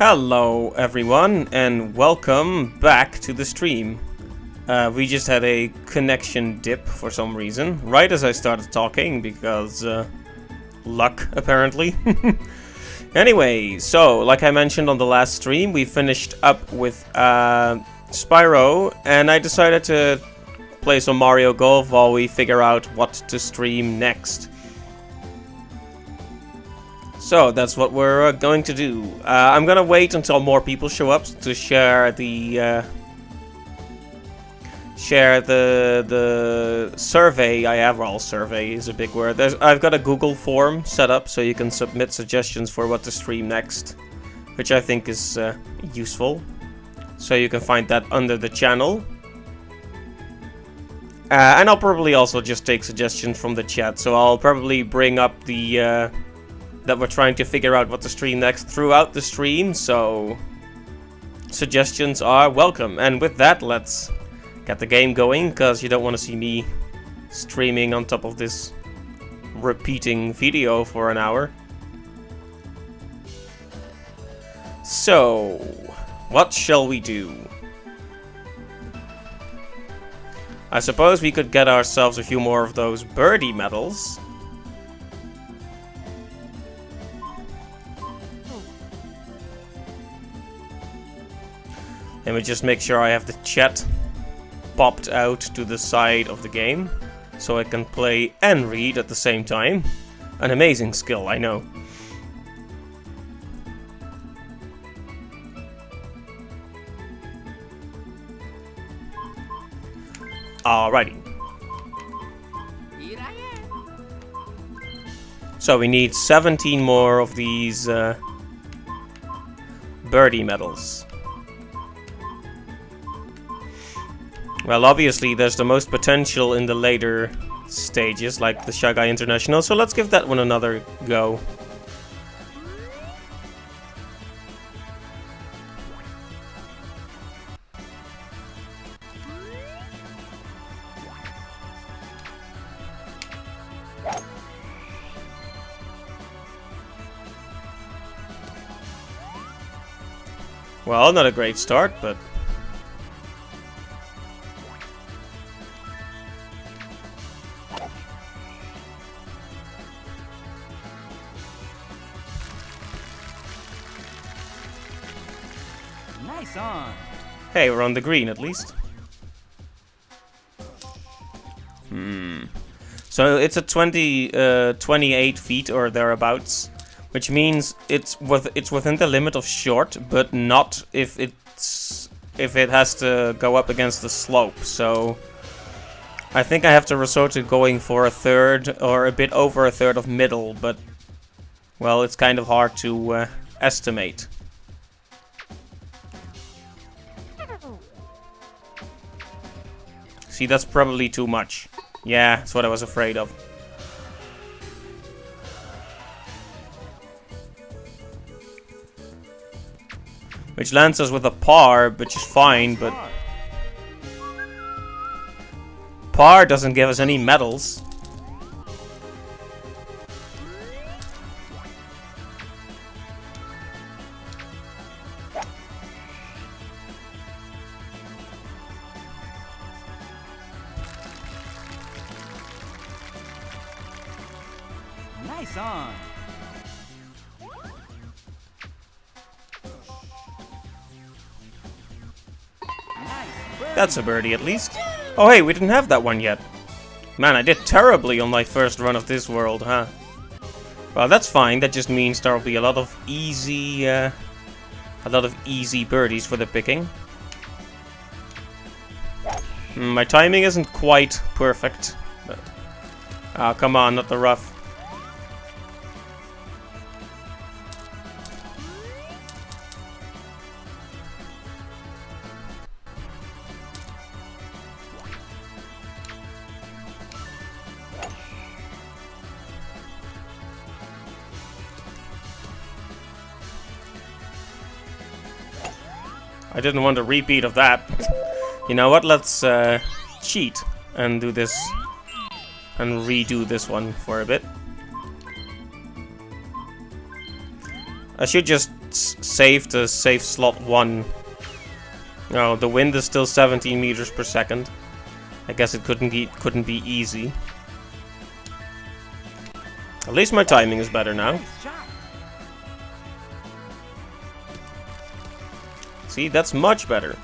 Hello everyone and welcome back to the stream. We just had a connection dip for some reason, right as I started talking because luck apparently. Anyway, so like I mentioned on the last stream, we finished up with Spyro and I decided to play some Mario Golf while we figure out what to stream next. So that's what we're going to do. I'm gonna wait until more people show up to share the survey I have. Well, survey is a big word. I've got a Google form set up so you can submit suggestions for what to stream next, which I think is useful. So you can find that under the channel. And I'll probably also just take suggestions from the chat. So I'll probably bring up the that we're trying to figure out what to stream next throughout the stream, so suggestions are welcome. And with that, let's get the game going, because you don't want to see me streaming on top of this repeating video for an hour. So, what shall we do? I suppose we could get ourselves a few more of those birdie medals. Let me just make sure I have the chat popped out to the side of the game, so I can play and read at the same time. An amazing skill, I know. Alrighty. So we need 17 more of these birdie medals. Well, obviously, there's the most potential in the later stages, like the Shy Guy International, so let's give that one another go. Well, not a great start, but... Nice on. Hey, we're on the green at least. So it's a 28 feet or thereabouts, which means it's within the limit of short, but not if it has to go up against the slope. So I think I have to resort to going for a third or a bit over a third of middle, but well, it's kind of hard to estimate. See, that's probably too much. Yeah, that's what I was afraid of. Which lands us with a par, which is fine, but... par doesn't give us any medals. Nice on. Nice. That's a birdie at least. Oh hey, we didn't have that one yet. Man, I did terribly on my first run of this world, huh? Well, that's fine. That just means there'll be a lot of easy birdies for the picking. My timing isn't quite perfect. But... oh, come on, not the rough. I didn't want a repeat of that. You know what, let's cheat and do this and redo this one for a bit. I should just it's safe to save slot 1. No, the wind is still 17 meters per second. I guess it couldn't be easy. At least my timing is better now. Nice shot. See, that's much better.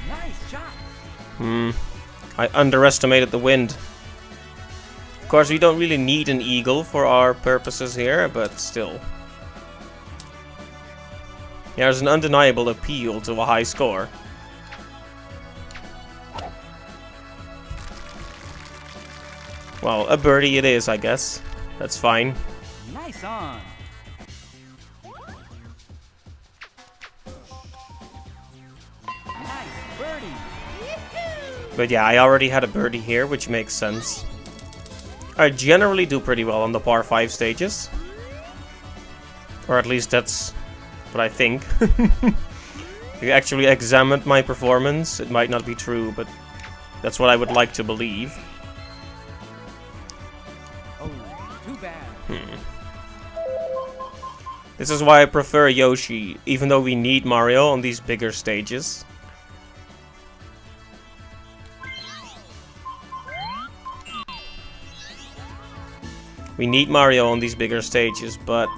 Nice shot. I underestimated the wind. Of course, we don't really need an eagle for our purposes here, but still. There's an undeniable appeal to a high score. Well, a birdie it is, I guess. That's fine. Nice on. Nice birdie. But yeah, I already had a birdie here, which makes sense. I generally do pretty well on the par 5 stages. Or at least that's what I think. If you actually examined my performance, it might not be true, but that's what I would like to believe. Oh, too bad. This is why I prefer Yoshi, even though we need Mario on these bigger stages. We need Mario on these bigger stages, but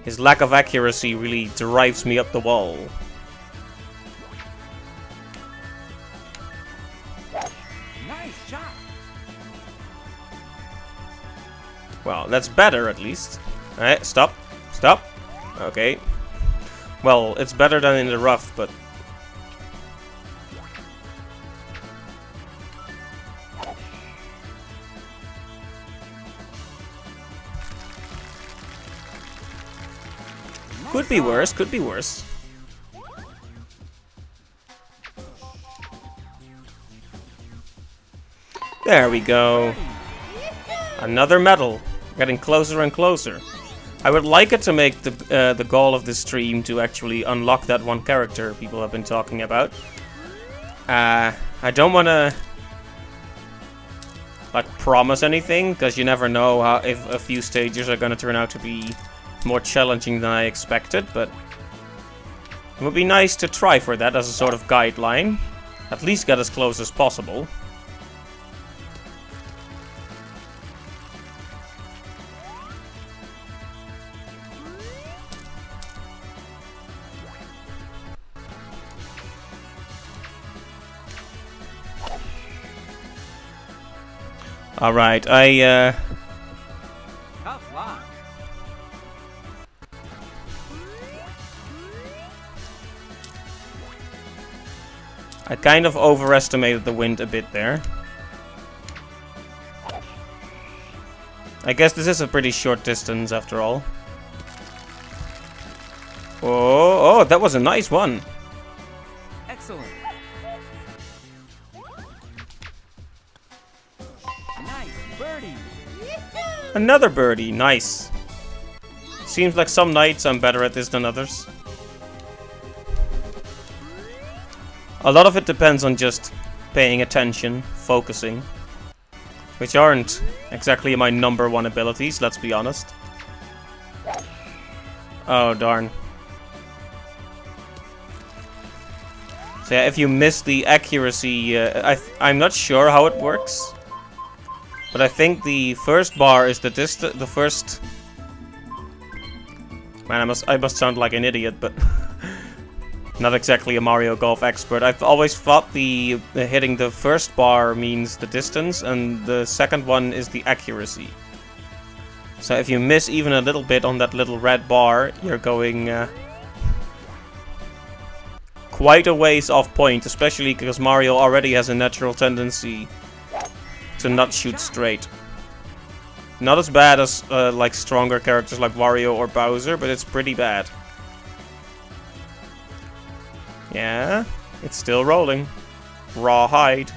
his lack of accuracy really drives me up the wall. Nice shot. Well, that's better at least. Alright, stop. Stop. Okay. Well, it's better than in the rough, but... Could be worse, could be worse. There we go. Another medal. Getting closer and closer. I would like it to make the goal of this stream to actually unlock that one character people have been talking about. I don't want to like promise anything, because you never know how, if a few stages are going to turn out to be more challenging than I expected, but it would be nice to try for that as a sort of guideline. At least get as close as possible. Alright, Tough lock. I kind of overestimated the wind a bit there. I guess this is a pretty short distance after all. Oh, that was a nice one. Excellent. Nice birdie. Another birdie, nice. Seems like some nights I'm better at this than others. A lot of it depends on just paying attention, focusing. Which aren't exactly my #1 abilities, let's be honest. Oh, darn. So yeah, if you miss the accuracy, I'm not sure how it works. But I think the first bar is the first... Man, I must sound like an idiot, but... Not exactly a Mario Golf expert. I've always thought the hitting the first bar means the distance, and the second one is the accuracy. So if you miss even a little bit on that little red bar, you're going quite a ways off point, especially because Mario already has a natural tendency to not shoot straight. Not as bad as like stronger characters like Wario or Bowser, but it's pretty bad. Yeah, it's still rolling. Rawhide.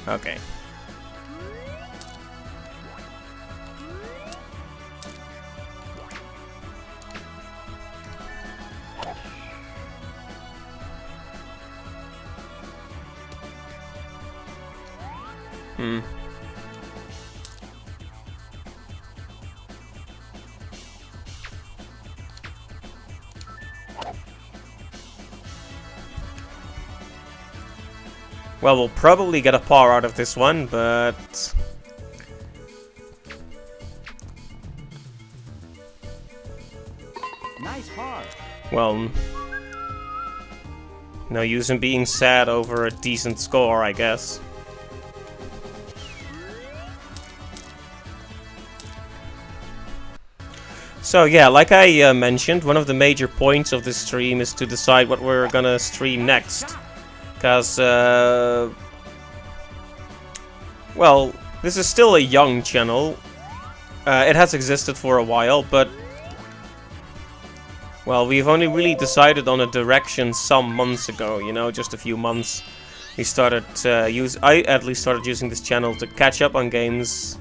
Okay. Hmm. Well, we'll probably get a par out of this one, but... Nice par. Well... no use in being sad over a decent score, I guess. So yeah, like I mentioned, one of the major points of this stream is to decide what we're gonna stream next. Because, well, this is still a young channel. It has existed for a while, but... well, we've only really decided on a direction some months ago, you know, just a few months. We started I at least started using this channel to catch up on games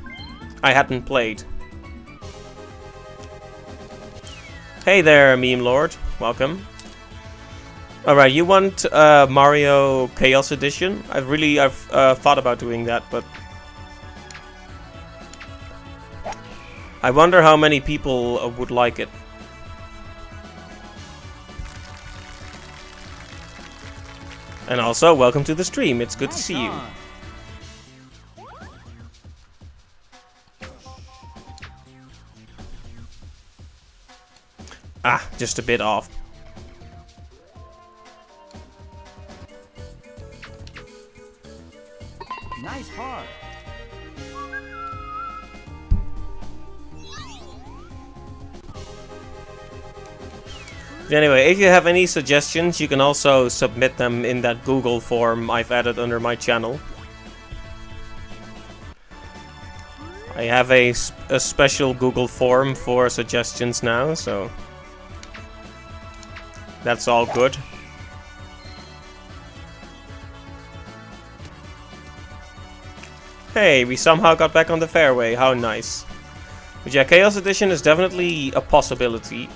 I hadn't played. Hey there, Meme Lord. Welcome. Alright, you want Mario Chaos Edition? I've thought about doing that, but... I wonder how many people would like it. And also, welcome to the stream. It's good to see you. Ah, just a bit off. Nice par. Anyway, if you have any suggestions, you can also submit them in that Google form I've added under my channel. I have a special Google form for suggestions now, so that's all good. Hey, we somehow got back on the fairway, how nice. But yeah, Chaos Edition is definitely a possibility.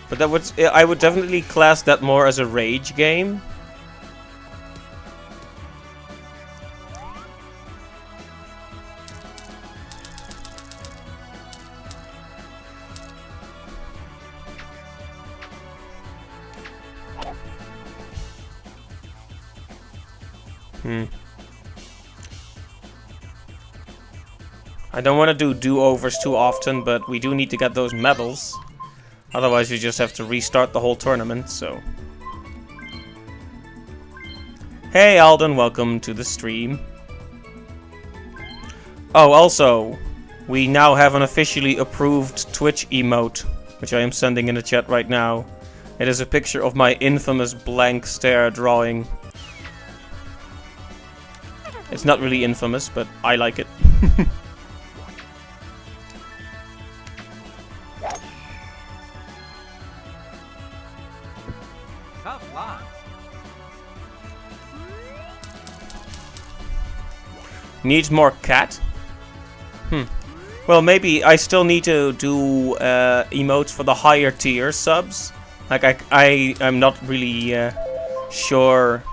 But I would definitely class that more as a rage game. I don't want to do do-overs too often, but we do need to get those medals. Otherwise you just have to restart the whole tournament, so... Hey Alden, welcome to the stream. Oh, also, we now have an officially approved Twitch emote, which I am sending in the chat right now. It is a picture of my infamous blank stare drawing. It's not really infamous, but I like it. Tough line. Needs more cat? Well, maybe I still need to do emotes for the higher tier subs. Like, I'm not really sure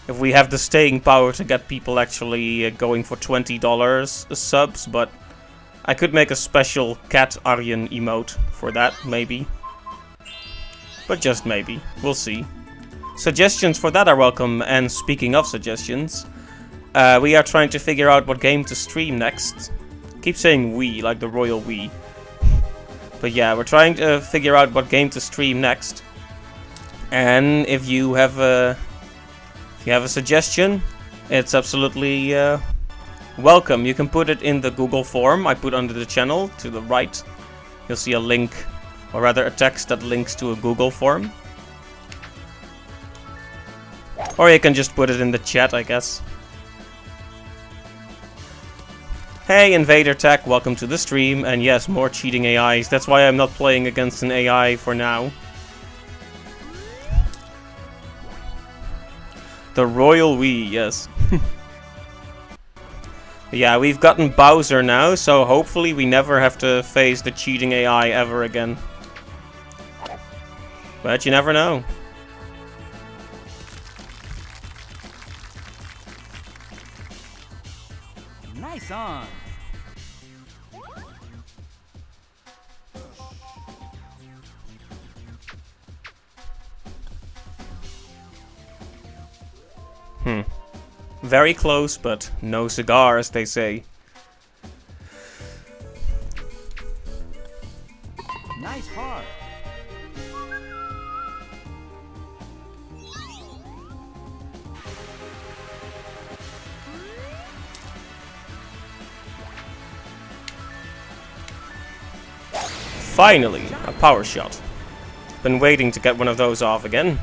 if we have the staying power to get people actually going for $20 subs, but I could make a special cat Arjen emote for that, maybe. But just maybe. We'll see. Suggestions for that are welcome, and speaking of suggestions, we are trying to figure out what game to stream next. Keep saying we, like the royal we. But yeah, we're trying to figure out what game to stream next. And if you have a suggestion, it's absolutely welcome. You can put it in the Google form I put under the channel to the right. You'll see a link, or rather a text that links to a Google form. Or you can just put it in the chat, I guess. Hey Invader Tech, welcome to the stream, and yes, more cheating AIs. That's why I'm not playing against an AI for now. The Royal Wii, yes. Yeah, we've gotten Bowser now, so hopefully we never have to face the cheating AI ever again. But you never know. Nice on. Very close, but no cigar, as they say. Nice par. Finally, a power shot. Been waiting to get one of those off again.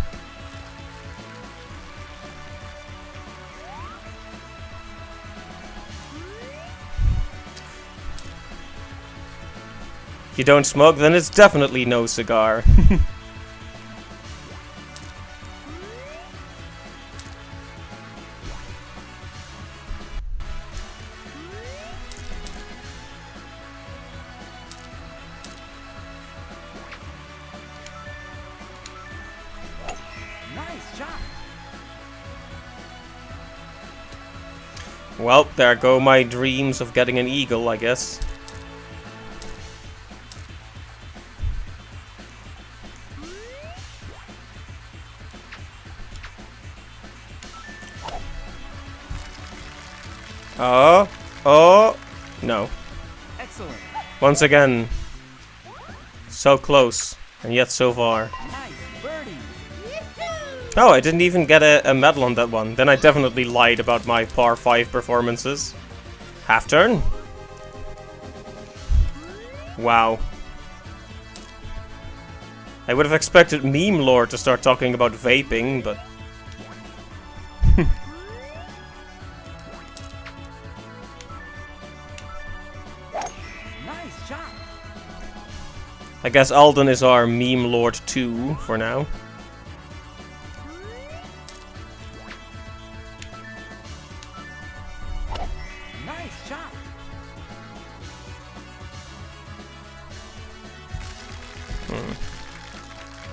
You don't smoke, then it's definitely no cigar. Nice shot. Well, there go my dreams of getting an eagle, I guess. Oh, no. Excellent. Once again, so close, and yet so far. Nice birdie. Oh, I didn't even get a medal on that one. Then I definitely lied about my par 5 performances. Half turn. Wow. I would have expected Meme Lord to start talking about vaping, but... Nice shot. I guess Alden is our Meme Lord 2 for now. Nice shot.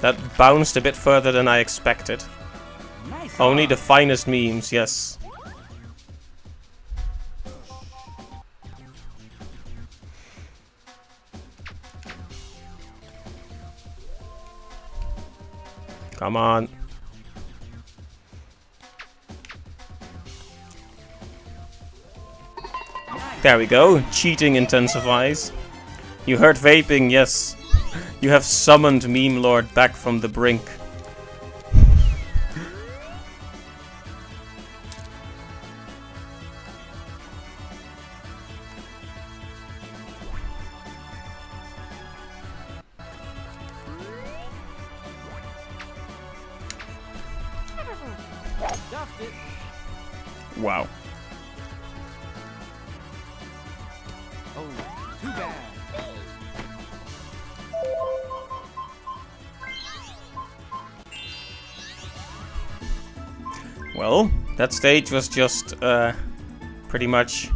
That bounced a bit further than I expected. Nice. Only the on. finest memes, yes. Come on. There we go. Cheating intensifies. You heard vaping, yes. You have summoned Meme Lord back from the brink. Stuffed it. Wow. Oh, too bad. Well, that stage was just pretty much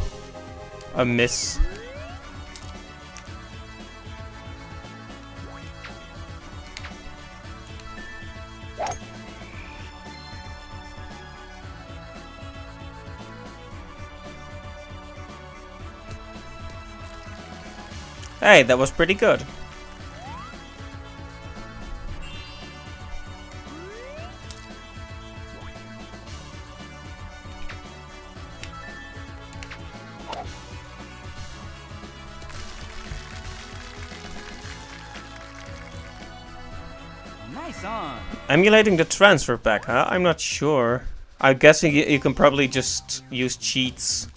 a miss. Hey, that was pretty good. Nice on. Emulating the transfer pack, huh? I'm not sure. I'm guessing you can probably just use cheats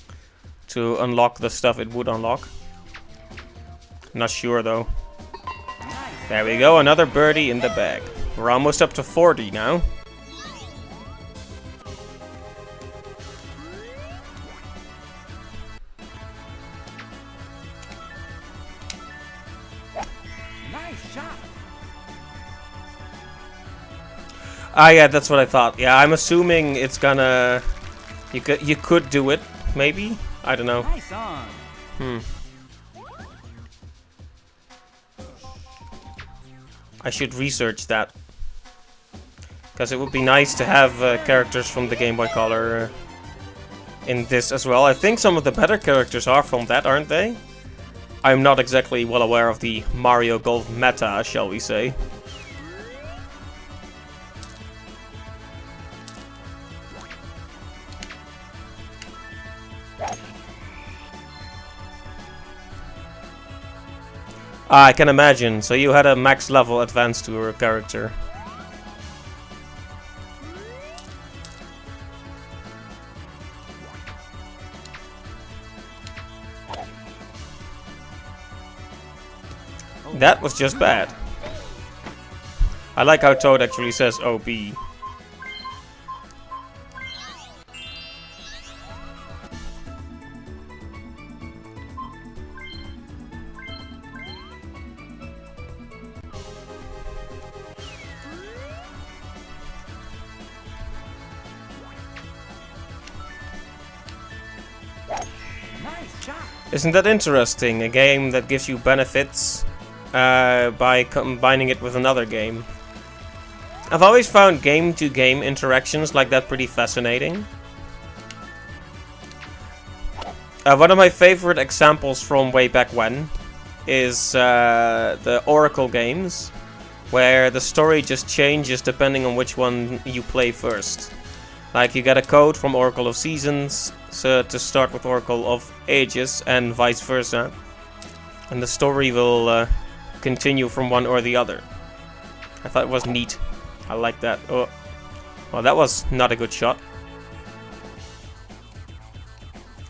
to unlock the stuff it would unlock. Not sure though. There we go, another birdie in the bag. We're almost up to 40 now. Nice shot. Ah, yeah, that's what I thought. Yeah, I'm assuming it's gonna... You could do it, maybe? I don't know. Nice on. I should research that. Because it would be nice to have characters from the Game Boy Color in this as well. I think some of the better characters are from that, aren't they? I'm not exactly well aware of the Mario Golf meta, shall we say. I can imagine. So you had a max level advance tour character. That was just bad. I like how Toad actually says OB. Nice shot. Isn't that interesting? A game that gives you benefits by combining it with another game. I've always found game-to-game interactions like that pretty fascinating. One of my favorite examples from way back when is the Oracle games, where the story just changes depending on which one you play first. Like you get a code from Oracle of Seasons to start with Oracle of Ages and vice versa. And the story will continue from one or the other. I thought it was neat. I like that. Oh, well, that was not a good shot.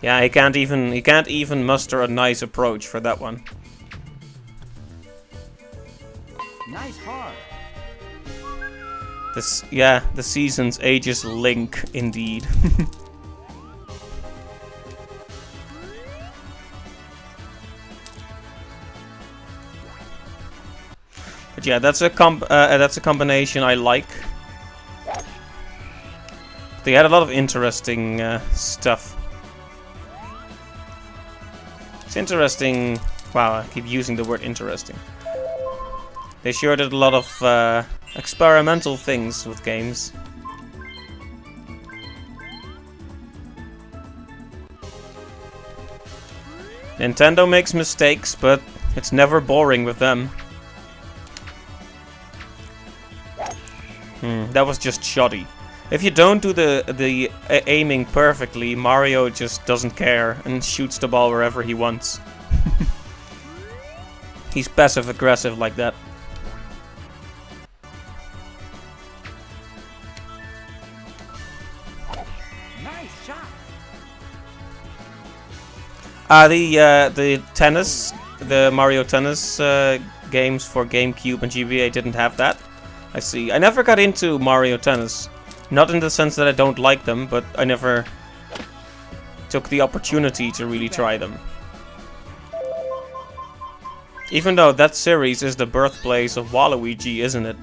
Yeah, he can't even muster a nice approach for that one. Nice par. The Seasons Ages link indeed. But yeah, that's a combination I like. They had a lot of interesting stuff. It's interesting. Wow, I keep using the word interesting. They sure did a lot of experimental things with games. Nintendo makes mistakes, but it's never boring with them. That was just shoddy. If you don't do the aiming perfectly, Mario just doesn't care and shoots the ball wherever he wants. He's passive-aggressive like that. Nice shot. The tennis, the Mario Tennis games for GameCube and GBA didn't have that. I see. I never got into Mario Tennis. Not in the sense that I don't like them, but I never took the opportunity to really try them. Even though that series is the birthplace of Waluigi, isn't it?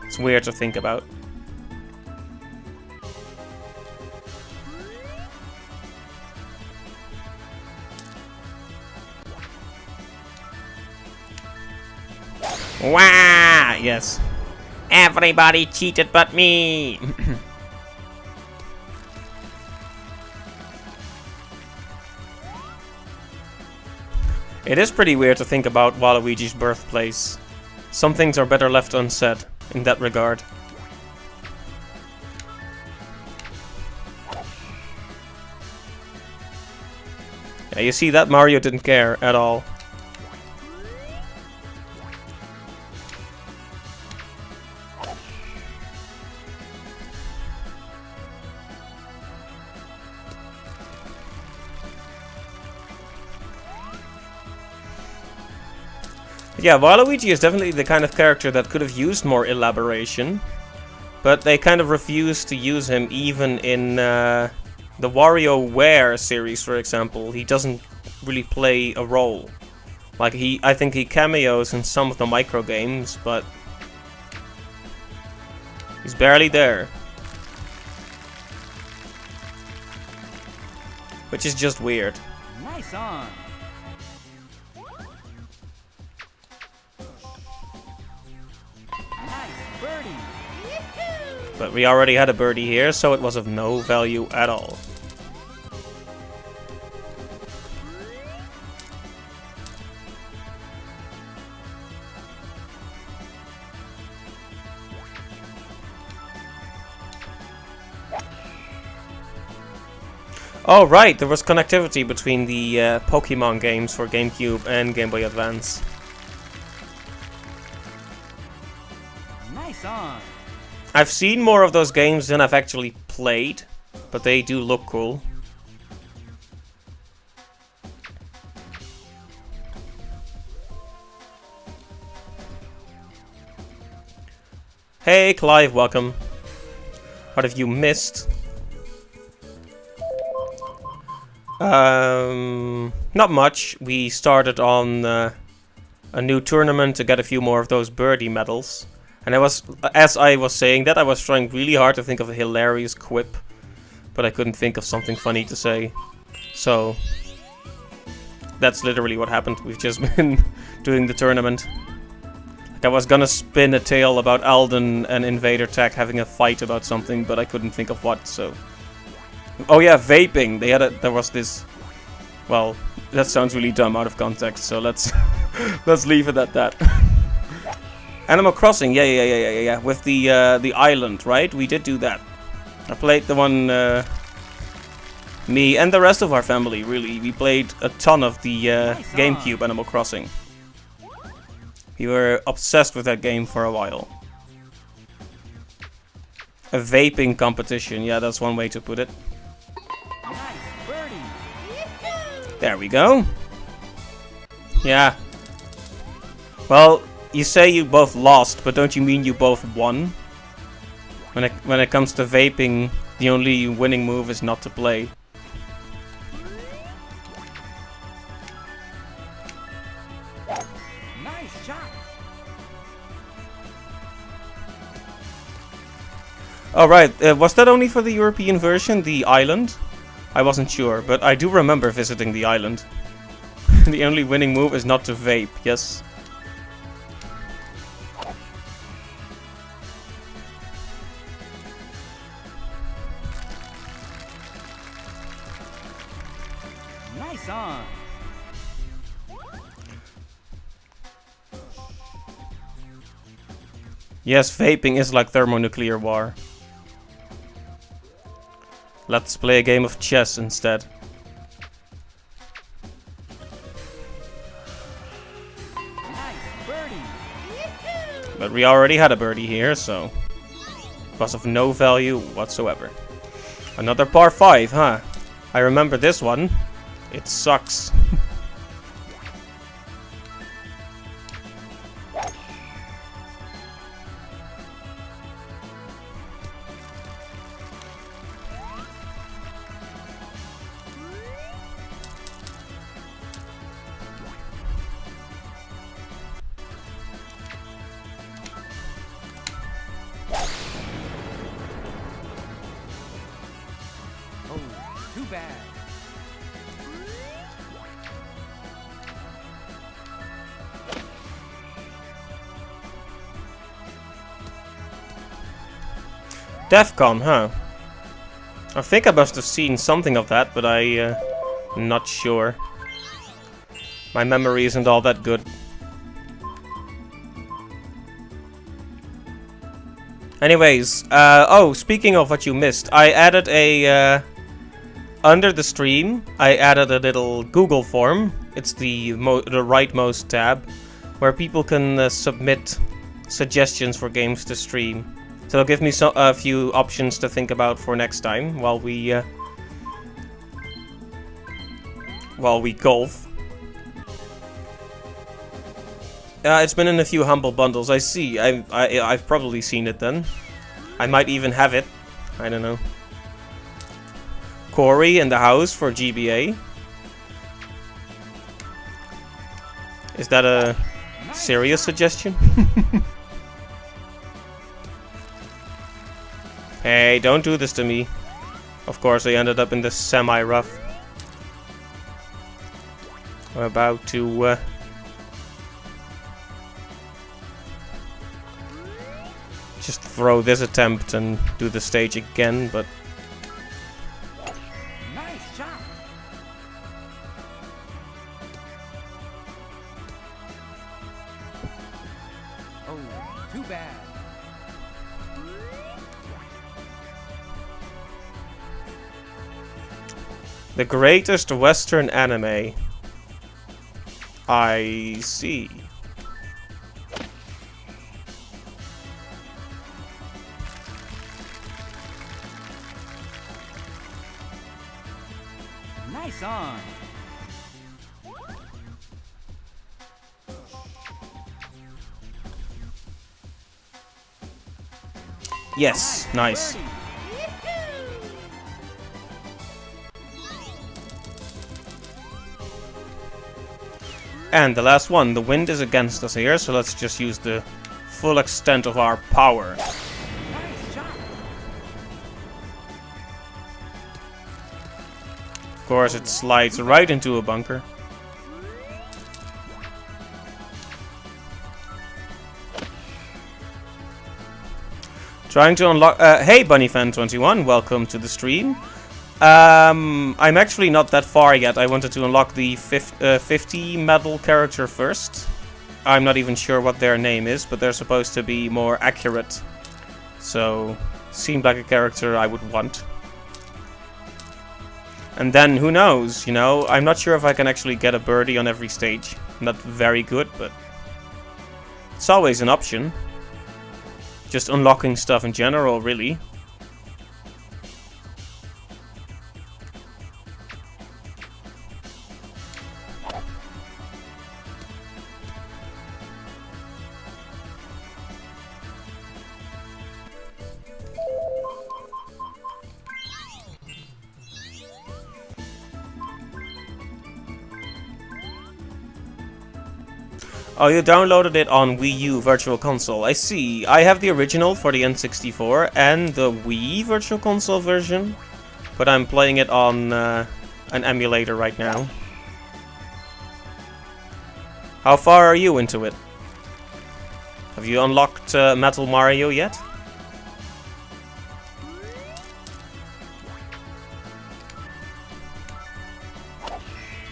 It's weird to think about. Wow! Yes. Everybody cheated but me! It is pretty weird to think about Waluigi's birthplace. Some things are better left unsaid in that regard. Yeah, you see that Mario didn't care at all. Yeah, Waluigi is definitely the kind of character that could have used more elaboration, but they kind of refused to use him even in the WarioWare series, for example. He doesn't really play a role. Like, I think he cameos in some of the micro games, but he's barely there. Which is just weird. Nice on. Birdie. But we already had a birdie here, so it was of no value at all. Oh right, there was connectivity between the Pokemon games for GameCube and Game Boy Advance. Nice on. I've seen more of those games than I've actually played, but they do look cool. Hey Clive, welcome. What have you missed? Not much. We started on a new tournament to get a few more of those birdie medals. And as I was saying that, I was trying really hard to think of a hilarious quip, but I couldn't think of something funny to say. So, that's literally what happened. We've just been doing the tournament. Like I was gonna spin a tale about Alden and Invader Tech having a fight about something, but I couldn't think of what, so... Oh yeah, vaping! There was this... Well, that sounds really dumb out of context, so let's... let's leave it at that. Animal Crossing, yeah. With the island, right? We did do that. I played the one... me and the rest of our family, really. We played a ton of the GameCube Animal Crossing. We were obsessed with that game for a while. A vaping competition, yeah, that's one way to put it. Nice birdie. There we go. Yeah. Well, you say you both lost, but don't you mean you both won? When it comes to vaping, the only winning move is not to play. Nice shot. Alright, was that only for the European version, the island? I wasn't sure, but I do remember visiting the island. The only winning move is not to vape, yes. Nice on. Yes, vaping is like thermonuclear war. Let's play a game of chess instead. Nice birdie. But we already had a birdie here, so... it was of no value whatsoever. Another par 5, huh? I remember this one. It sucks. Oh, too bad. DEFCON, huh? I think I must have seen something of that, but I'm not sure. My memory isn't all that good. Anyways, oh, speaking of what you missed, I added a, under the stream, I added a little Google form. It's the rightmost tab, where people can submit suggestions for games to stream. So it'll give me a few options to think about for next time while we golf. It's been in a few humble bundles. I see. I've probably seen it then. I might even have it. I don't know. Corey in the house for GBA. Is that a serious suggestion? Hey, don't do this to me. Of course, I ended up in the semi-rough. We're about to... just throw this attempt and do the stage again, but... Nice shot. Oh, too bad. The greatest Western anime. I see. Nice on. Yes, nice. Birdie. And the last one. The wind is against us here, so let's just use the full extent of our power. Nice shot. Of course, it slides right into a bunker. Trying to unlock... hey, BunnyFan21, welcome to the stream. I'm actually not that far yet. I wanted to unlock the 50 medal character first. I'm not even sure what their name is, but they're supposed to be more accurate. So, seemed like a character I would want. And then, who knows, you know? I'm not sure if I can actually get a birdie on every stage. Not very good, but... it's always an option. Just unlocking stuff in general, really. Oh, you downloaded it on Wii U Virtual Console. I see. I have the original for the N64 and the Wii Virtual Console version. But I'm playing it on an emulator right now. How far are you into it? Have you unlocked Metal Mario yet?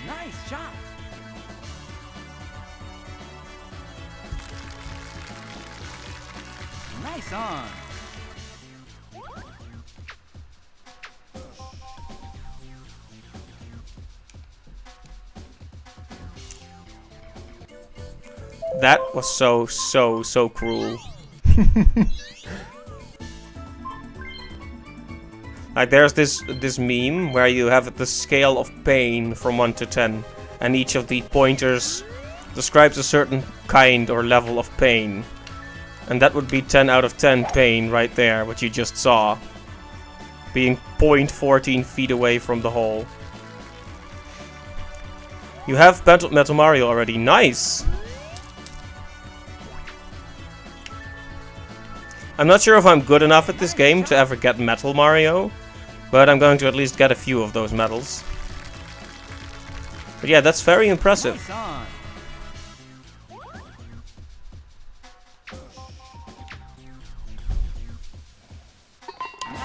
Nice shot. Nice on. That was so cruel. Like there's this meme where you have the scale of pain from 1 to 10, and each of the pointers describes a certain kind or level of pain. And that would be 10 out of 10 pain right there, what you just saw. Being 0.14 feet away from the hole. You have Metal Mario already. Nice! I'm not sure if I'm good enough at this game to ever get Metal Mario, but I'm going to at least get a few of those medals. But yeah, that's very impressive. Nice on.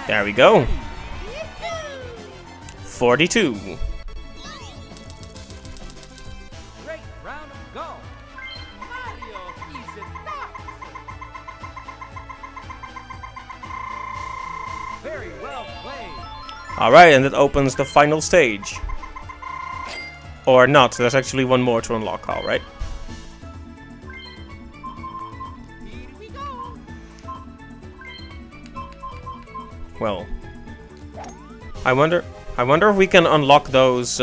There we go. 42. Great round of golf. Mario keeps it up. Very well played. Alright, and it opens the final stage. Or not, there's actually one more to unlock, alright. Here we go. Well, I wonder if we can unlock those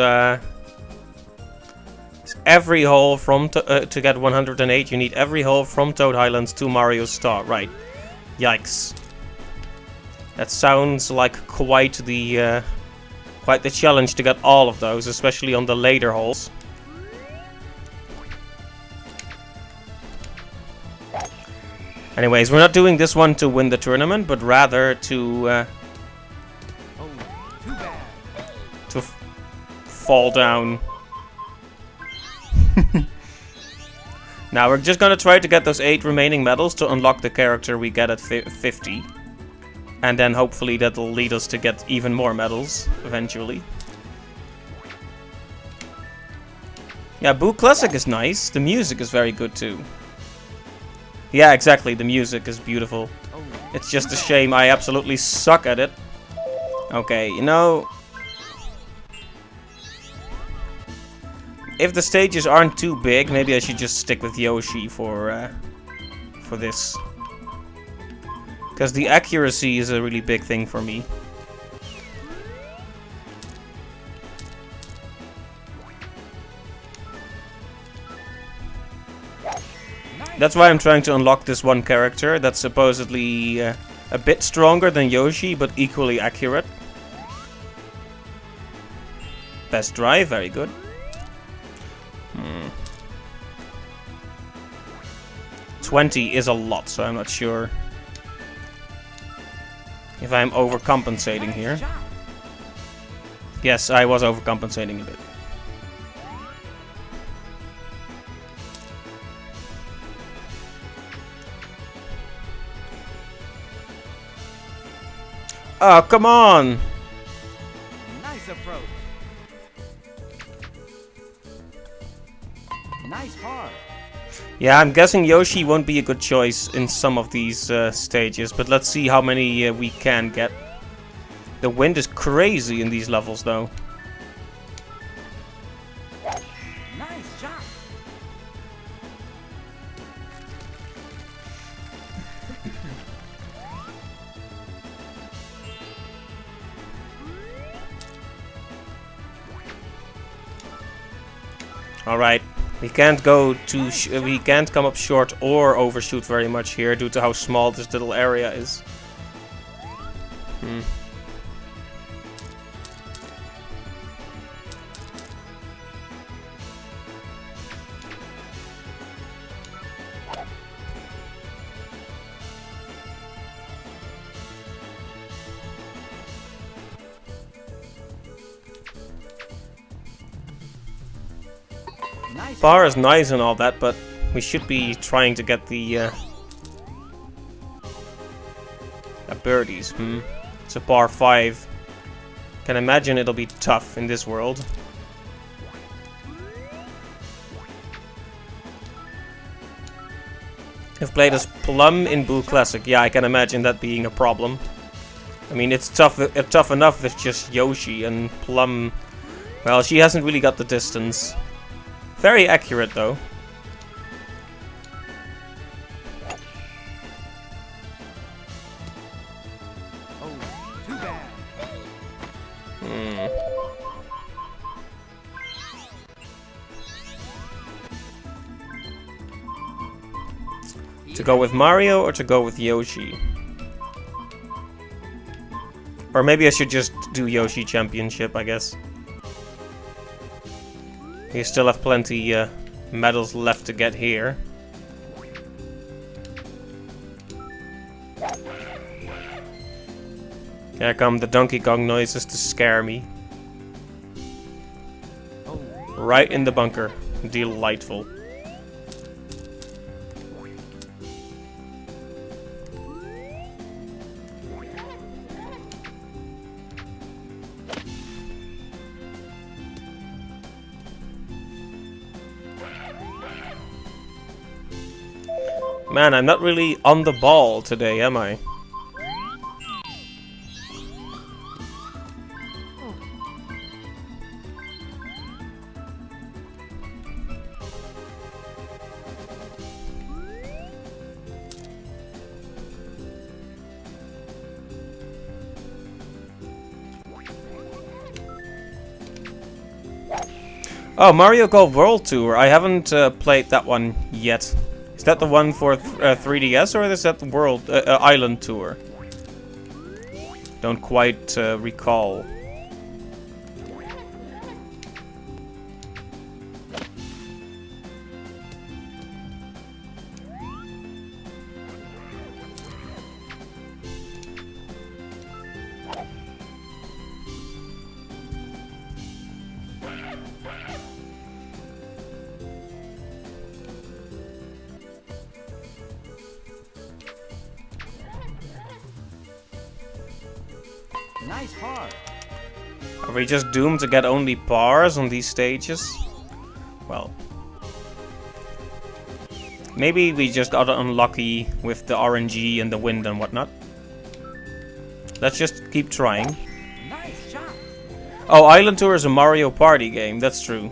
every hole from to get 108. You need every hole from Toad Highlands to Mario's Star, right? Yikes! That sounds like quite the challenge to get all of those, especially on the later holes. Anyways, we're not doing this one to win the tournament, but rather to Oh, too bad. to fall down. Now we're just gonna try to get those 8 remaining medals to unlock the character we get at 50. And then hopefully that'll lead us to get even more medals eventually. Yeah, Boo Classic is nice. The music is very good too. Yeah, exactly. The music is beautiful. Oh, It's just a shame I absolutely suck at it. Okay, you know... if the stages aren't too big, maybe I should just stick with Yoshi for this. Because the accuracy is a really big thing for me. That's why I'm trying to unlock this one character that's supposedly a bit stronger than Yoshi, but equally accurate. Best drive, very good. 20 is a lot, so I'm not sure if I'm overcompensating here. Yes, I was overcompensating a bit. Oh, come on! Nice approach. Nice par. Yeah, I'm guessing Yoshi won't be a good choice in some of these stages, but let's see how many we can get. The wind is crazy in these levels, though. Nice shot. All right, we can't go too. We can't come up short or overshoot very much here due to how small this little area is. Nice. Par is nice and all that, but we should be trying to get the birdies. It's a par 5. Can imagine it'll be tough in this world. I've played as Plum in Boo Classic. Yeah, I can imagine that being a problem. I mean, it's tough enough with just Yoshi, and Plum, well, she hasn't really got the distance. Very accurate, though. Oh, too bad. To go with Mario or to go with Yoshi? Or maybe I should just do Yoshi Championship, I guess. You still have plenty medals left to get here. Here come the Donkey Kong noises to scare me. Oh, Right in the bunker. Delightful. Man, I'm not really on the ball today, am I? Oh, Mario Golf World Tour. I haven't played that one yet. Is that the one for 3DS, or is that the World Island Tour? Don't quite recall. nice par. Are we just doomed to get only pars on these stages? Well, maybe we just got unlucky with the RNG and the wind and whatnot. Let's just keep trying. Nice shot. Oh, Island Tour is a Mario Party game, that's true.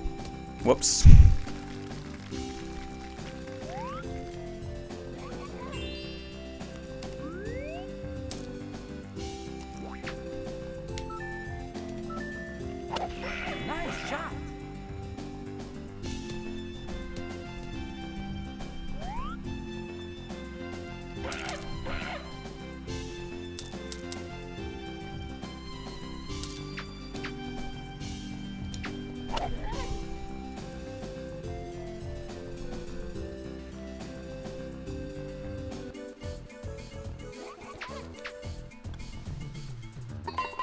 Whoops. Nice shot.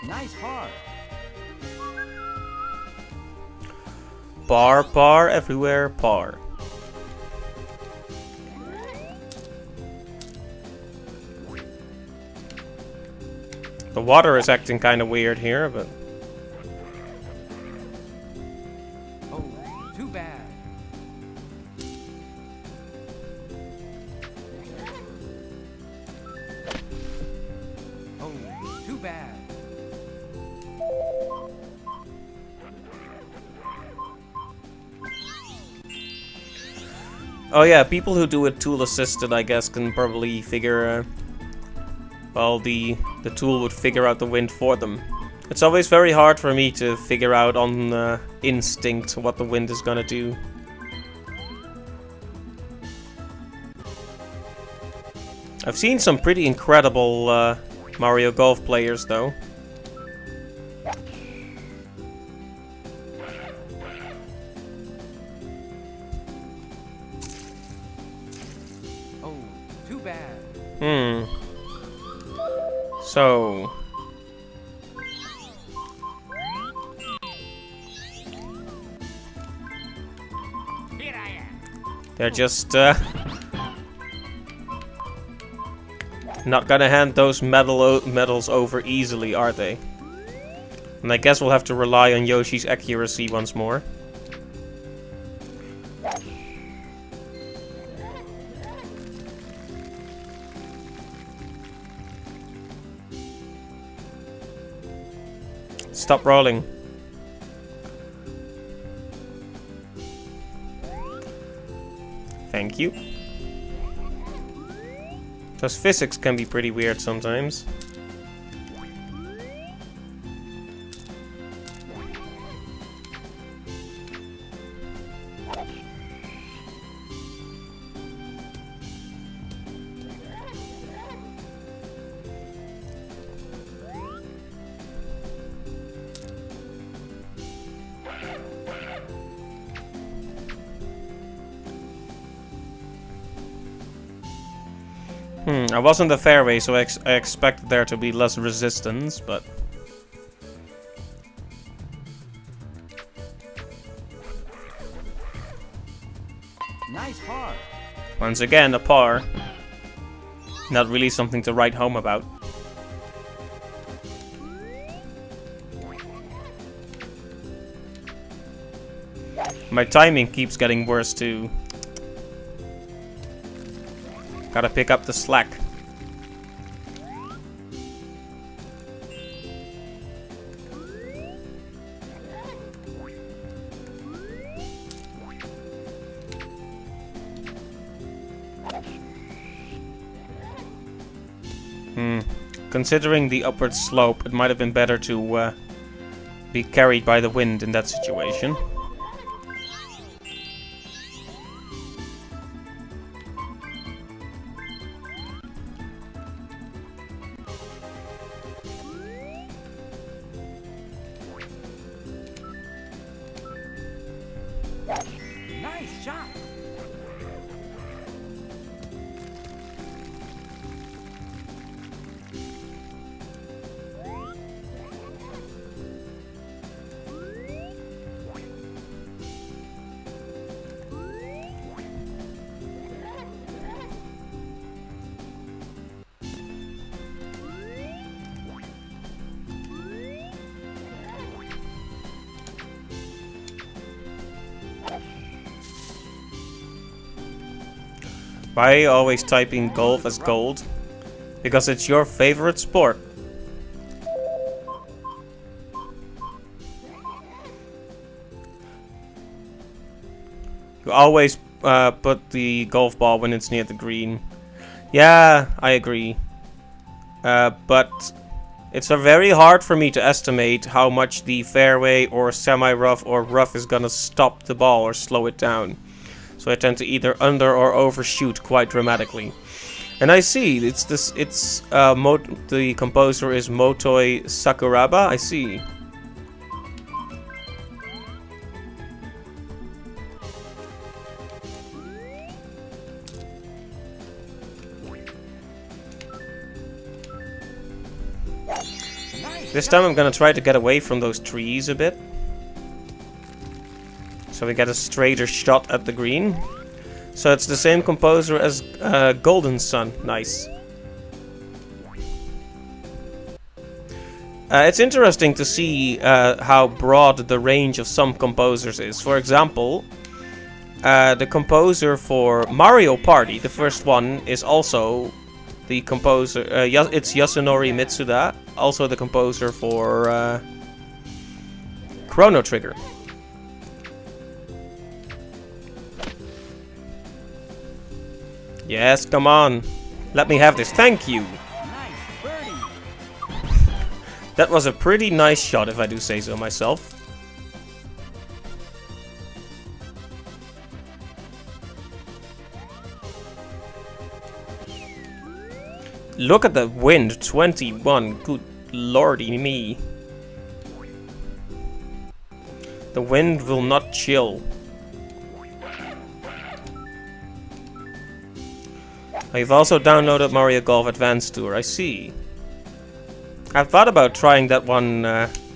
Nice par. Par, everywhere, par. The water is acting kind of weird here, but... Oh, too bad. Oh, too bad. Oh yeah, people who do it tool assisted, I guess, can probably figure... well, the tool would figure out the wind for them. It's always very hard for me to figure out on instinct what the wind is gonna do. I've seen some pretty incredible Mario Golf players, though. Oh, too bad. So... Here I am. they're just not gonna hand those medals over easily, are they? And I guess we'll have to rely on Yoshi's accuracy once more. Stop rolling. Thank you. Those physics can be pretty weird sometimes. I was in the fairway, so I expected there to be less resistance, but... Nice par. once again, a par. Not really something to write home about. My timing keeps getting worse too. Gotta pick up the slack. Considering the upward slope, it might have been better to be carried by the wind in that situation. Nice shot. Why are you always typing golf as gold? Because it's your favorite sport. You always put the golf ball when it's near the green. Yeah, I agree. But it's very hard for me to estimate how much the fairway or semi-rough or rough is gonna stop the ball or slow it down. So I tend to either under or overshoot quite dramatically. And I see, the composer is Motoi Sakuraba, I see. This time I'm gonna try to get away from those trees a bit. So we get a straighter shot at the green. So it's the same composer as Golden Sun. Nice. It's interesting to see how broad the range of some composers is. For example, the composer for Mario Party, the first one, is also the composer. It's Yasunori Mitsuda, also the composer for Chrono Trigger. Yes, come on. Let me have this. Thank you. That was a pretty nice shot, if I do say so myself. Look at the wind. 21. Good lordy me. The wind will not chill. I've also downloaded Mario Golf Advanced Tour, I see. I've thought about trying that one.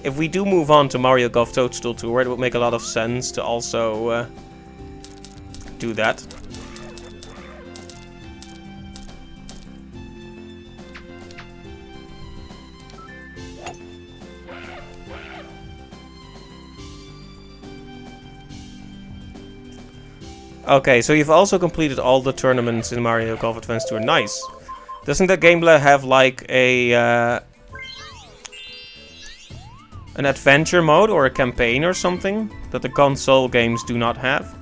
If we do move on to Mario Golf Toadstool Tour, it would make a lot of sense to also do that. Okay, so you've also completed all the tournaments in Mario Golf Advanced Tour. Nice. Doesn't that gameplay have like a an adventure mode or a campaign or something that the console games do not have?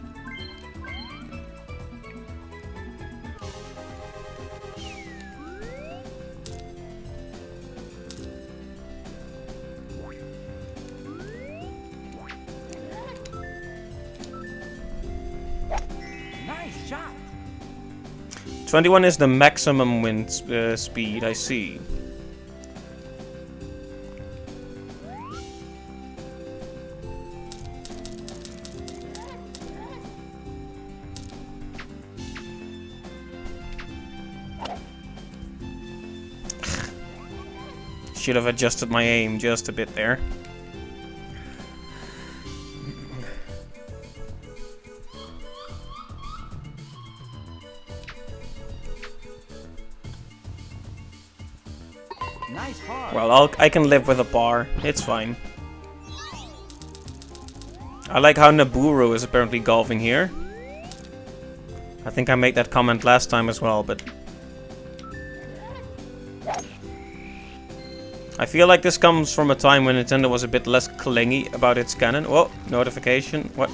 Nice shot. 21 is the maximum wind speed, I see. Should have adjusted my aim just a bit there. Nice par. Well, I can live with a par. It's fine. I like how Naburu is apparently golfing here. I think I made that comment last time as well, but I feel like this comes from a time when Nintendo was a bit less clingy about its canon. Whoa, notification. What?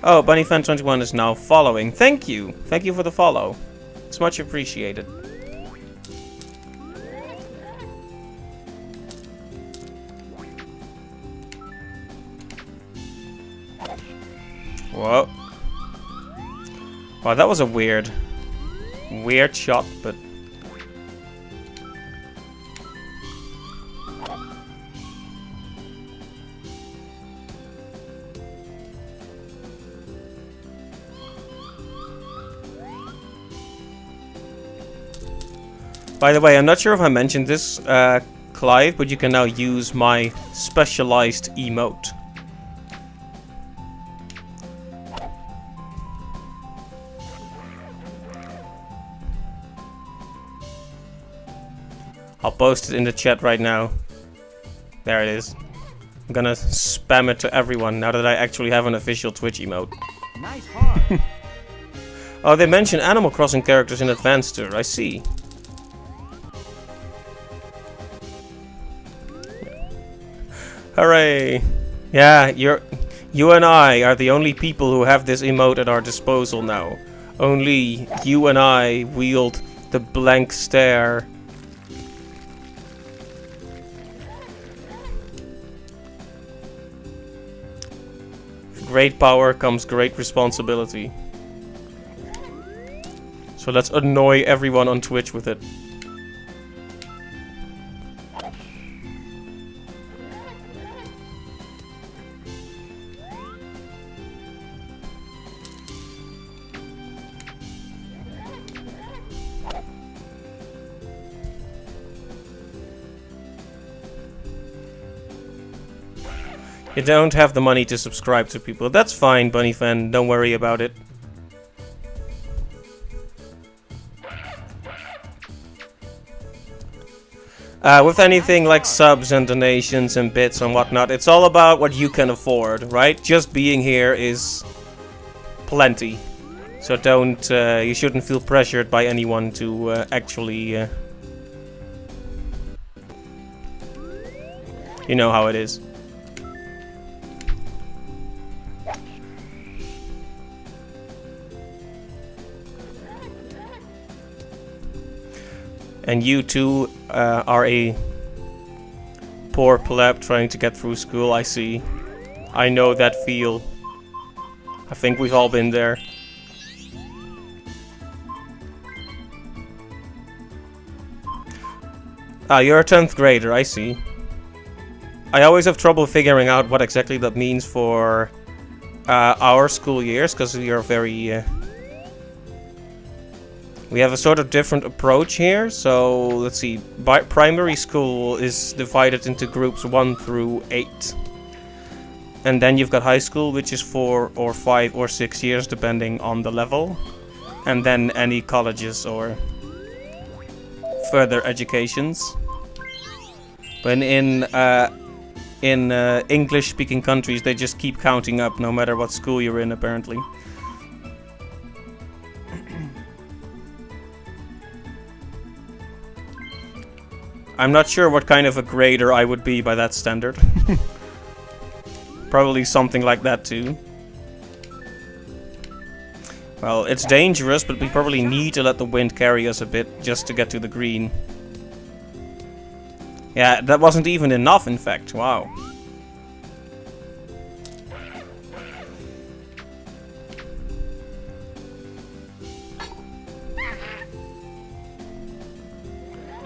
Oh, BunnyFan21 is now following. Thank you. Thank you for the follow. It's much appreciated. Whoa. Wow, that was a weird shot, but by the way, I'm not sure if I mentioned this, Clive, but you can now use my specialized emote. I'll post it in the chat right now. There it is. I'm gonna spam it to everyone now that I actually have an official Twitch emote. Nice par. Oh, they mention Animal Crossing characters in Advanced Tour. I see. Hooray! Yeah, You and I are the only people who have this emote at our disposal now. Only you and I wield the blank stare. With great power comes great responsibility. So let's annoy everyone on Twitch with it. You don't have the money to subscribe to people. That's fine, Bunny Fan. Don't worry about it. With anything like subs and donations and bits and whatnot, it's all about what you can afford, right? Just being here is plenty. So don't, you shouldn't feel pressured by anyone to actually... you know how it is. And you too are a poor pleb trying to get through school, I see. I know that feel. I think we've all been there. Ah, you're a 10th grader, I see. I always have trouble figuring out what exactly that means for our school years, because we are very... we have a sort of different approach here, so let's see. Primary school is divided into groups 1 through 8. And then you've got high school, which is 4 or 5 or 6 years, depending on the level. And then any colleges or further educations. But in English-speaking countries, they just keep counting up, no matter what school you're in, apparently. I'm not sure what kind of a grader I would be by that standard. Probably something like that too. Well, it's dangerous, but we probably need to let the wind carry us a bit just to get to the green. Yeah, that wasn't even enough, in fact. Wow.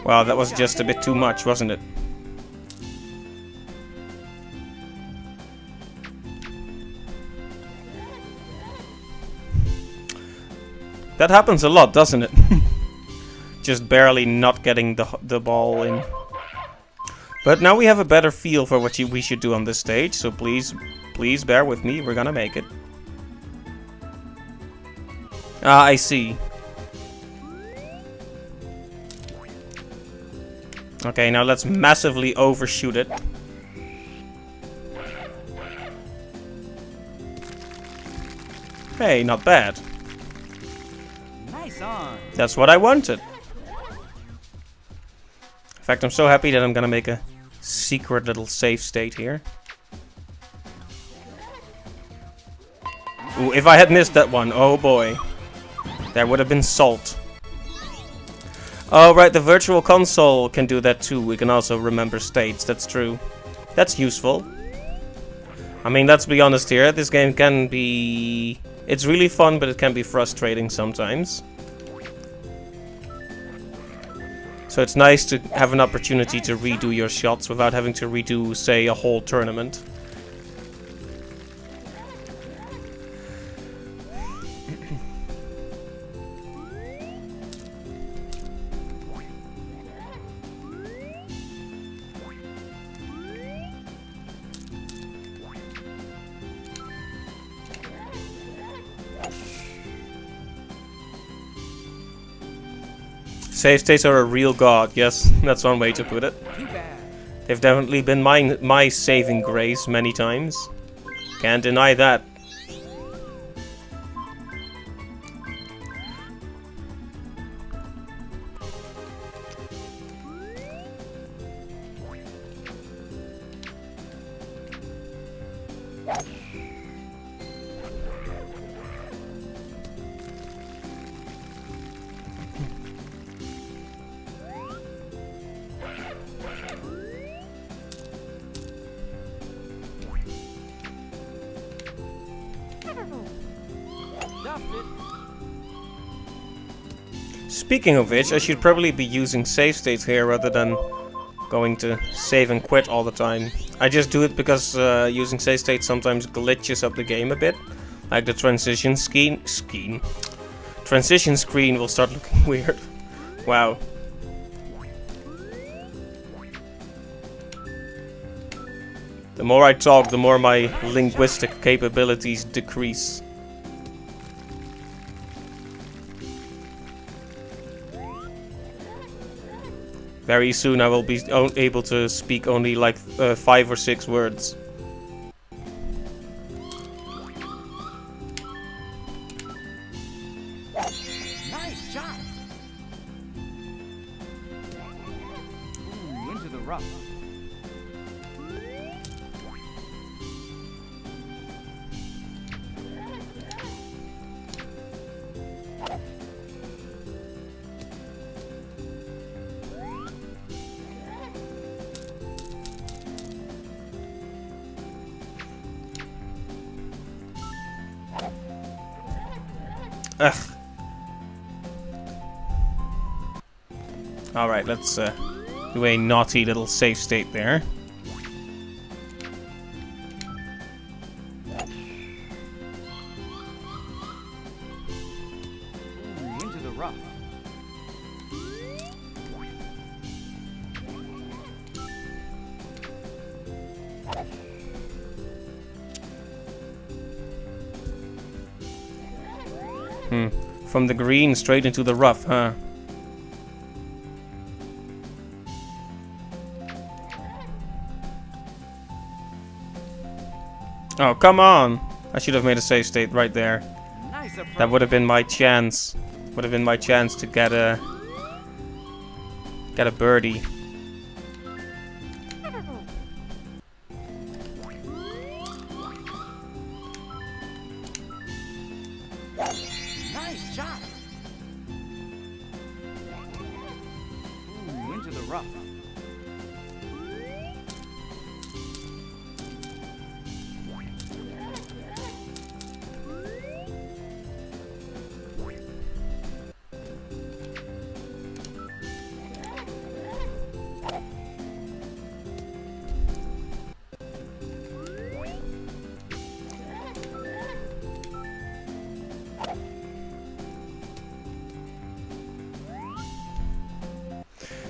Wow, that was just a bit too much, wasn't it? That happens a lot, doesn't it? Just barely not getting the ball in. But now we have a better feel for what we should do on this stage, so please bear with me, we're gonna make it. Ah, I see. Okay, now let's massively overshoot it. Hey, not bad. Nice on. That's what I wanted. In fact, I'm so happy that I'm gonna make a secret little save state here. Ooh, if I had missed that one, oh boy. There would have been salt. Oh, right, the virtual console can do that too. We can also remember states, that's true. That's useful. I mean, let's be honest here, this game can be... it's really fun, but it can be frustrating sometimes. So it's nice to have an opportunity to redo your shots without having to redo, say, a whole tournament. Save states are a real god, yes, that's one way to put it. They've definitely been my saving grace many times. Can't deny that. stuffed it. Speaking of which, I should probably be using save states here rather than going to save and quit all the time. I just do it because using save states sometimes glitches up the game a bit. Like the transition transition screen will start looking weird. Wow. The more I talk, the more my linguistic capabilities decrease. Very soon I will be able to speak only like 5 or 6 words. Nice shot. Ooh, into the rough. Ugh. Alright, let's do a naughty little save state there. Ooh, into the rough. From the green straight into the rough, huh? Oh, come on! I should have made a save state right there. Nice approach. That would have been my chance. Would have been my chance to get a birdie. Nice shot. Ooh, into the rough.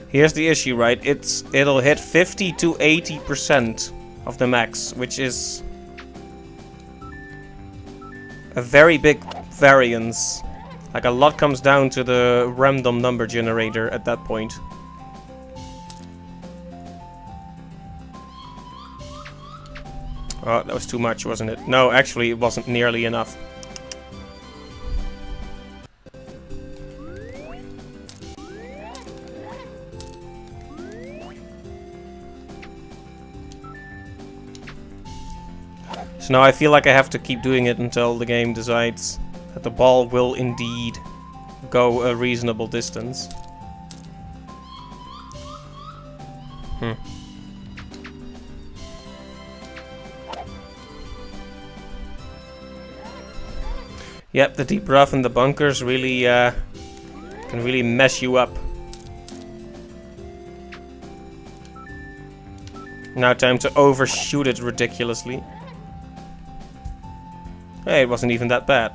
Here's the issue, right? It'll hit 50 to 80% of the max, which is a very big variance. Like a lot comes down to the random number generator at that point. Oh, that was too much, wasn't it? No, actually it wasn't nearly enough. So now I feel like I have to keep doing it until the game decides that the ball will indeed go a reasonable distance. Yep, the deep rough and the bunkers really can really mess you up. Now time to overshoot it ridiculously. Hey, it wasn't even that bad.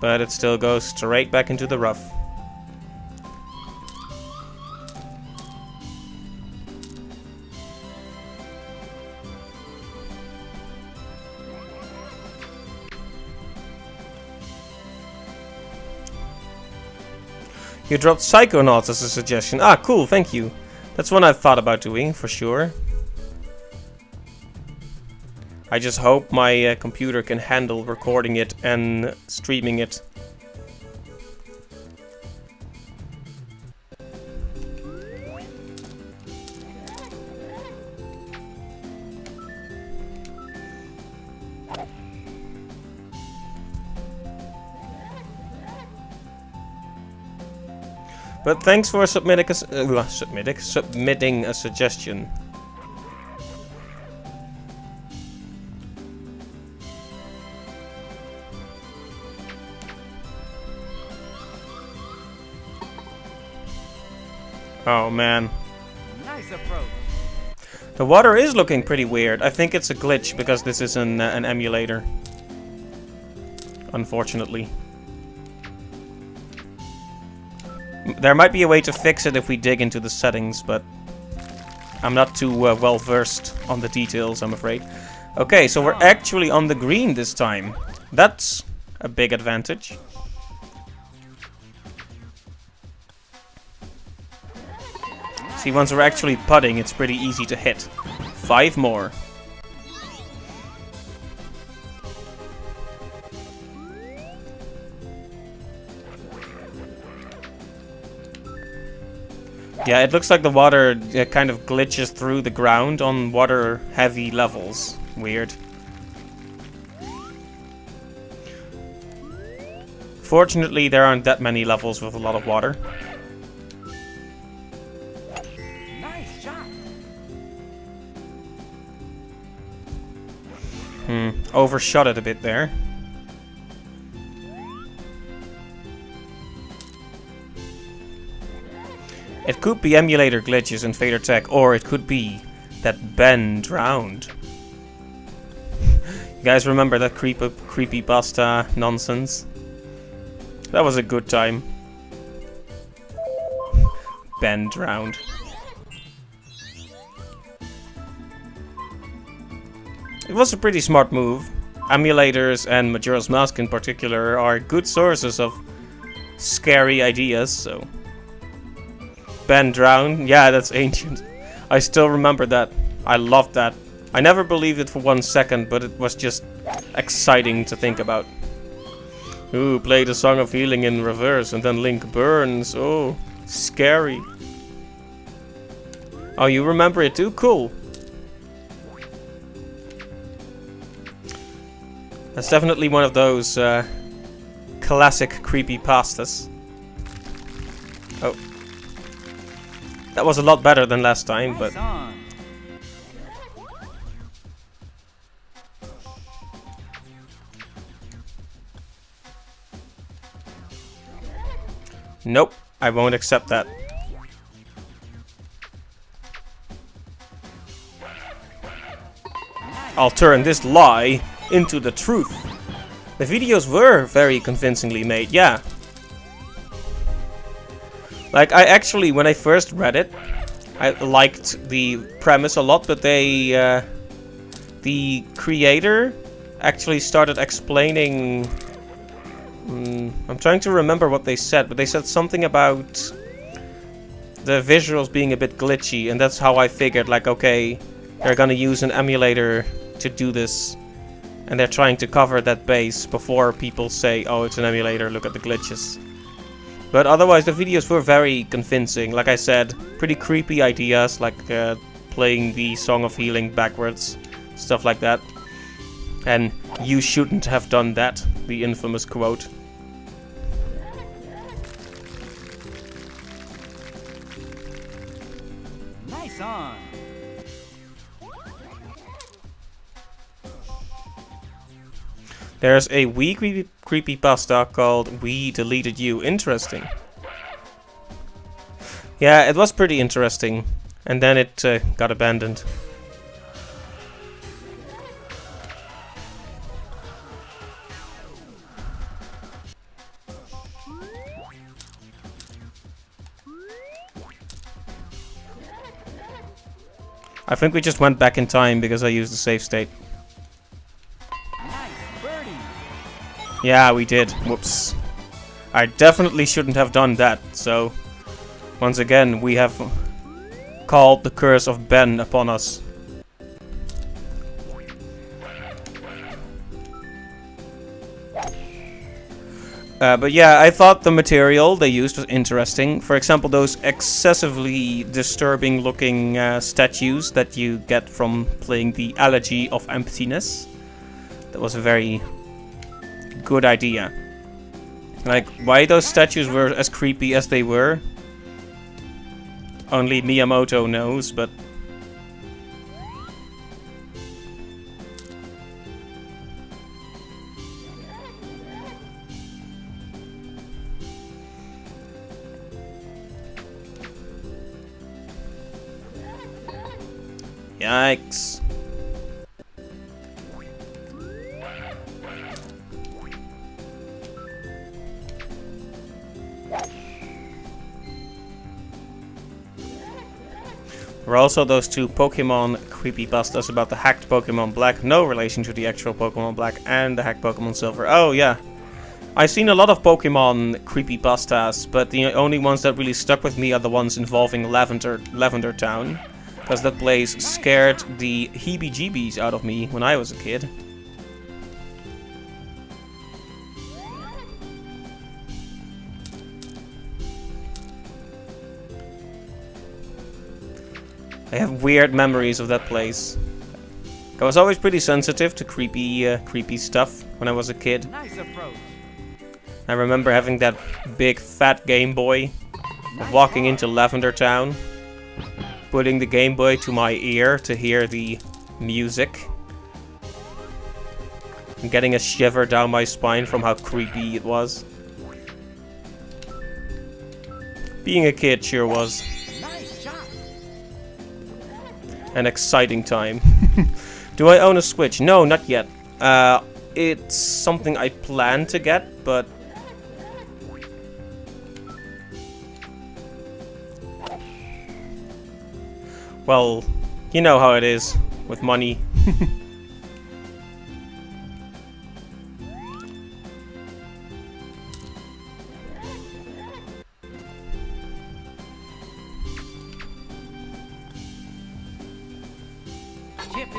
But it still goes straight back into the rough. You dropped Psychonauts as a suggestion. Ah, cool, thank you. That's one I've thought about doing, for sure. I just hope my computer can handle recording it and streaming it. But thanks for submitting a suggestion. Oh man. Nice approach. The water is looking pretty weird. I think it's a glitch because this is an emulator. Unfortunately. There might be a way to fix it if we dig into the settings, but I'm not too well versed on the details, I'm afraid. Okay, so we're actually on the green this time. That's a big advantage. See, once we're actually putting, it's pretty easy to hit. 5 more. Yeah, it looks like the water kind of glitches through the ground on water-heavy levels. Weird. Fortunately, there aren't that many levels with a lot of water. Nice shot. Overshot it a bit there. It could be emulator glitches in Fader Tech, or it could be that Ben drowned. You guys remember that creepypasta nonsense? That was a good time. Ben drowned. It was a pretty smart move. Emulators and Majora's Mask in particular are good sources of scary ideas, so... Ben drowned? Yeah, that's ancient. I still remember that. I loved that. I never believed it for 1 second, but it was just exciting to think about. Ooh, play the Song of Healing in reverse and then Link burns. Oh, scary. Oh, you remember it too? Cool. That's definitely one of those classic creepypastas. Oh. That was a lot better than last time, but... Nope, I won't accept that. I'll turn this lie into the truth. The videos were very convincingly made, yeah. Like, I actually, when I first read it, I liked the premise a lot, but they, the creator actually started explaining... I'm trying to remember what they said, but they said something about the visuals being a bit glitchy, and that's how I figured, like, okay, they're gonna use an emulator to do this, and they're trying to cover that base before people say, oh, it's an emulator, look at the glitches. But otherwise, the videos were very convincing. Like I said, pretty creepy ideas, like playing the Song of Healing backwards, stuff like that. And you shouldn't have done that, the infamous quote. Nice on. There's a Wii creepypasta called We Deleted You. Interesting. Yeah, it was pretty interesting. And then it got abandoned. I think we just went back in time because I used the save state. Yeah, we did. Whoops. I definitely shouldn't have done that, so... Once again, we have called the curse of Ben upon us. But yeah, I thought the material they used was interesting. For example, those excessively disturbing looking statues that you get from playing the Elegy of Emptiness. That was a very good idea. Like, why those statues were as creepy as they were, only Miyamoto knows, but... Yikes. There are also those two Pokemon creepypastas about the hacked Pokemon Black, no relation to the actual Pokemon Black, and the hacked Pokemon Silver. Oh yeah, I've seen a lot of Pokemon creepypastas, but the only ones that really stuck with me are the ones involving Lavender Town, because that place scared the heebie-jeebies out of me when I was a kid. I have weird memories of that place. I was always pretty sensitive to creepy stuff when I was a kid. Nice approach. I remember having that big fat Game Boy, walking into Lavender Town, putting the Game Boy to my ear to hear the music, and getting a shiver down my spine from how creepy it was. Being a kid sure was an exciting time. Do I own a Switch? No, not yet. It's something I plan to get, but well, you know how it is with money.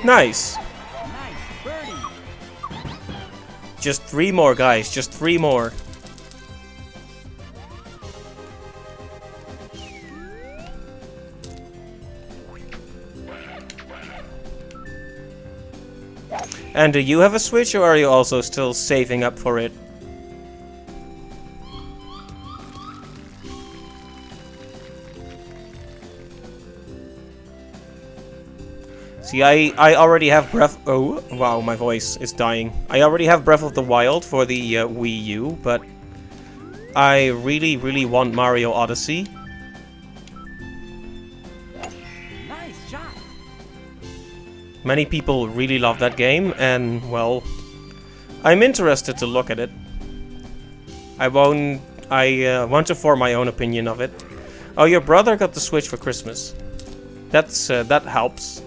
Nice. Nice birdie. Just 3 more, guys. Just 3 more. And do you have a Switch, or are you also still saving up for it? See, I already have Breath... Oh, wow, my voice is dying. I already have Breath of the Wild for the Wii U, but I really want Mario Odyssey. Nice shot. Many people really love that game, and, well, I'm interested to look at it. I want to form my own opinion of it. Oh, your brother got the Switch for Christmas. That helps.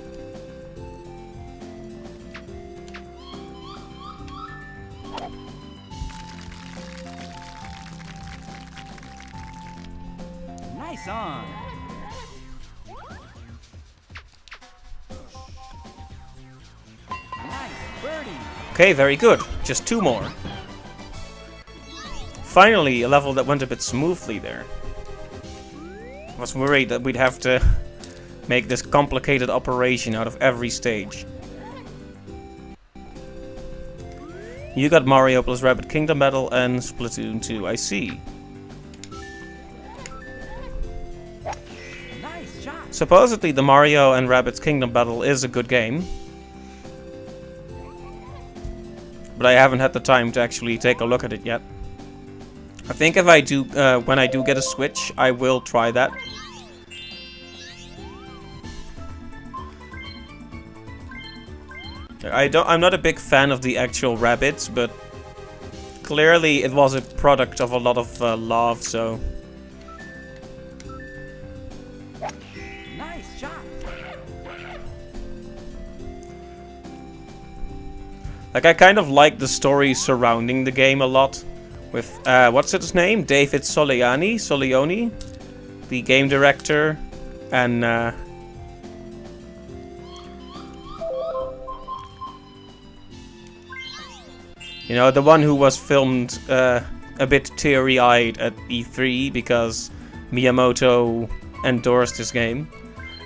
Nice on. Nice birdie. Okay, very good. Just 2 more. Finally, a level that went a bit smoothly there. I was worried that we'd have to make this complicated operation out of every stage. You got Mario plus Rabbit Kingdom Battle and Splatoon 2, I see. Nice shot. Supposedly the Mario and Rabbids Kingdom Battle is a good game. But I haven't had the time to actually take a look at it yet. I think if I do, when I do get a Switch, I will try that. I'm not a big fan of the actual rabbits, but clearly it was a product of a lot of love, so... Nice shot. Like, I kind of like the story surrounding the game a lot. With, what's his name? David Solioni, the game director, and, you know, the one who was filmed a bit teary-eyed at E3 because Miyamoto endorsed his game.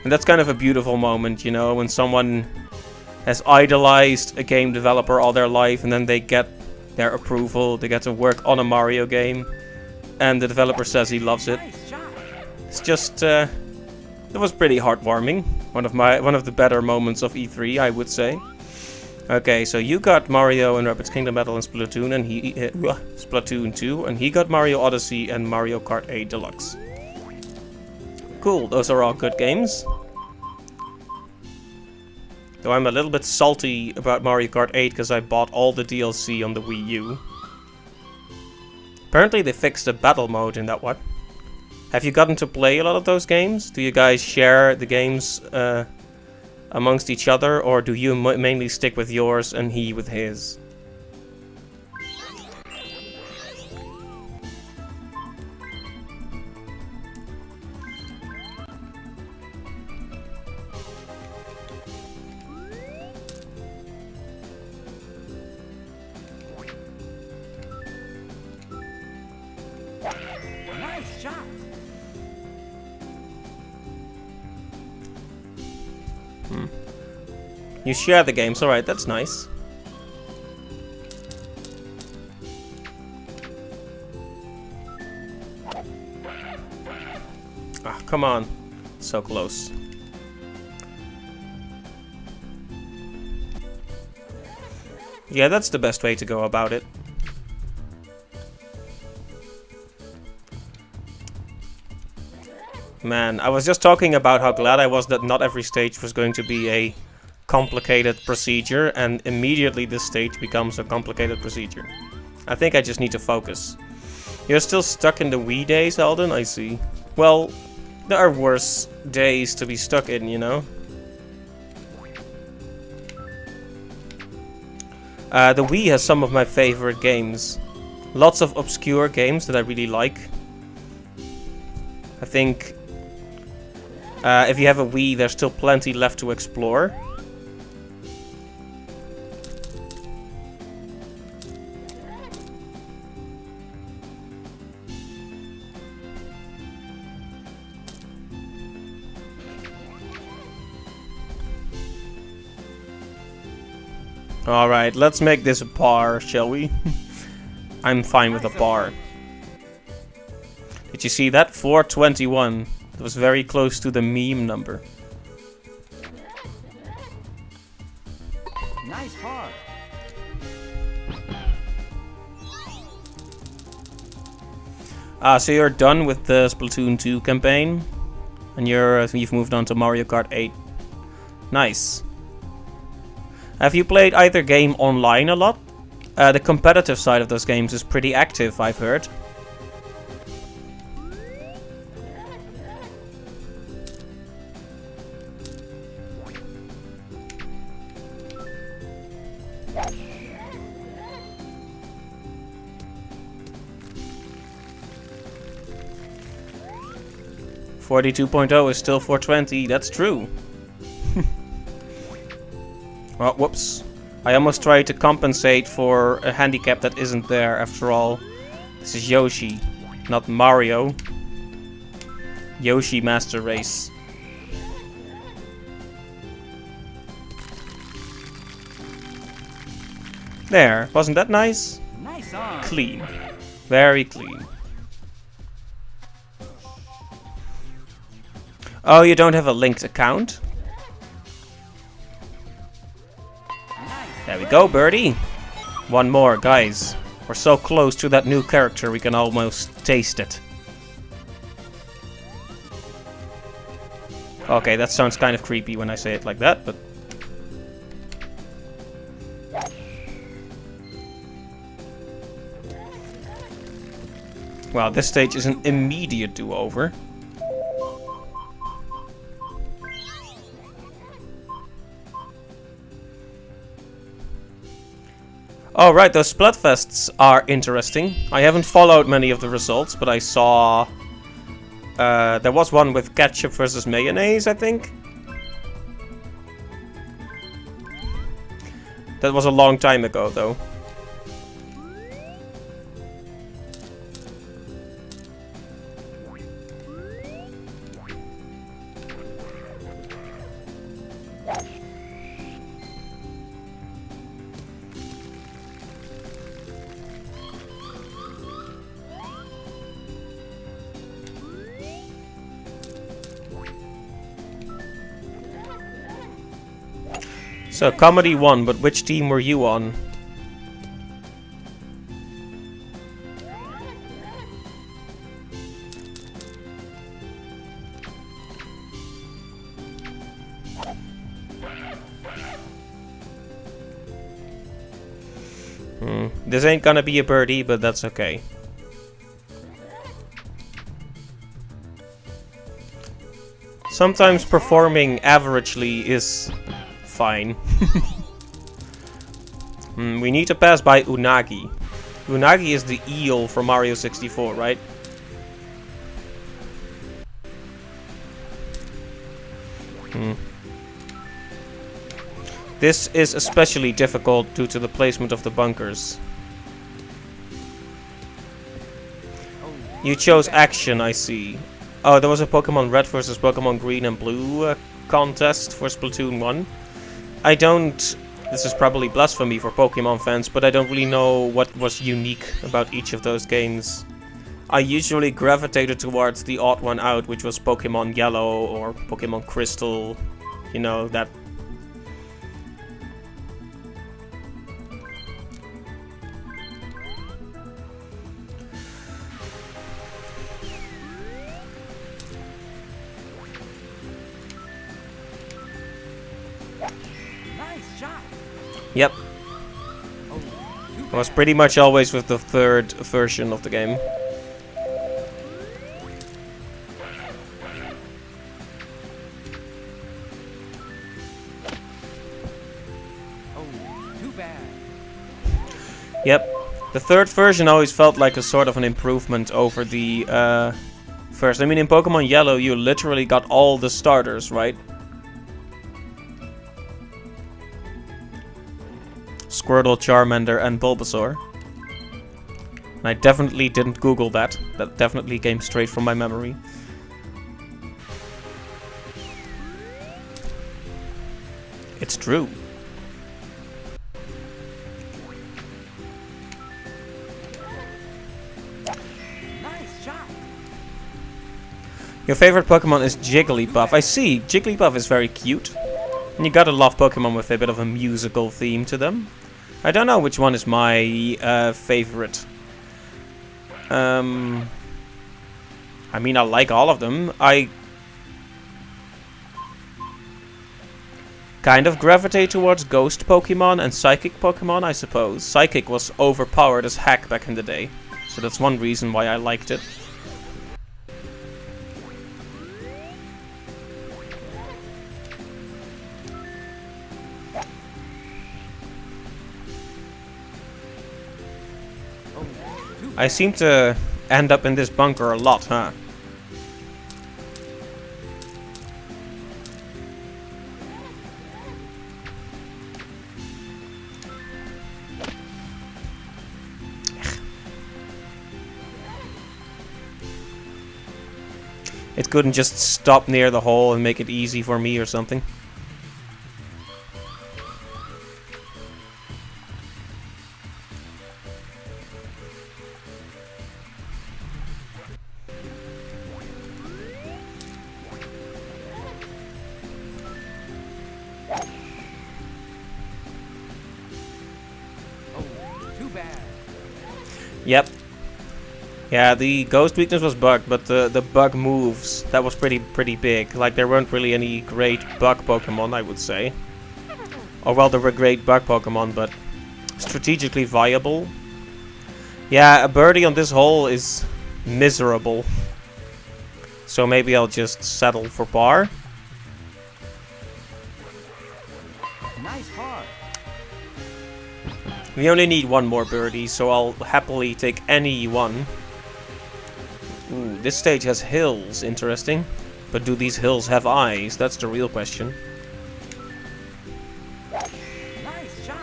And that's kind of a beautiful moment, you know, when someone has idolized a game developer all their life and then they get their approval, they get to work on a Mario game, and the developer says he loves it. Nice shot. It's just, it was pretty heartwarming. One of the better moments of E3, I would say. Okay, so you got Mario and Rabbids Kingdom Battle and Splatoon, and Splatoon 2, and he got Mario Odyssey and Mario Kart 8 Deluxe. Cool, those are all good games. Though I'm a little bit salty about Mario Kart 8 because I bought all the DLC on the Wii U. Apparently they fixed the battle mode in that one. Have you gotten to play a lot of those games? Do you guys share the games amongst each other, or do you mainly stick with yours and he with his? Nice shot. You share the games, alright, that's nice. Ah, come on. So close. Yeah, that's the best way to go about it. Man, I was just talking about how glad I was that not every stage was going to be a complicated procedure, and immediately this stage becomes a complicated procedure. I think I just need to focus. You're still stuck in the Wii days, Alden? I see. Well, there are worse days to be stuck in, you know? The Wii has some of my favorite games. Lots of obscure games that I really like. I think if you have a Wii, there's still plenty left to explore. Alright, let's make this a par, shall we? I'm fine with a par. Did you see that? 421. It was very close to the meme number. Nice par. So you're done with the Splatoon 2 campaign, and you've moved on to Mario Kart 8. Nice. Have you played either game online a lot? The competitive side of those games is pretty active, I've heard. .42 is still 420, that's true. Oh, whoops. I almost tried to compensate for a handicap that isn't there after all. This is Yoshi, not Mario. Yoshi Master Race. There, wasn't that nice? Nice on. Clean. Very clean. Oh, you don't have a linked account? There we go, birdie. One more, guys. We're so close to that new character, we can almost taste it. Okay, that sounds kind of creepy when I say it like that, but... Well, this stage is an immediate do-over. Oh right, those Splatfests are interesting. I haven't followed many of the results, but I saw... there was one with ketchup versus mayonnaise, I think. That was a long time ago, though. So, comedy won, but which team were you on? This ain't gonna be a birdie, but that's okay. Sometimes performing averagely is fine. We need to pass by Unagi. Unagi is the eel from Mario 64, right? This is especially difficult due to the placement of the bunkers. You chose action, I see. Oh, there was a Pokemon Red versus Pokemon Green and Blue contest for Splatoon 1. I don't... This is probably blasphemy for Pokemon fans, but I don't really know what was unique about each of those games. I usually gravitated towards the odd one out, which was Pokemon Yellow or Pokemon Crystal. You know, that... Yep. I was pretty much always with the third version of the game. Oh, too bad. Yep. The third version always felt like a sort of an improvement over the first. I mean, in Pokemon Yellow, you literally got all the starters, right? Squirtle, Charmander, and Bulbasaur. And I definitely didn't Google that. That definitely came straight from my memory. It's true. Nice shot. Your favorite Pokemon is Jigglypuff. I see. Jigglypuff is very cute. And you gotta love Pokemon with a bit of a musical theme to them. I don't know which one is my favorite. I mean, I like all of them. I kind of gravitate towards Ghost Pokemon and Psychic Pokemon, I suppose. Psychic was overpowered as heck back in the day. So that's one reason why I liked it. I seem to end up in this bunker a lot, huh? It couldn't just stop near the hole and make it easy for me or something. Yep. Yeah, the ghost weakness was bugged, but the bug moves, that was pretty big. Like, there weren't really any great bug Pokemon, I would say. Or, well, there were great bug Pokemon, but strategically viable. Yeah, a birdie on this hole is miserable. So maybe I'll just settle for par. Nice par. We only need one more birdie, so I'll happily take any one. Ooh, this stage has hills, interesting. But do these hills have eyes? That's the real question. Nice shot.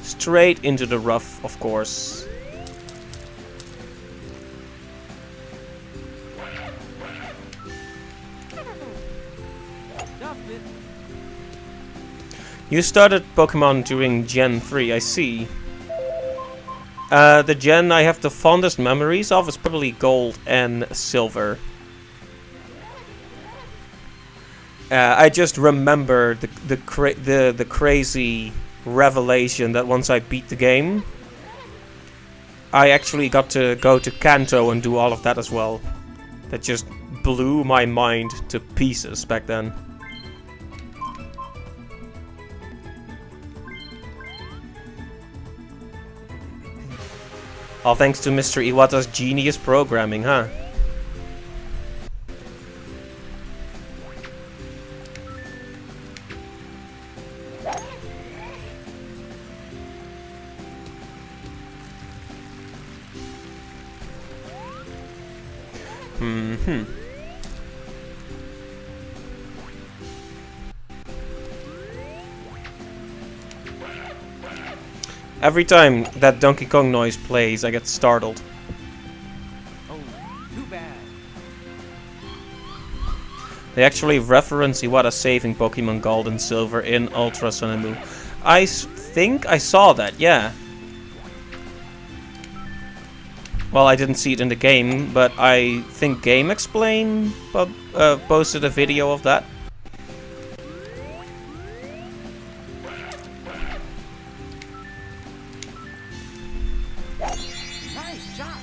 Straight into the rough, of course. Stuffed it. You started Pokemon during Gen 3, I see. The gen I have the fondest memories of is probably Gold and Silver. I just remember the crazy revelation that once I beat the game, I actually got to go to Kanto and do all of that as well. That just blew my mind to pieces back then. All thanks to Mr. Iwata's genius programming, huh? Every time that Donkey Kong noise plays, I get startled. Oh, too bad. They actually reference Iwata saving Pokemon Gold and Silver in Ultra Sun and Moon. I think I saw that, yeah. Well, I didn't see it in the game, but I think Game Explain posted a video of that. Nice shot.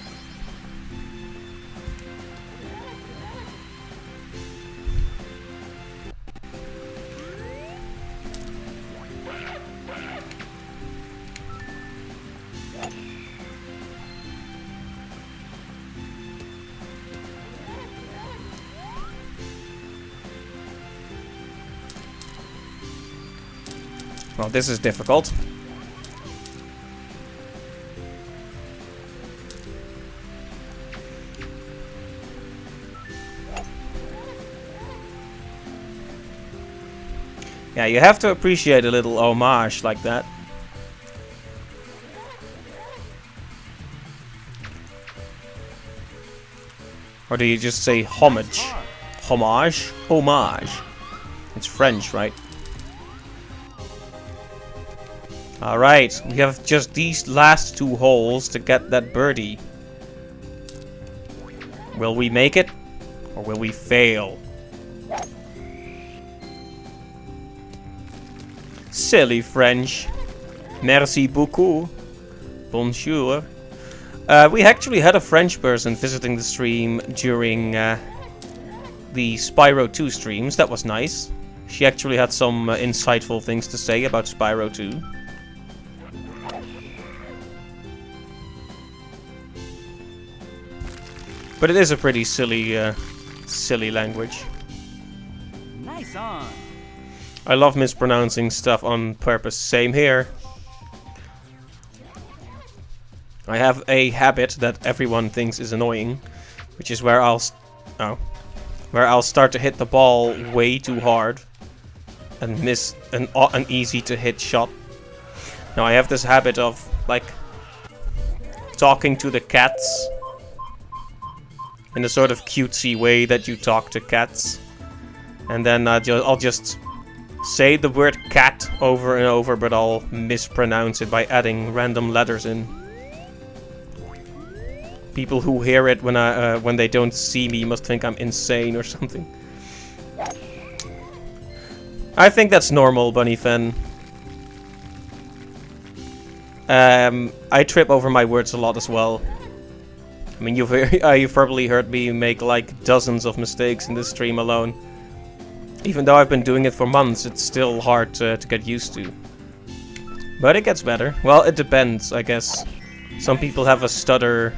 Well, this is difficult. Yeah, you have to appreciate a little homage like that. Or do you just say homage? Homage? Homage. It's French, right? Alright, we have just these last 2 holes to get that birdie. Will we make it? Or will we fail? Silly French. Merci beaucoup. Bonjour. We actually had a French person visiting the stream during the Spyro 2 streams. That was nice. She actually had some insightful things to say about Spyro 2. But it is a pretty silly, silly language. Nice on. I love mispronouncing stuff on purpose. Same here. I have a habit that everyone thinks is annoying, which is where I'll start to hit the ball way too hard and miss an easy to hit shot. Now I have this habit of like talking to the cats in a sort of cutesy way that you talk to cats, and then I'll just say the word cat over and over, but I'll mispronounce it by adding random letters in. People who hear it when they don't see me must think I'm insane or something. I think that's normal, Bunny Fen. I trip over my words a lot as well. I mean, you've probably heard me make like dozens of mistakes in this stream alone. Even though I've been doing it for months, it's still hard to get used to. But it gets better. Well, it depends, I guess. Some people have a stutter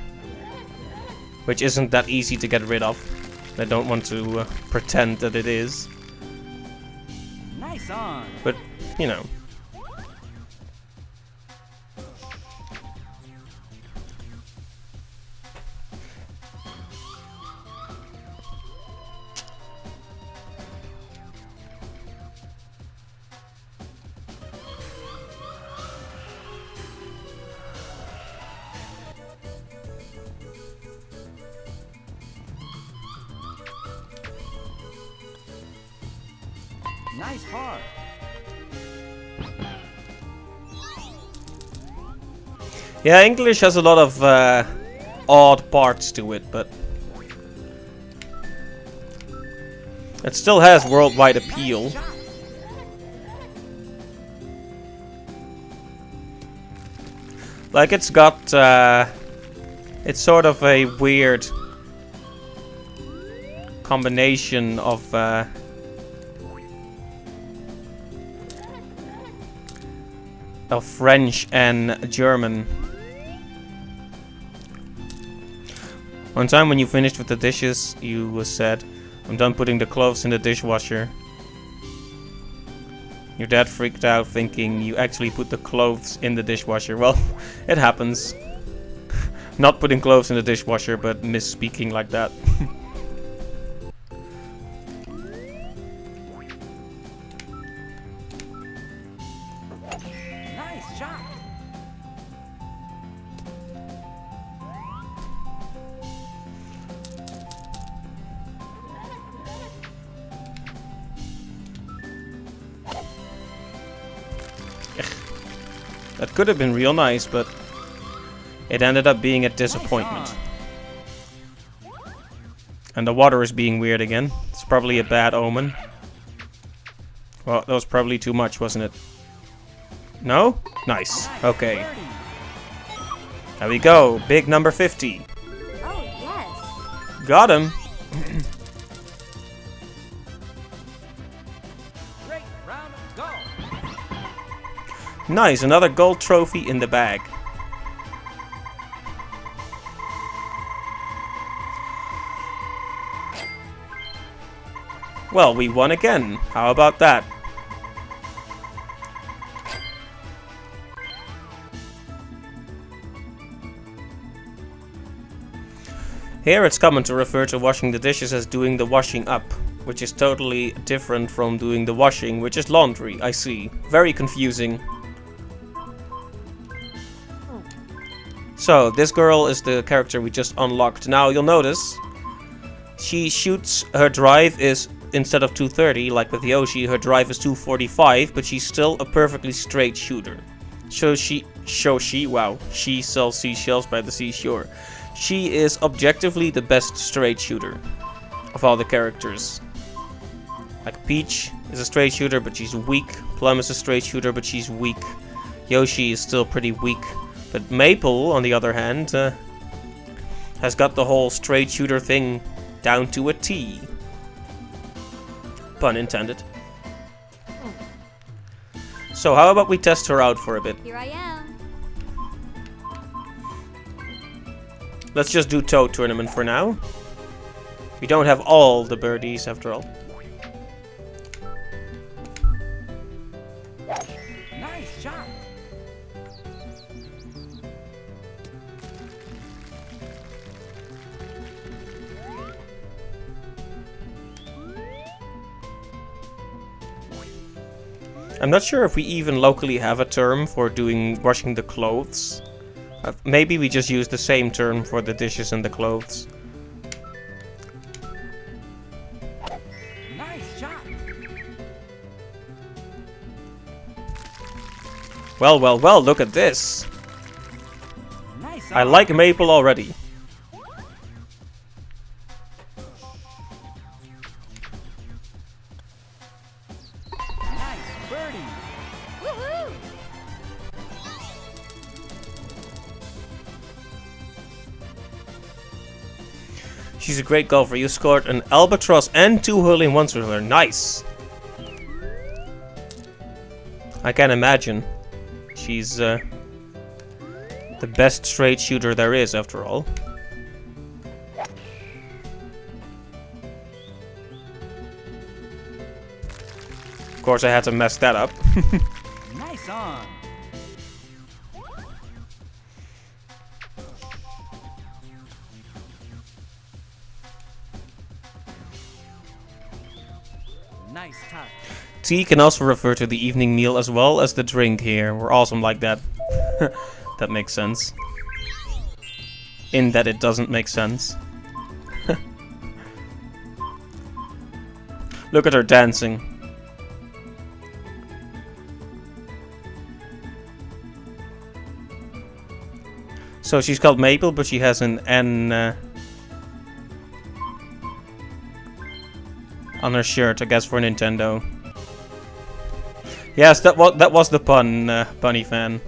which isn't that easy to get rid of. I don't want to pretend that it is. Nice on. But, you know. Nice par. Yeah, English has a lot of odd parts to it, but it still has worldwide appeal. Like, it's got, it's sort of a weird combination of French and German. One time when you finished with the dishes, you said, "I'm done putting the clothes in the dishwasher." Your dad freaked out thinking you actually put the clothes in the dishwasher. Well, it happens. Not putting clothes in the dishwasher, but misspeaking like that. Nice shot. That could have been real nice, but it ended up being a disappointment. And the water is being weird again. It's probably a bad omen. Well, that was probably too much, wasn't it? No? Nice. Okay. There we go. Big number 50. Oh, yes. Got him. Great round of golf. Nice. Another gold trophy in the bag. Well, we won again. How about that? Here it's common to refer to washing the dishes as doing the washing up, which is totally different from doing the washing, which is laundry, I see. Very confusing. So, this girl is the character we just unlocked. Now, you'll notice, she shoots, her drive is, instead of 230, like with Yoshi, her drive is 245, but she's still a perfectly straight shooter. She sells seashells by the seashore. She is objectively the best straight shooter of all the characters. Like Peach is a straight shooter, but she's weak. Plum is a straight shooter, but she's weak. Yoshi is still pretty weak. But Maple, on the other hand, has got the whole straight shooter thing down to a T. Pun intended. So how about we test her out for a bit? Here I am. Let's just do Toad Tournament for now. We don't have all the birdies after all. Nice shot. I'm not sure if we even locally have a term for washing the clothes. Maybe we just use the same term for the dishes and the clothes. Nice shot. Well, well, well, look at this. Nice. I like Maple already. Nice birdie. Woohoo! She's a great golfer. You scored an albatross and 2 hole-in-ones with her. Nice. I can imagine. She's the best straight shooter there is, after all. Of course, I had to mess that up. Nice on. Nice touch. Tea can also refer to the evening meal as well as the drink here. We're awesome like that. That makes sense. In that it doesn't make sense. Look at her dancing. So she's called Maple, but she has an N on her shirt, I guess for Nintendo. Yes, that was the pun, Bunny fan.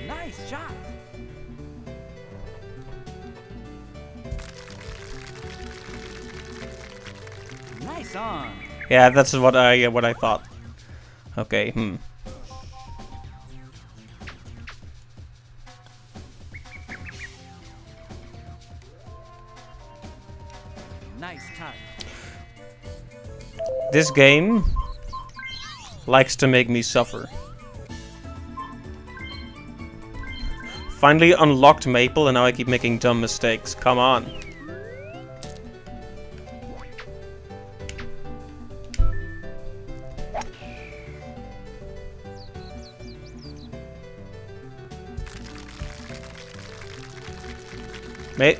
Nice shot. Nice on. Yeah, that's what I thought. Okay, Nice touch. This game likes to make me suffer. Finally unlocked Maple and now I keep making dumb mistakes. Come on.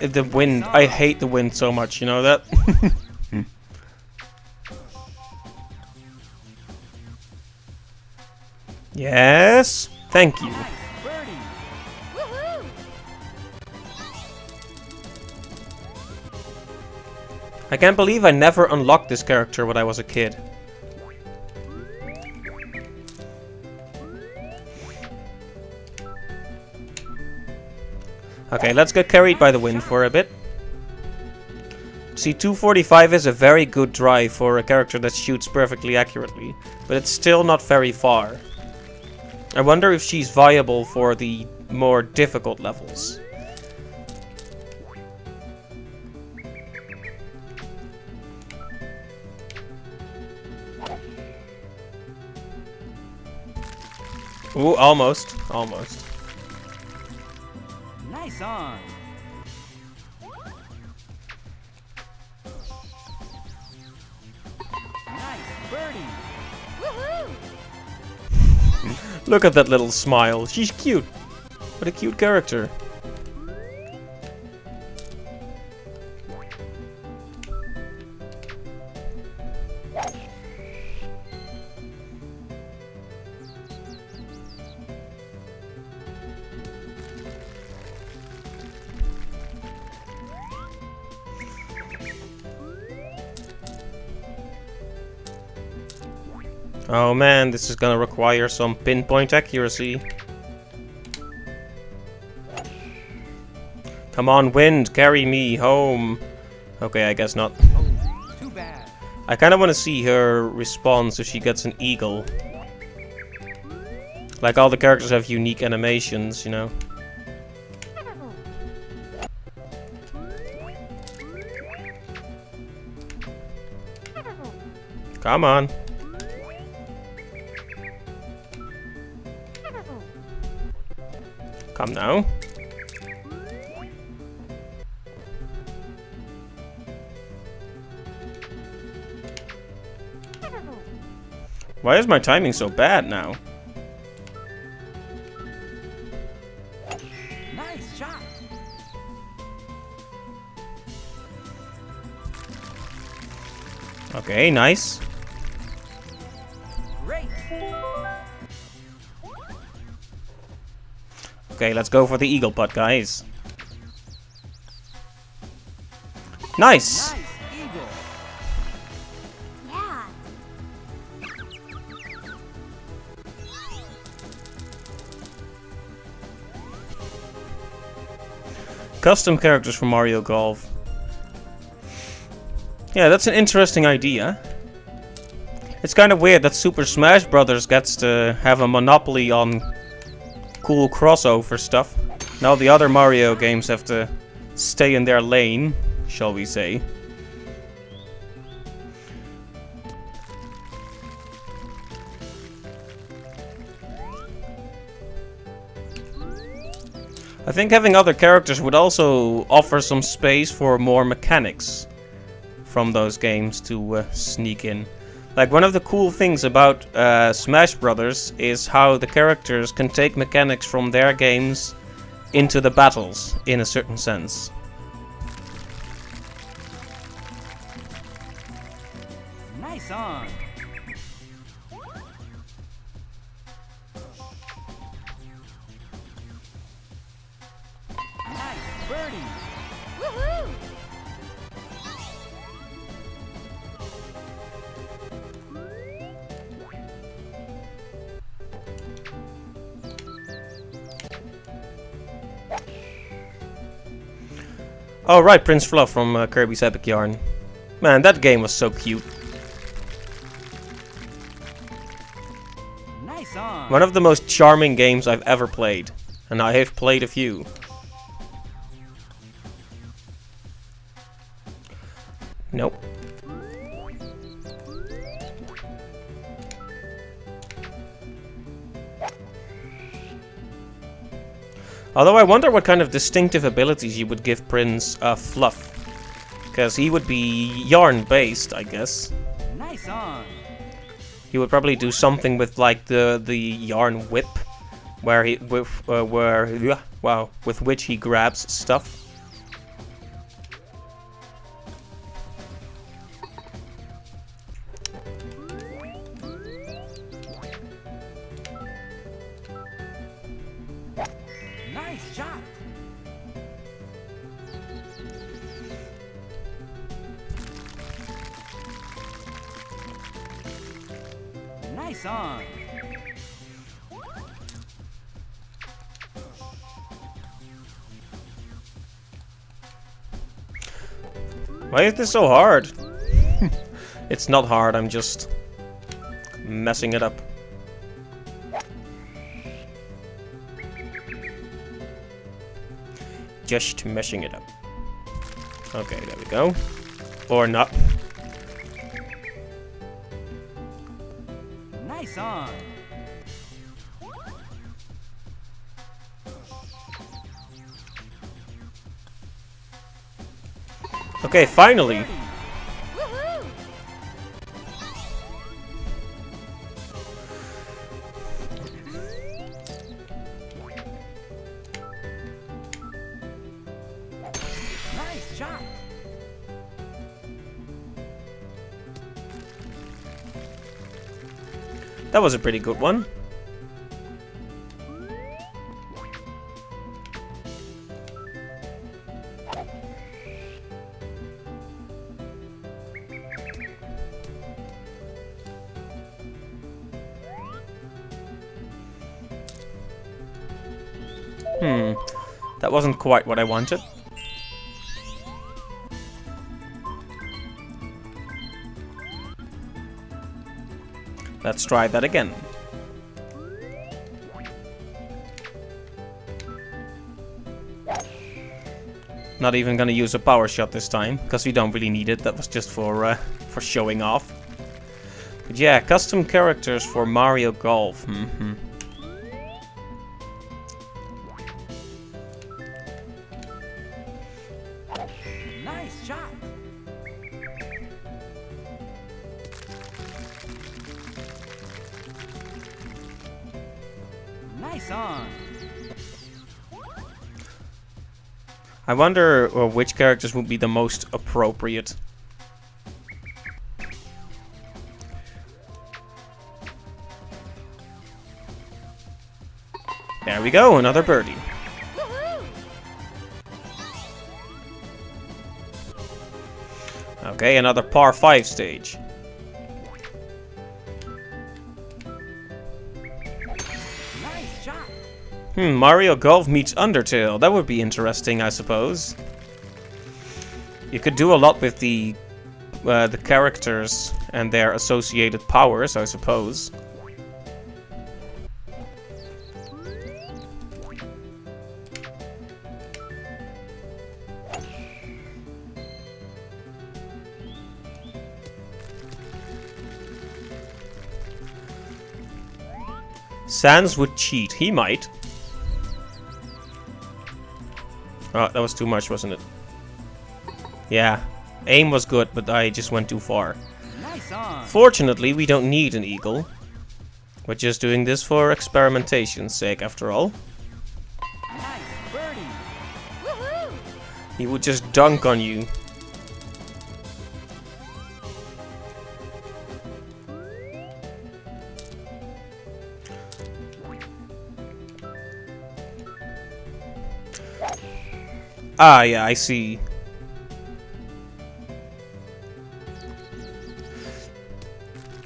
The wind. I hate the wind so much, you know that? Yes. Thank you. Nice birdie. Woohoo! I can't believe I never unlocked this character when I was a kid. Okay, let's get carried by the wind for a bit. See, 245 is a very good drive for a character that shoots perfectly accurately, but it's still not very far. I wonder if she's viable for the more difficult levels. Ooh, almost. Almost. Nice on. Nice birdie. Woohoo! Look at that little smile. She's cute. What a cute character. Oh man, this is gonna require some pinpoint accuracy. Come on, wind, carry me home. Okay, I guess not. Oh, too bad. I kinda wanna see her response if she gets an eagle. Like all the characters have unique animations, you know. Come on. Come now. Why is my timing so bad now? Nice shot. Okay, nice. Great. Okay, let's go for the eagle putt, guys. Nice! Nice eagle. Yeah. Custom characters for Mario Golf. Yeah, that's an interesting idea. It's kind of weird that Super Smash Bros. Gets to have a monopoly on cool crossover stuff. Now the other Mario games have to stay in their lane, shall we say. I think having other characters would also offer some space for more mechanics from those games to sneak in. Like, one of the cool things about Smash Brothers is how the characters can take mechanics from their games into the battles, in a certain sense. Nice on. Nice birdie. Woohoo! Oh right, Prince Fluff from Kirby's Epic Yarn. Man, that game was so cute. Nice on. One of the most charming games I've ever played. And I have played a few. Nope. Although I wonder what kind of distinctive abilities you would give Prince Fluff. Because he would be yarn-based, I guess. Nice on. He would probably do something with like the yarn whip, where he with with which he grabs stuff. Nice shot. Nice on. Why is this so hard? It's not hard, I'm just messing it up. Just messing it up. Okay, there we go. Or not. Nice on. Okay, finally. Woohoo! Nice shot. That was a pretty good one. That wasn't quite what I wanted. Let's try that again. Not even gonna use a power shot this time, because we don't really need it. That was just for showing off. But yeah, custom characters for Mario Golf. Nice shot. Nice on. I wonder which characters would be the most appropriate. There we go, another birdie. Woohoo! Okay, another par 5 stage. Nice shot. Mario Golf meets Undertale. That would be interesting, I suppose. You could do a lot with the characters and their associated powers, I suppose. Sans would cheat. He might. Oh, that was too much, wasn't it? Yeah. Aim was good, but I just went too far. Nice on. Fortunately, we don't need an eagle. We're just doing this for experimentation's sake, after all. Nice birdie. Woohoo! He would just dunk on you. Ah, yeah, I see.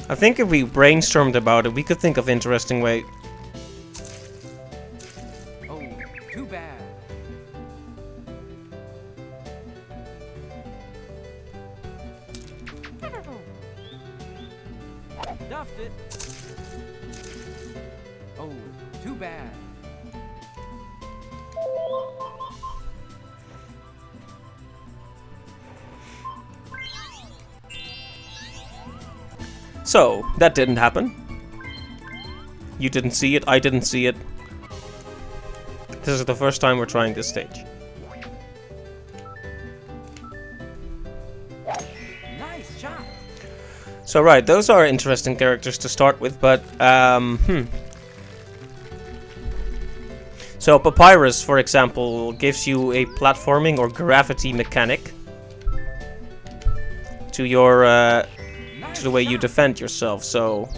I think if we brainstormed about it, we could think of interesting way. Oh, too bad. Duffed it. Oh, too bad. So, that didn't happen. You didn't see it, I didn't see it. This is the first time we're trying this stage. Nice shot. So right, those are interesting characters to start with, but So Papyrus, for example, gives you a platforming or gravity mechanic to your to the way you defend yourself. So,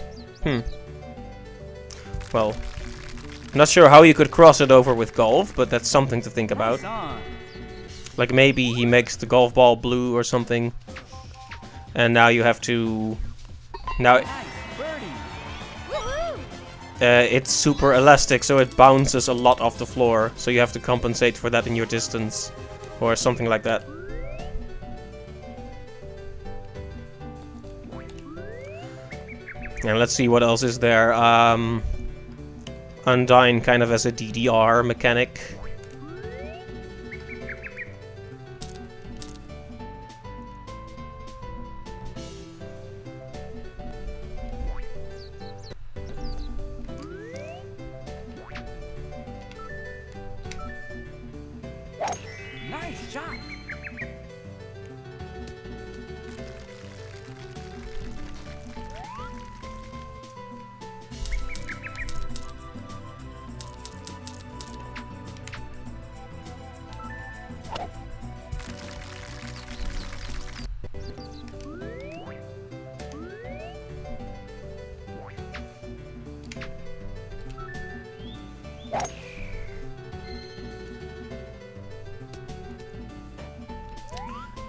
well, not sure how you could cross it over with golf, but that's something to think about. Nice on. Like maybe he makes the golf ball blue or something, and now you have to. Now Nice birdie. Woohoo! it's super elastic, so it bounces a lot off the floor. So you have to compensate for that in your distance, or something like that. And let's see what else is there. Undyne kind of as a DDR mechanic. Nice shot.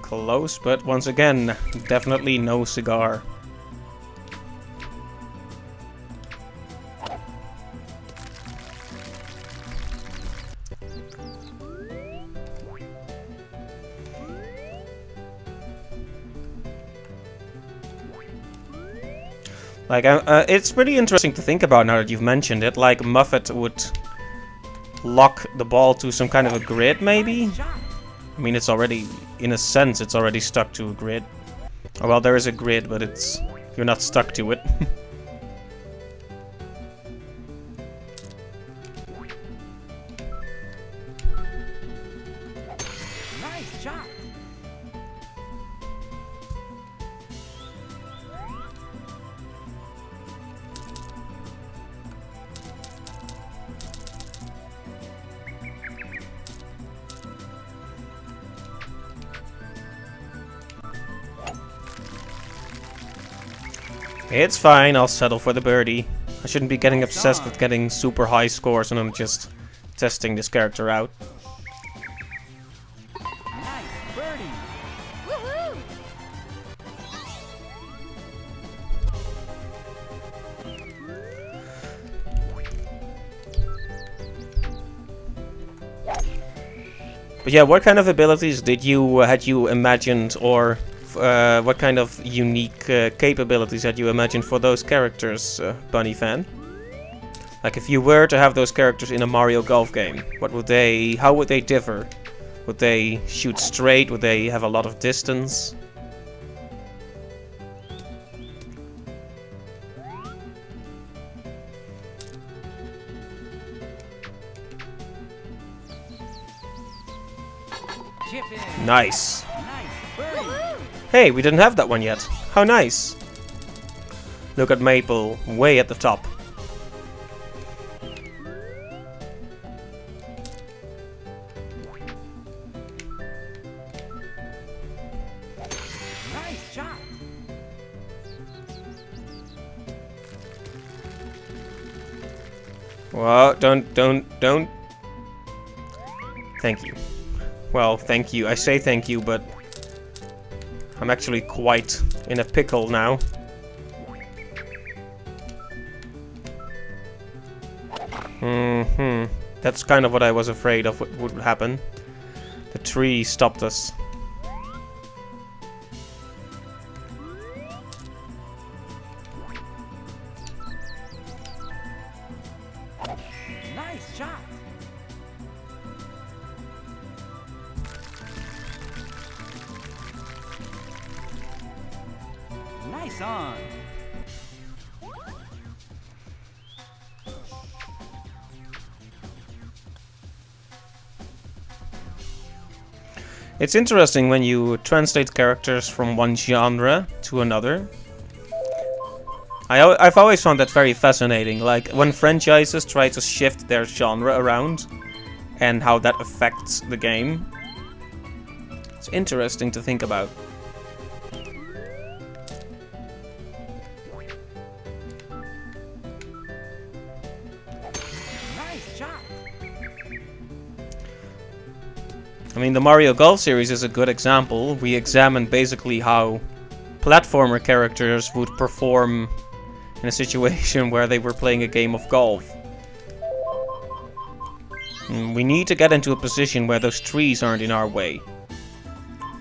Close, but once again, definitely no cigar. Like, it's pretty interesting to think about now that you've mentioned it. Like, Muffet would lock the ball to some kind of a grid, maybe? Nice shot. I mean, it's already, in a sense, it's already stuck to a grid. Oh, well, there is a grid, but it's... you're not stuck to it. Nice shot. It's fine, I'll settle for the birdie. I shouldn't be getting obsessed with getting super high scores when I'm just testing this character out. Nice birdie. Woohoo! But yeah, what kind of abilities did you had you imagined, or what kind of unique capabilities had you imagined for those characters, Bunny fan? Like, if you were to have those characters in a Mario Golf game, what would they? How would they differ? Would they shoot straight? Would they have a lot of distance? Chip in. Nice. Nice birdie. Hey, we didn't have that one yet. How nice. Look at Maple, way at the top. Nice shot. Well, don't. Thank you. Well, thank you. I say thank you, but I'm actually quite in a pickle now. That's kind of what I was afraid of what would happen. The tree stopped us. Nice shot. Nice on. It's interesting when you translate characters from one genre to another. I've always found that very fascinating, like when franchises try to shift their genre around and how that affects the game. It's interesting to think about. Nice shot. I mean, the Mario Golf series is a good example. We examined basically how platformer characters would perform in a situation where they were playing a game of golf. We need to get into a position where those trees aren't in our way.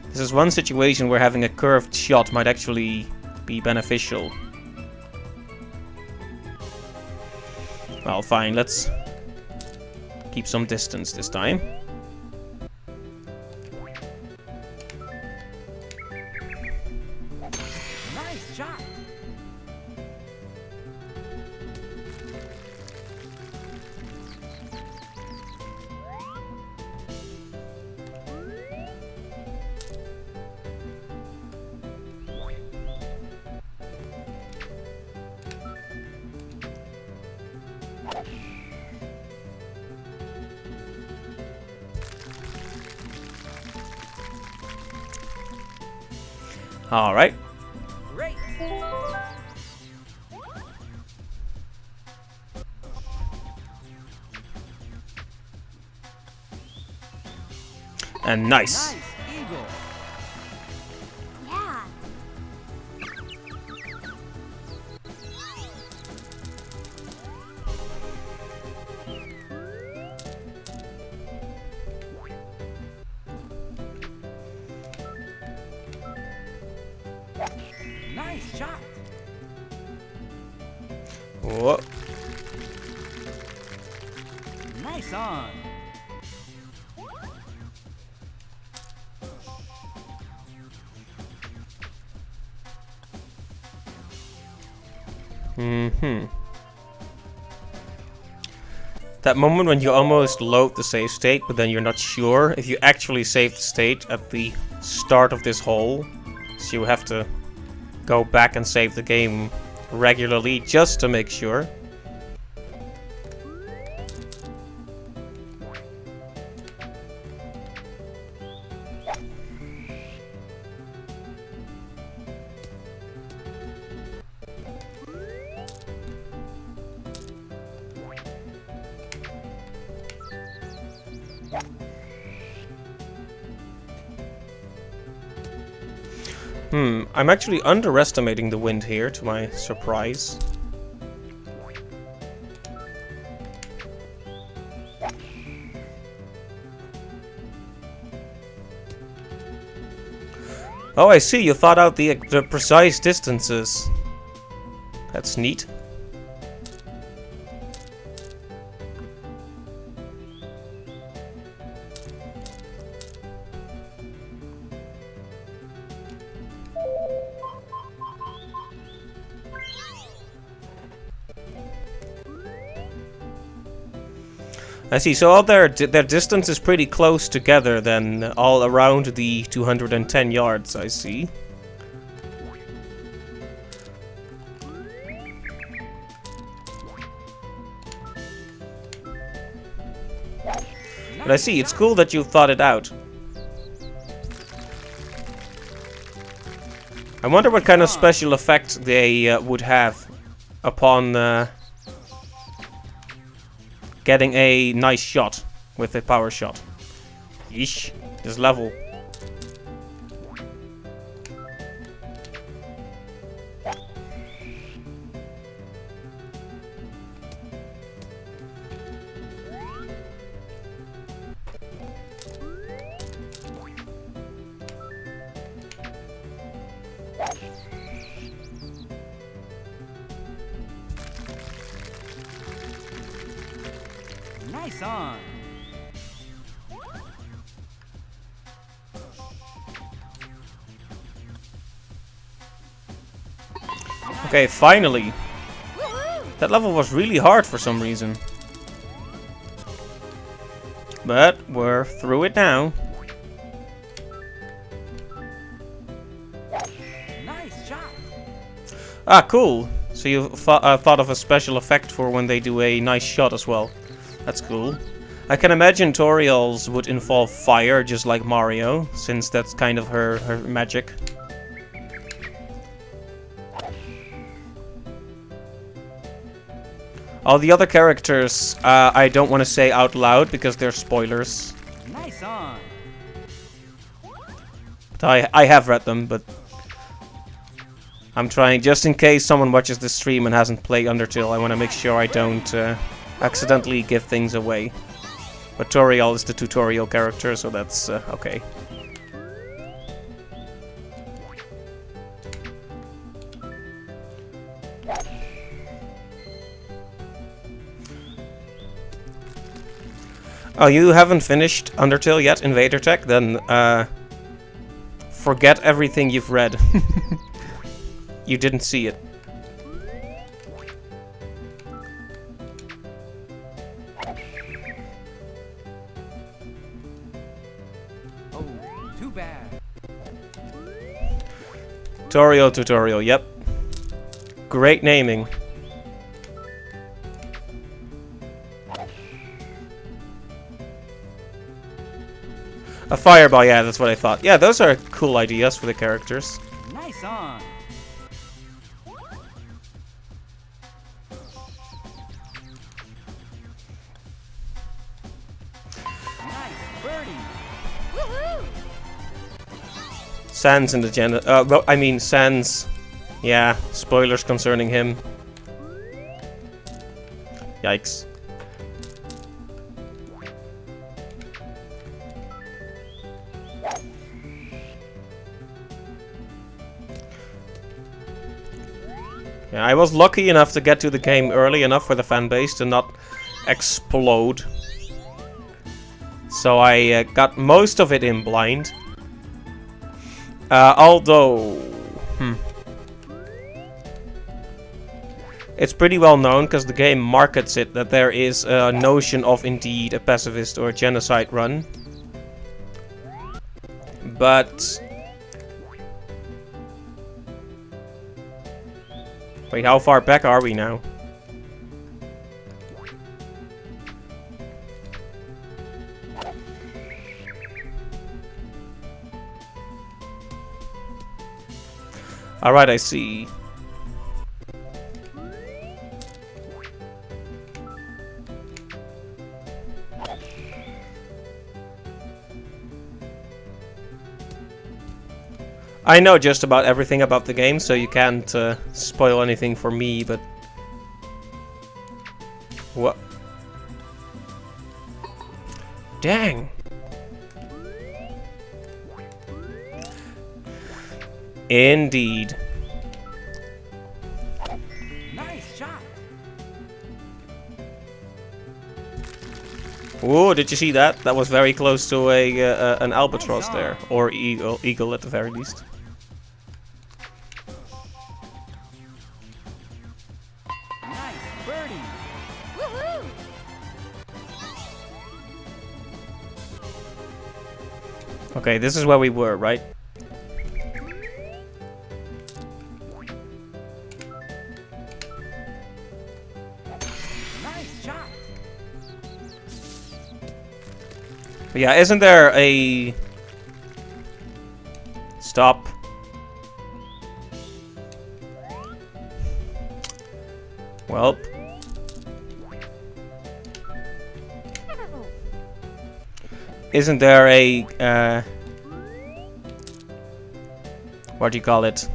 This is one situation where having a curved shot might actually be beneficial. Well, fine, let's keep some distance this time. Nice shot. Alright. Great. And nice. Nice eagle. Yeah. Nice shot. Whoa. Nice on. That moment when you almost load the save state, but then you're not sure if you actually saved the state at the start of this hole. So you have to go back and save the game regularly just to make sure. I'm actually underestimating the wind here, to my surprise. Oh, I see, you thought out the precise distances. That's neat. I see, so all their distance is pretty close together then, all around the 210 yards, I see. But I see, it's cool that you thought it out. I wonder what kind of special effect they would have upon getting a nice shot with a power shot. Yeesh, this level. Nice on. Okay, finally. Woohoo! That level was really hard for some reason. But we're through it now. Ah, cool. So you thought of a special effect for when they do a nice shot as well. That's cool. I can imagine Toriel's would involve fire, just like Mario, since that's kind of her magic. All the other characters, I don't want to say out loud because they're spoilers. Nice on. But I have read them, but I'm trying, just in case someone watches this stream and hasn't played Undertale, I want to make sure I don't accidentally give things away. But Toriel is the tutorial character, so that's okay. Oh, you haven't finished Undertale yet, Invader Tech? Then forget everything you've read. You didn't see it. Oh, too bad. Toriel tutorial, yep. Great naming. A fireball, yeah, that's what I thought. Yeah, those are cool ideas for the characters. Nice on. Nice birdie. Woohoo! Sans in the well, I mean, Sans. Yeah, spoilers concerning him. Yikes. Yeah, I was lucky enough to get to the game early enough for the fanbase to not explode. So I got most of it in blind. Although... It's pretty well known because the game markets it that there is a notion of indeed a pacifist or a genocide run. But... Wait, how far back are we now? Alright, I see. I know just about everything about the game, so you can't spoil anything for me, but... What? Dang! Indeed. Nice shot. Ooh, did you see that? That was very close to an albatross there. Or eagle at the very least. Nice birdie. Woohoo! Okay, this is where we were, right? Nice shot. But yeah, isn't there a... Stop. Welp. Isn't there a... what do you call it?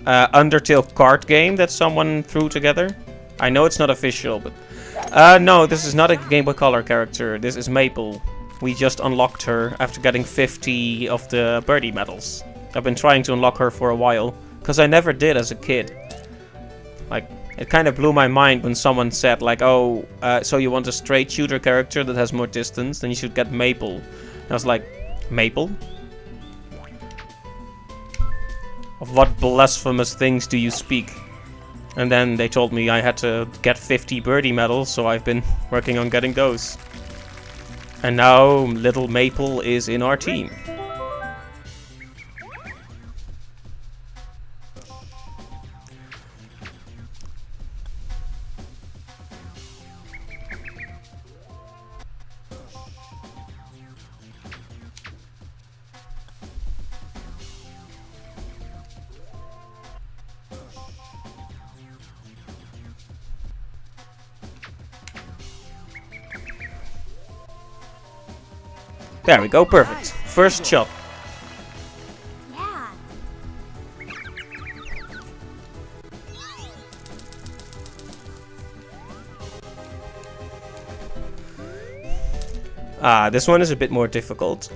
Undertale card game that someone threw together? I know it's not official, but... no, this is not a Game Boy Color character. This is Maple. We just unlocked her after getting 50 of the birdie medals. I've been trying to unlock her for a while, because I never did as a kid. Like, it kind of blew my mind when someone said, like, oh, so you want a straight shooter character that has more distance, then you should get Maple. And I was like, Maple? Of what blasphemous things do you speak? And then they told me I had to get 50 birdie medals, so I've been working on getting those. And now little Maple is in our team. There we go, perfect. First shot. Yeah. Ah, this one is a bit more difficult.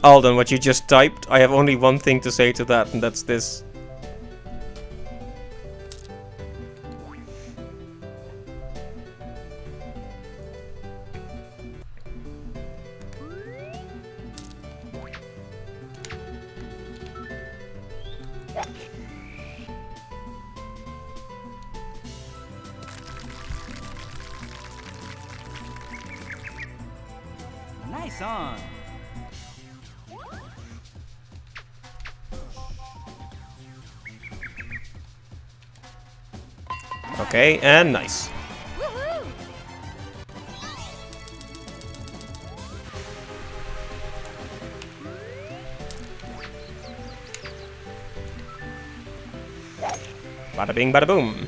Alden, what you just typed, I have only one thing to say to that, and that's this. Nice on. Okay, and nice. Woohoo! Bada bing, bada boom.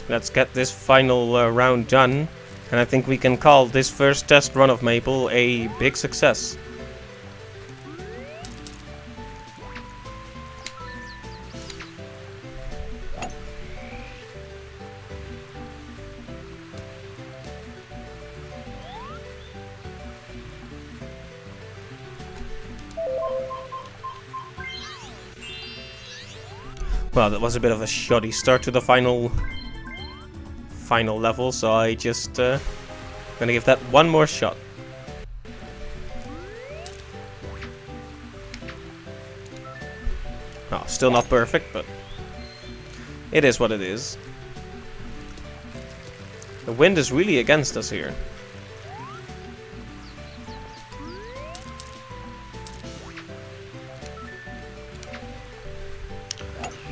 Let's get this final round done. And I think we can call this first test run of Maple a big success. Well, that was a bit of a shoddy start to the final level, so I just gonna give that one more shot. Oh, still not perfect, but it is what it is. The wind is really against us here.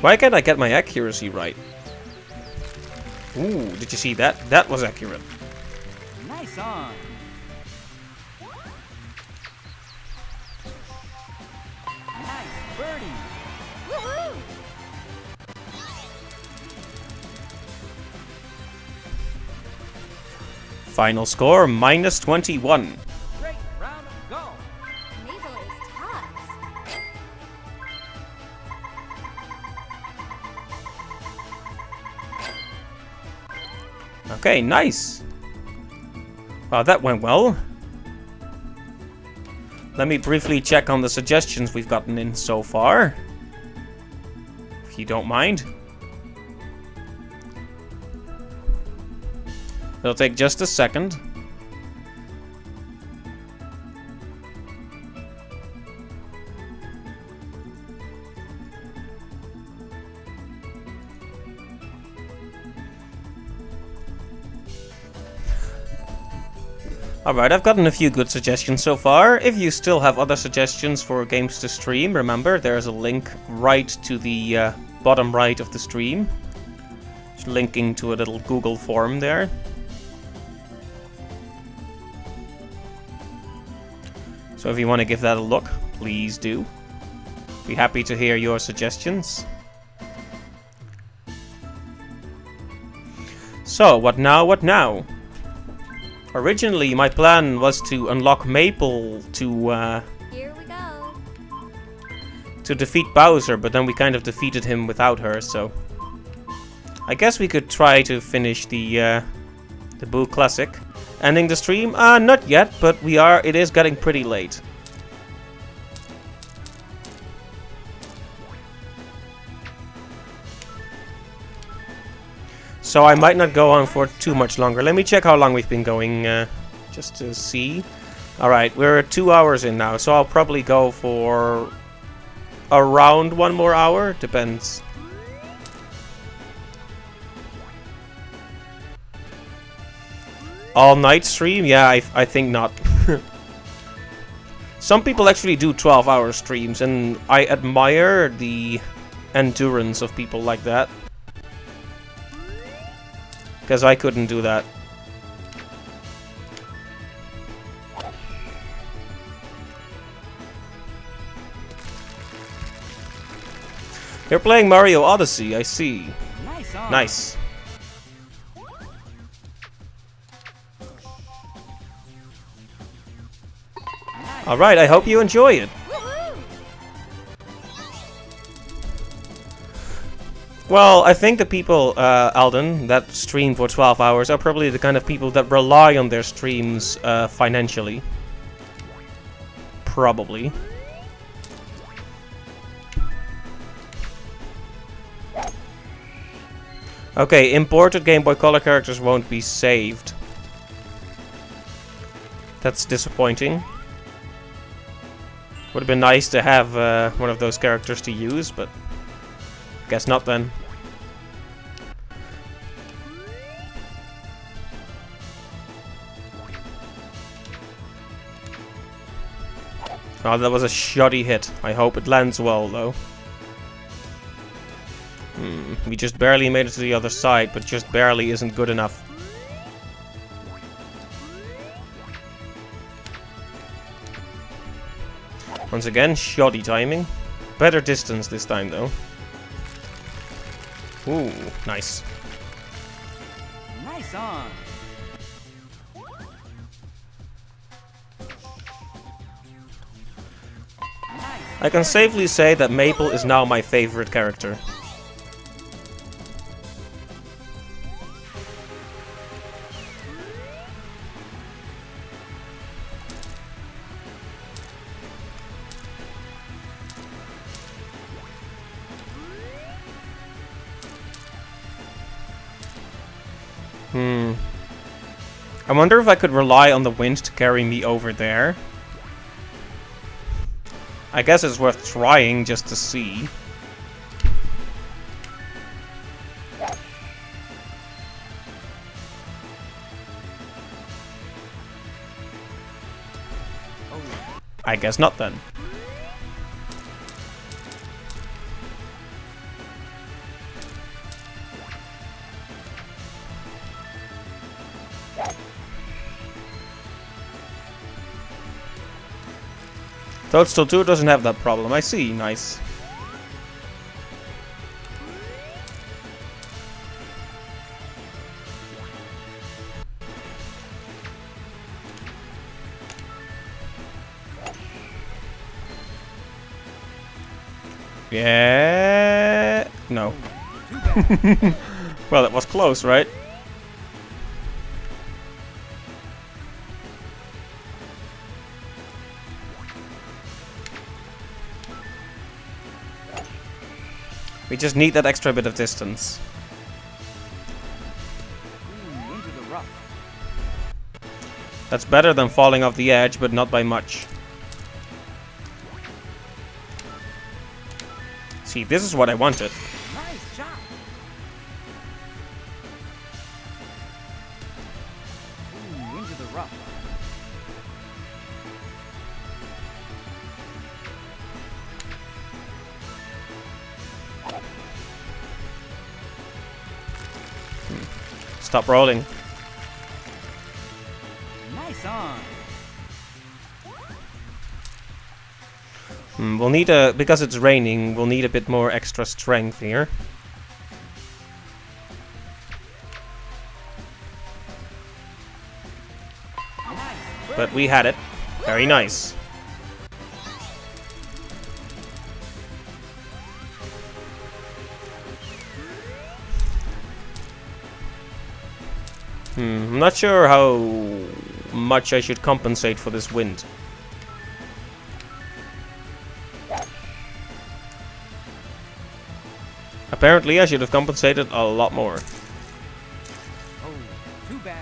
Why can't I get my accuracy right? Ooh, did you see that? That was accurate. Nice on. Nice birdie. Woohoo! Final score, minus 21. Great round of golf. Maple is tough. Okay, nice. Wow, that went well. Let me briefly check on the suggestions we've gotten in so far, if you don't mind. It'll take just a second. Alright, I've gotten a few good suggestions so far. If you still have other suggestions for games to stream, remember there's a link right to the bottom right of the stream. Just linking to a little Google form there. So if you want to give that a look, please do. Be happy to hear your suggestions. So, what now, what now? Originally, my plan was to unlock Maple to Here we go. defeat Bowser, but then we kind of defeated him without her, so... I guess we could try to finish the Boo Classic. Ending the stream? Not yet, but it is getting pretty late. So I might not go on for too much longer. Let me check how long we've been going, just to see. Alright, we're 2 hours in now, so I'll probably go for around 1 more hour. Depends. All night stream? Yeah, I think not. Some people actually do 12-hour streams, and I admire the endurance of people like that. Because I couldn't do that. You're playing Mario Odyssey, I see. Nice on. Nice. Alright, I hope you enjoy it. Woohoo! Well, I think the people, Alden, that stream for 12 hours are probably the kind of people that rely on their streams financially. Probably. Okay, imported Game Boy Color characters won't be saved. That's disappointing. Would have been nice to have one of those characters to use, but guess not then. Oh, that was a shoddy hit. I hope it lands well, though. We just barely made it to the other side, but just barely isn't good enough. Once again, shoddy timing. Better distance this time, though. Ooh, nice. Nice on. I can safely say that Maple is now my favorite character. I wonder if I could rely on the wind to carry me over there. I guess it's worth trying just to see. I guess not then. Toadstool 2 doesn't have that problem. I see. Nice. Yeah. No. Well, it was close, right? We just need that extra bit of distance. Into the rough. That's better than falling off the edge, but not by much. See, this is what I wanted. Nice shot. Into the rough. Stop rolling. Nice on. We'll need a... because it's raining, we'll need a bit more extra strength here. Nice. But we had it. Very nice. I'm not sure how much I should compensate for this wind. Apparently I should have compensated a lot more. Oh, too bad.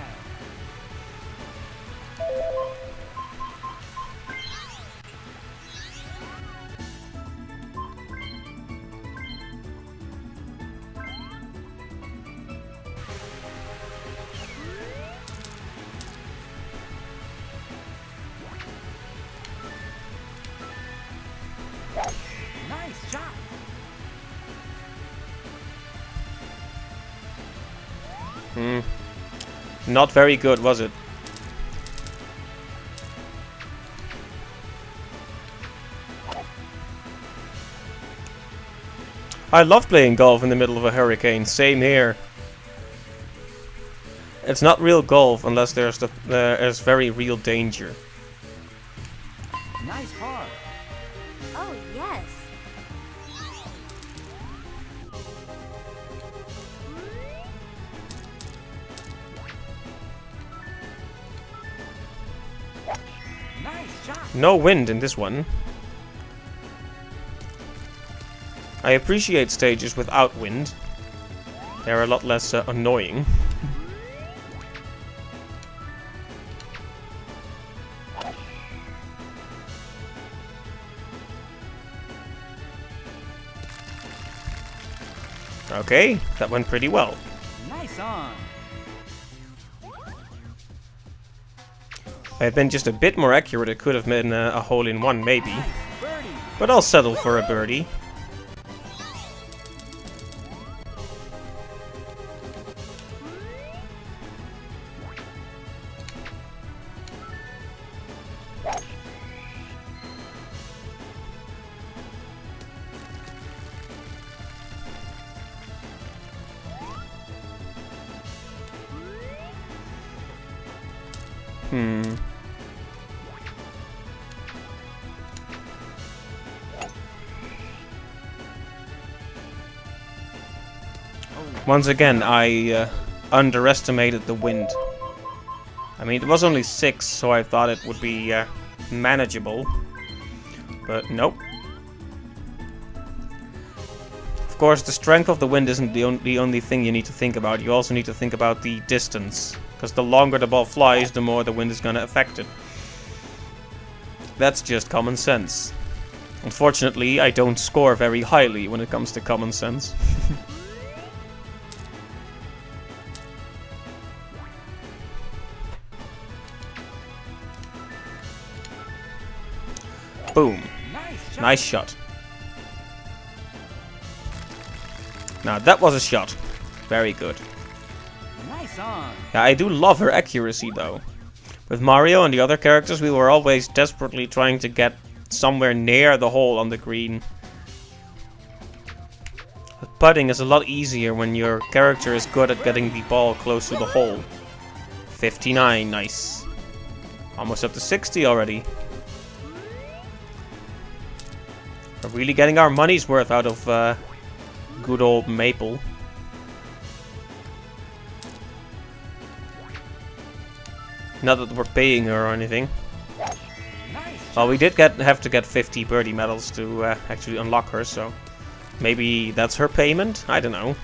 Nice shot. Not very good, was it? I love playing golf in the middle of a hurricane. Same here. It's not real golf unless there's very real danger. Nice par. Oh, yes. Nice shot. No wind in this one. I appreciate stages without wind. They're a lot less annoying. Okay, that went pretty well. Nice on. If I had been just a bit more accurate, it could have been a hole-in-one, maybe. Nice birdie. But I'll settle for a birdie. Once again, I underestimated the wind. I mean, it was only 6, so I thought it would be manageable. But nope. Of course, the strength of the wind isn't the only thing you need to think about. You also need to think about the distance. Because the longer the ball flies, the more the wind is going to affect it. That's just common sense. Unfortunately, I don't score very highly when it comes to common sense. Boom. Nice shot. Now that was a shot. Very good. Nice on. Yeah, I do love her accuracy though. With Mario and the other characters, we were always desperately trying to get somewhere near the hole on the green. But putting is a lot easier when your character is good at getting the ball close to the hole. 59, nice. Almost up to 60 already. We're really getting our money's worth out of good old Maple. Not that we're paying her or anything. Well, we did have to get 50 birdie medals to actually unlock her, so maybe that's her payment? I don't know.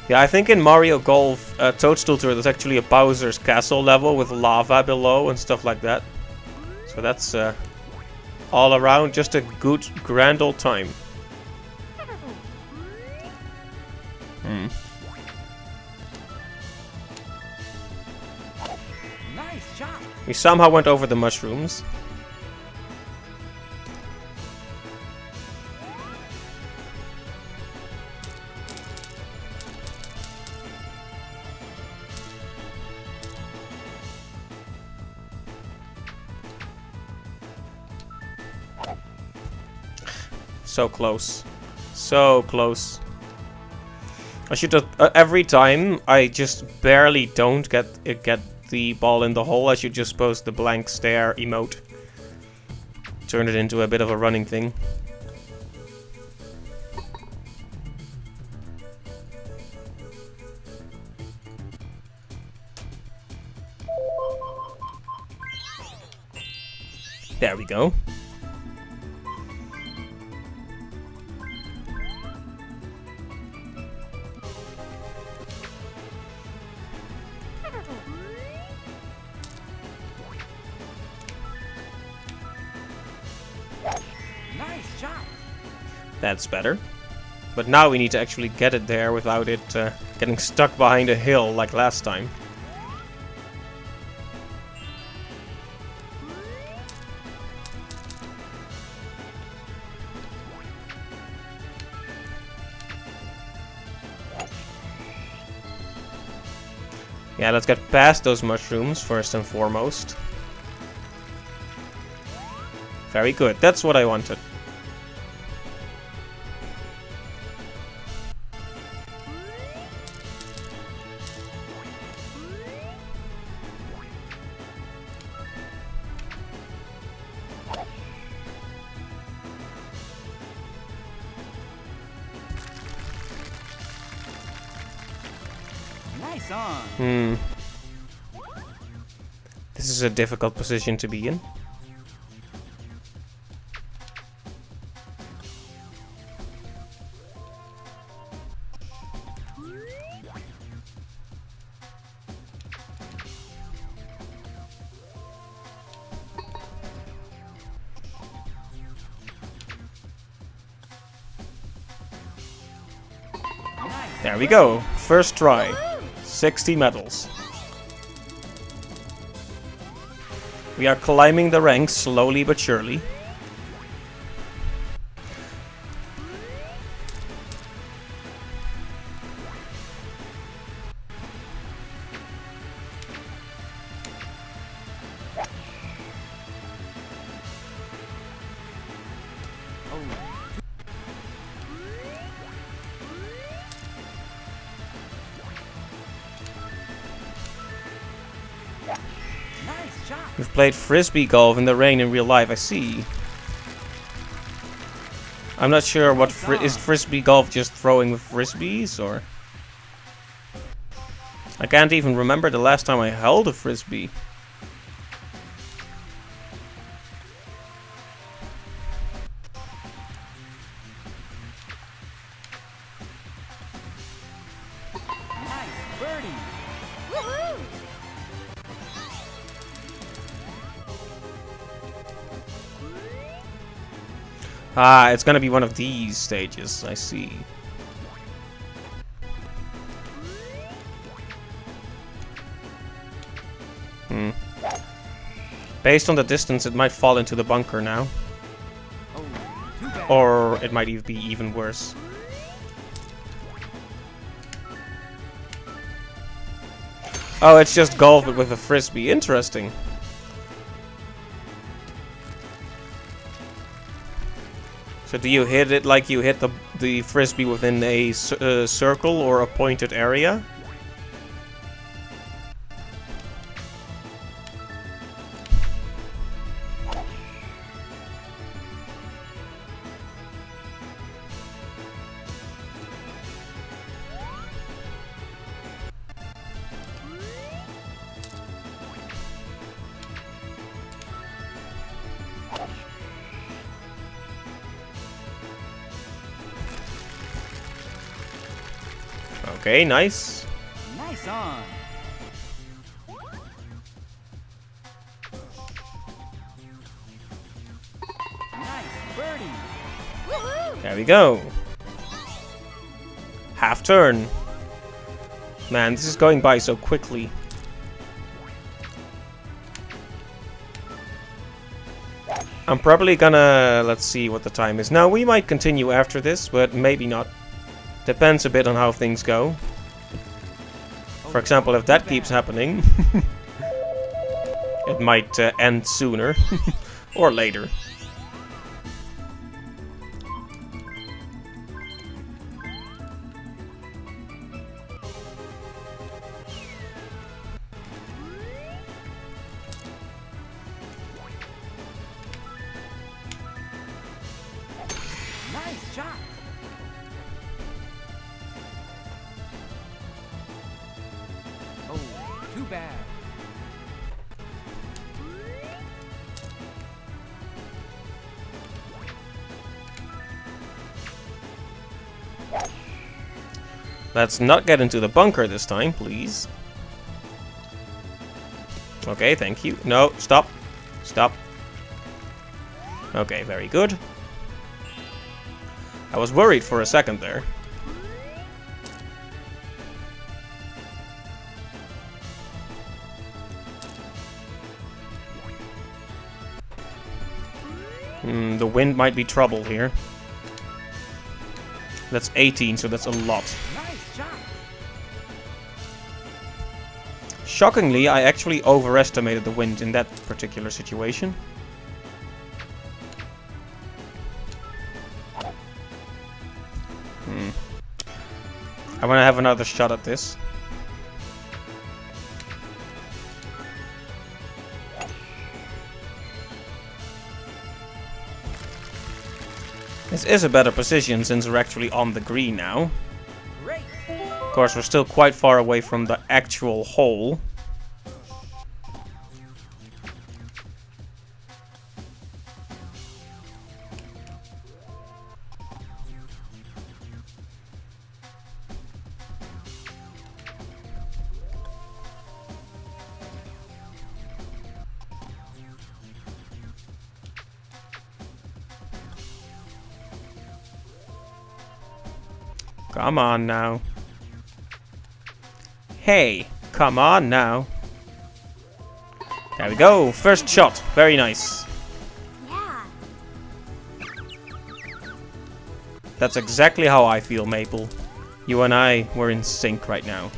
Yeah, I think in Mario Golf, Toadstool Tour, there's actually a Bowser's Castle level with lava below and stuff like that. So that's all around just a good, grand old time. Nice shot. We somehow went over the mushrooms. So close. So close. I should have, every time I just barely don't get the ball in the hole, I should just post the blank stare emote. Turn it into a bit of a running thing. There we go. Nice shot. That's better. But now we need to actually get it there without it getting stuck behind a hill like last time. Yeah, let's get past those mushrooms first and foremost. Very good. That's what I wanted. Nice on. This is a difficult position to be in. There we go. First try. 60 medals. We are climbing the ranks slowly but surely. Nice shot. We've played frisbee golf in the rain in real life, I see. I'm not sure what is frisbee golf just throwing with frisbees, or... I can't even remember the last time I held a frisbee. Nice birdie. Woohoo! Ah, it's gonna be one of these stages, I see. Based on the distance, it might fall into the bunker now. Oh, too bad. Or it might even be even worse. Oh, it's just golf but with a frisbee. Interesting. So do you hit it like you hit the frisbee within a circle or a pointed area? Okay, nice. Nice on. Nice birdie. Woohoo! There we go. Half turn. Man, this is going by so quickly. I'm probably gonna... Let's see what the time is. Now, we might continue after this, but maybe not. Depends a bit on how things go. For example, if that keeps happening, it might end sooner or later. Nice shot. Oh, too bad. Let's not get into the bunker this time, please. Okay, thank you. No, stop. Stop. Okay, very good. I was worried for a second there. The wind might be trouble here. That's 18, so that's a lot. Nice shot. Shockingly, I actually overestimated the wind in that particular situation. I want to have another shot at this. This is a better position since we're actually on the green now. Great. Of course, we're still quite far away from the actual hole. Come on now. Hey, come on now. There we go. First shot. Very nice. Yeah. That's exactly how I feel, Maple. You and I were in sync right now.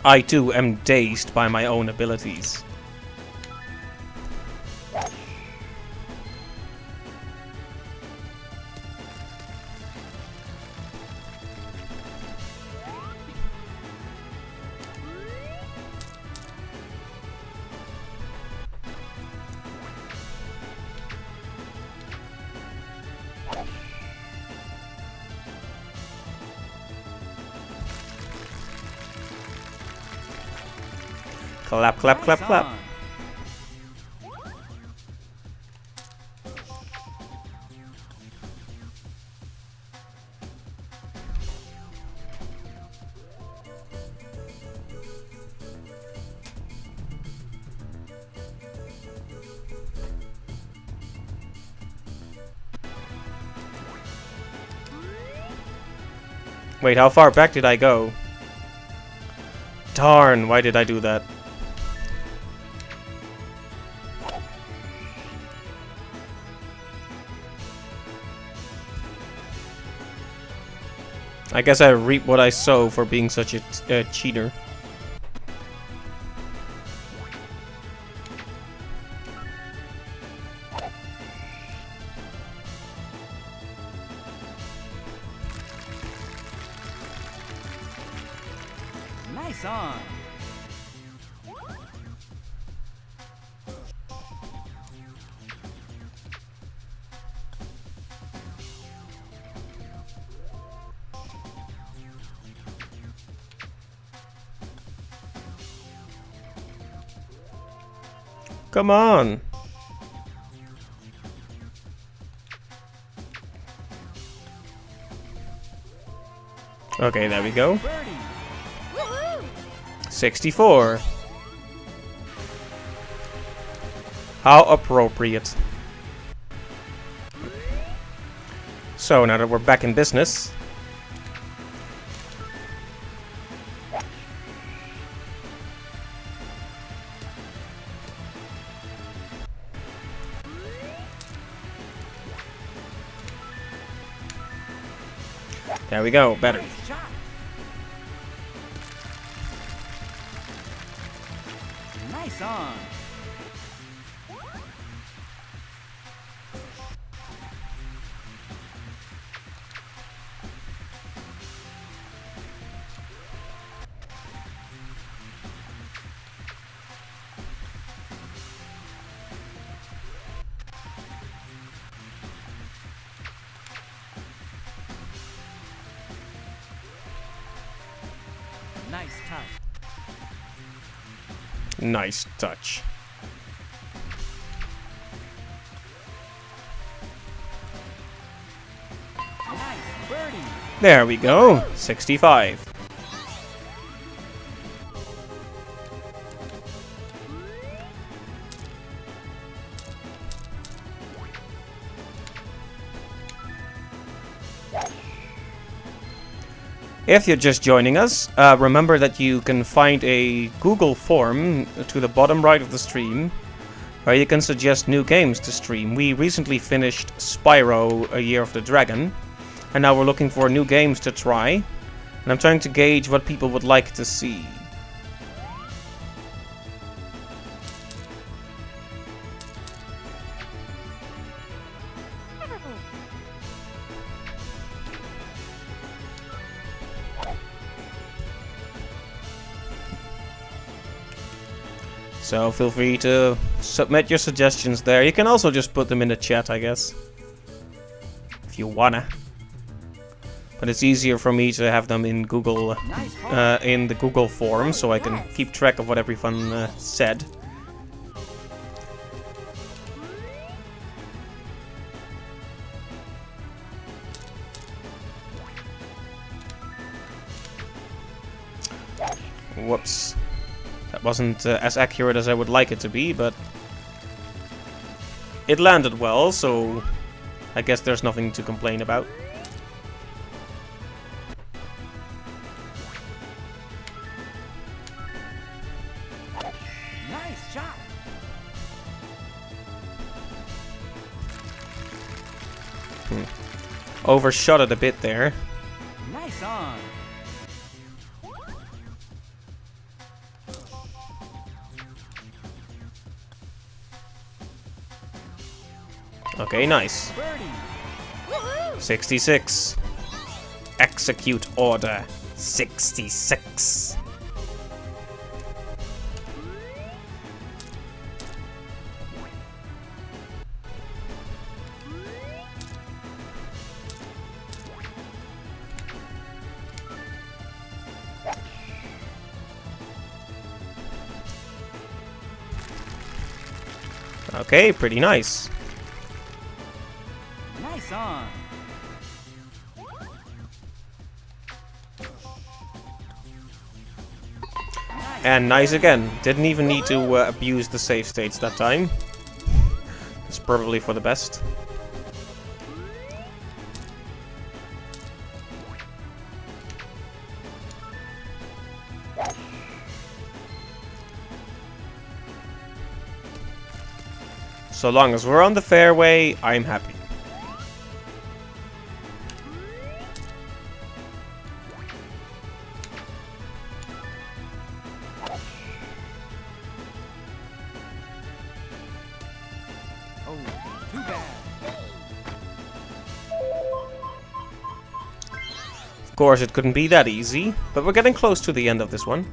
I too am dazed by my own abilities. Clap, clap, clap, Nice clap. on. Wait, how far back did I go? Darn, why did I do that? I guess I reap what I sow for being such a cheater. Nice on. Come on. Okay, there we go. Birdie. Woohoo! 64. How appropriate. So, now that we're back in business. There we go, better. Nice shot. Nice on. Nice touch. Nice touch. Nice birdie. There we go, 65. If you're just joining us, remember that you can find a Google form to the bottom right of the stream where you can suggest new games to stream. We recently finished Spyro: A Year of the Dragon, and now we're looking for new games to try. And I'm trying to gauge what people would like to see. So feel free to submit your suggestions there. You can also just put them in the chat, I guess, if you wanna. But it's easier for me to have them in Google, in the Google form, so I can keep track of what everyone said. Whoops. That wasn't as accurate as I would like it to be, but it landed well, so I guess there's nothing to complain about. Nice shot. Overshot it a bit there. Nice on. Okay, nice. Birdie. Woohoo! 66. Execute order 66. Okay, pretty nice. Nice on. And nice again. Didn't even need to abuse the save states that time. It's probably for the best. So long as we're on the fairway, I'm happy. Oh, too bad. Of course, it couldn't be that easy, but we're getting close to the end of this one.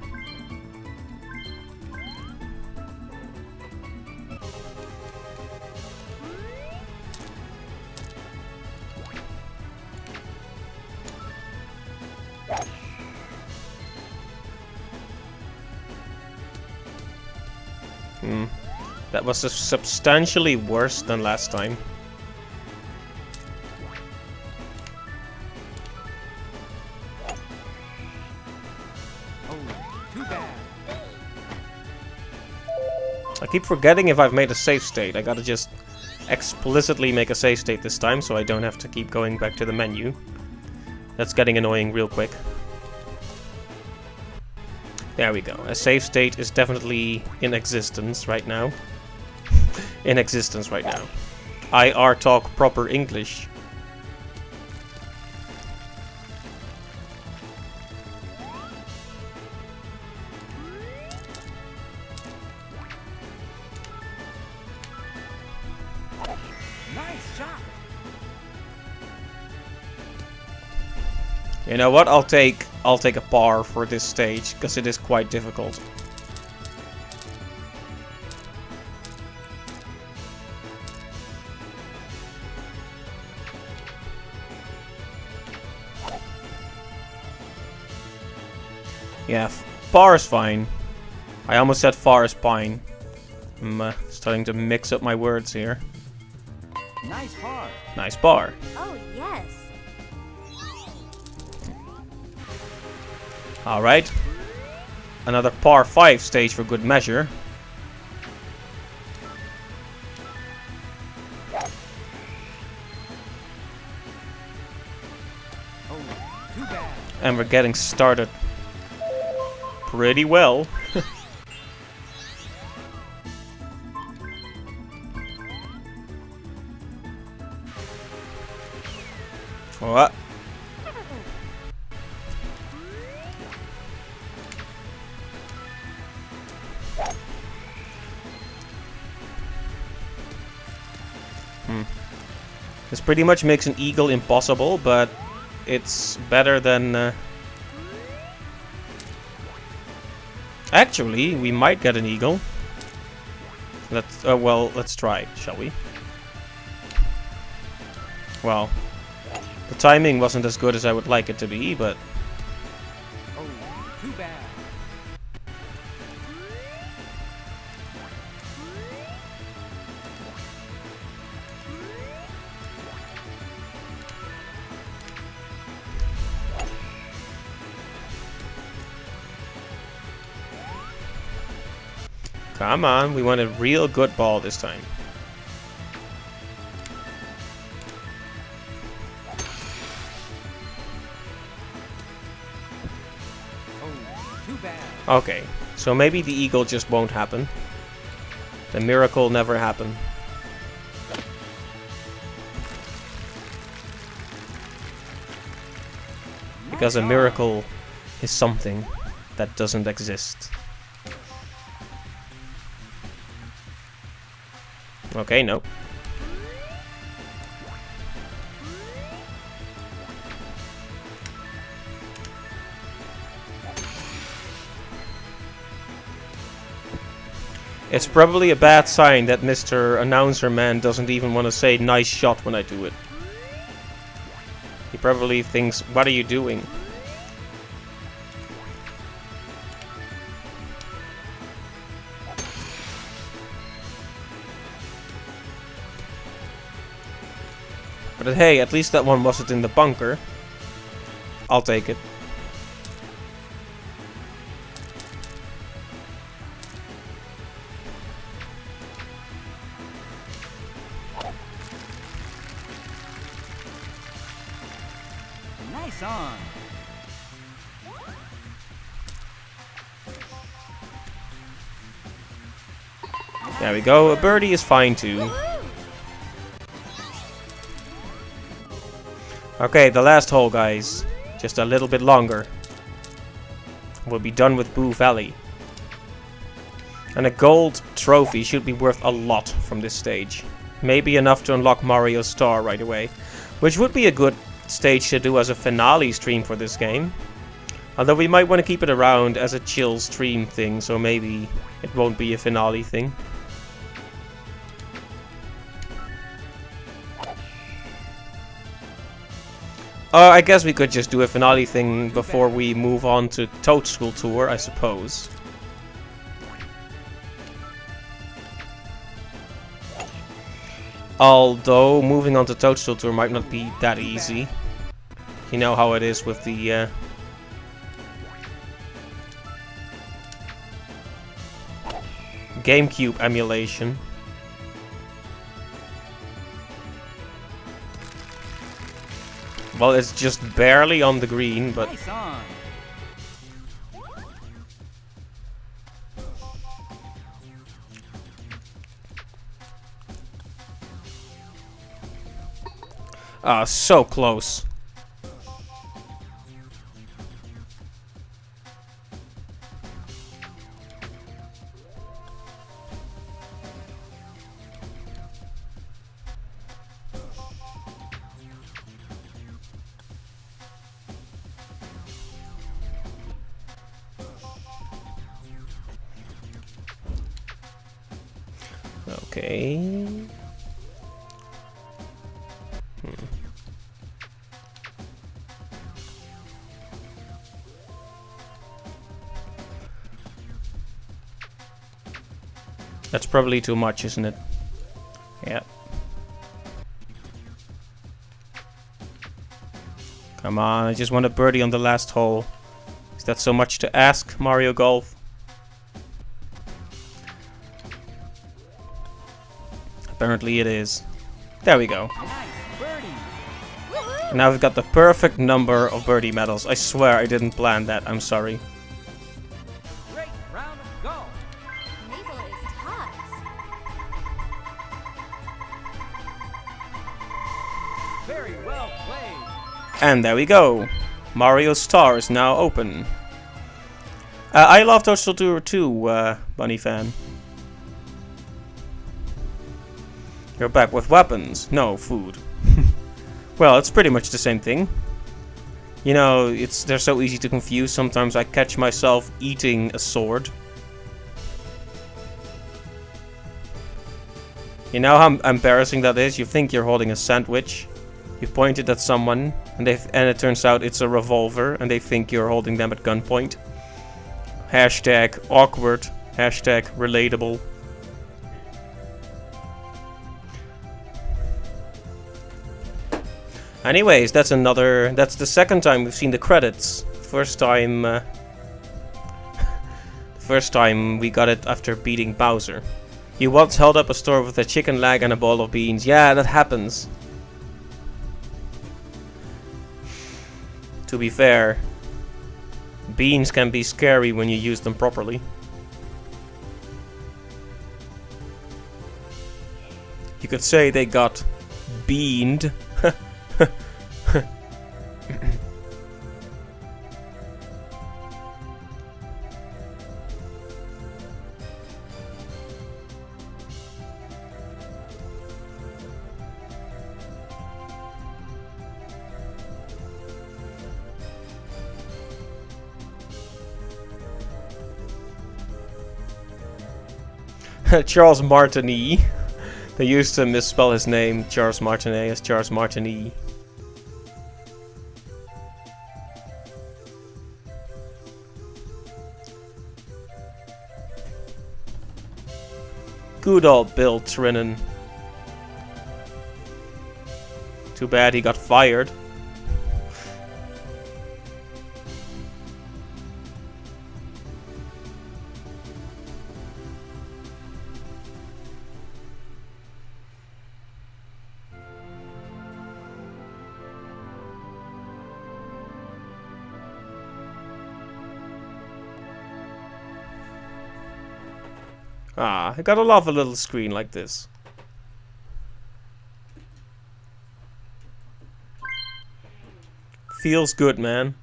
That was substantially worse than last time. Oh, too bad. I keep forgetting if I've made a save state. I gotta just explicitly make a save state this time, so I don't have to keep going back to the menu. That's getting annoying real quick. There we go. A save state is definitely in existence right now. In existence right now. IR talk proper English. Nice shot. You know what? I'll take a par for this stage because it is quite difficult. Yeah, par is fine. I almost said far is pine. I'm starting to mix up my words here. Nice par. Nice par. Oh, yes. Alright. Another par 5 stage for good measure. Oh, too bad. And we're getting started pretty well. What? This pretty much makes an eagle impossible, but it's better than... Actually, we might get an eagle. Let's try it, shall we? Well, the timing wasn't as good as I would like it to be, but... Oh, too bad. Come on, we want a real good ball this time. Oh, too bad. Okay, so maybe the eagle just won't happen. The miracle never happened. Because a miracle is something that doesn't exist. Okay, no. It's probably a bad sign that Mr. Announcer Man doesn't even want to say nice shot when I do it. He probably thinks, what are you doing? But hey, at least that one wasn't in the bunker. I'll take it. Nice on. There we go. A birdie is fine too. Okay, the last hole, guys. Just a little bit longer. We'll be done with Boo Valley. And a gold trophy should be worth a lot from this stage. Maybe enough to unlock Mario's star right away. Which would be a good stage to do as a finale stream for this game. Although we might want to keep it around as a chill stream thing, so maybe it won't be a finale thing. I guess we could just do a finale thing before we move on to Toadstool Tour, I suppose. Although, moving on to Toadstool Tour might not be that easy. You know how it is with the... GameCube emulation. Well, it's just barely on the green, but... Nice on. Ah, so close. Okay. That's probably too much, isn't it? Yeah. Come on, I just want a birdie on the last hole. Is that so much to ask, Mario Golf? Apparently it is. There we go. Nice birdie. And now we've got the perfect number of birdie medals. I swear I didn't plan that. I'm sorry. Great round of golf. Mabel is tops. Very well played. And there we go. Mario's star is now open. I love Toadstool Tour too, Bunny fan. You're back with weapons. No, food. Well, it's pretty much the same thing. You know, they're so easy to confuse. Sometimes I catch myself eating a sword. You know how embarrassing that is? You think you're holding a sandwich. You point it at someone, and it turns out it's a revolver, and they think you're holding them at gunpoint. Hashtag awkward. Hashtag relatable. Anyways, that's the second time we've seen the credits. First time we got it after beating Bowser. You once held up a store with a chicken leg and a bowl of beans. Yeah, that happens. To be fair, beans can be scary when you use them properly. You could say they got beaned. Charles Martinet. They used to misspell his name, Charles Martinet, as Charles Martinet. Good old Bill Trinan. Too bad he got fired. Ah, I gotta love a little screen like this. Feels good, man.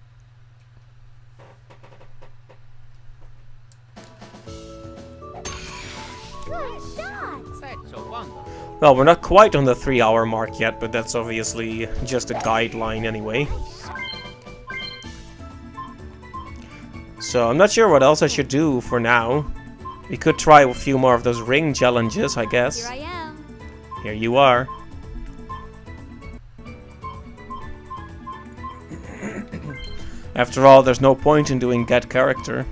Good shot. That's a wonderful. Well, we're not quite on the 3-hour mark yet, but that's obviously just a guideline anyway. So I'm not sure what else I should do for now. We could try a few more of those ring challenges, I guess. Here I am. Here you are. After all, there's no point in doing get character.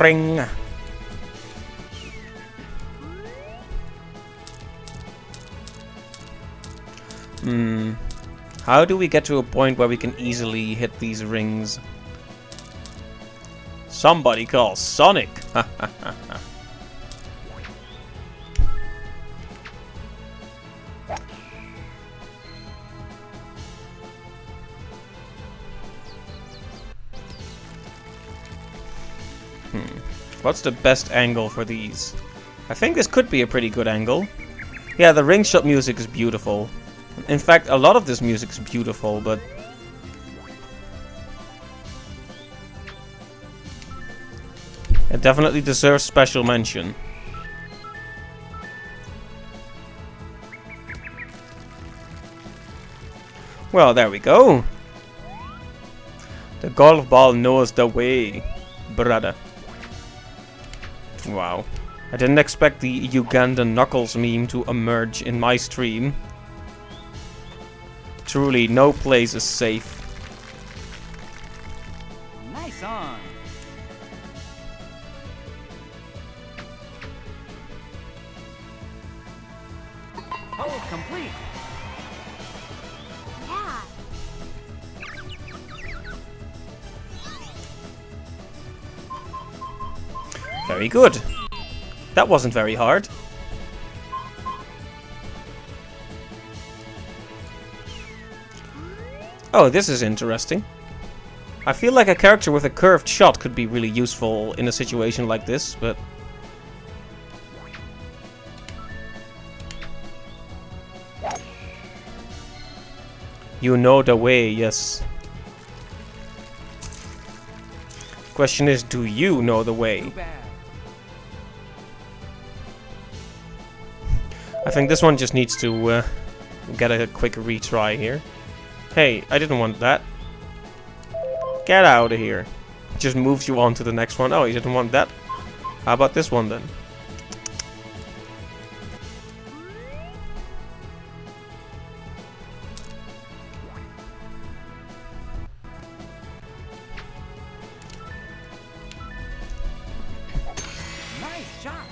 Ring. How do we get to a point where we can easily hit these rings? Somebody call Sonic! What's the best angle for these? I think this could be a pretty good angle. Yeah, the ring shot music is beautiful. In fact, a lot of this music is beautiful, but it definitely deserves special mention. Well, there we go. The golf ball knows the way, brother. Wow. I didn't expect the Ugandan Knuckles meme to emerge in my stream. Truly, no place is safe. Nice on. Hold complete. Yeah. Very good. That wasn't very hard. Oh, this is interesting. I feel like a character with a curved shot could be really useful in a situation like this, but... You know the way, yes. Question is, do you know the way? Too bad. I think this one just needs to get a quick retry here. Hey, I didn't want that. Get out of here. Just moves you on to the next one. Oh, you didn't want that? How about this one then? Nice shot.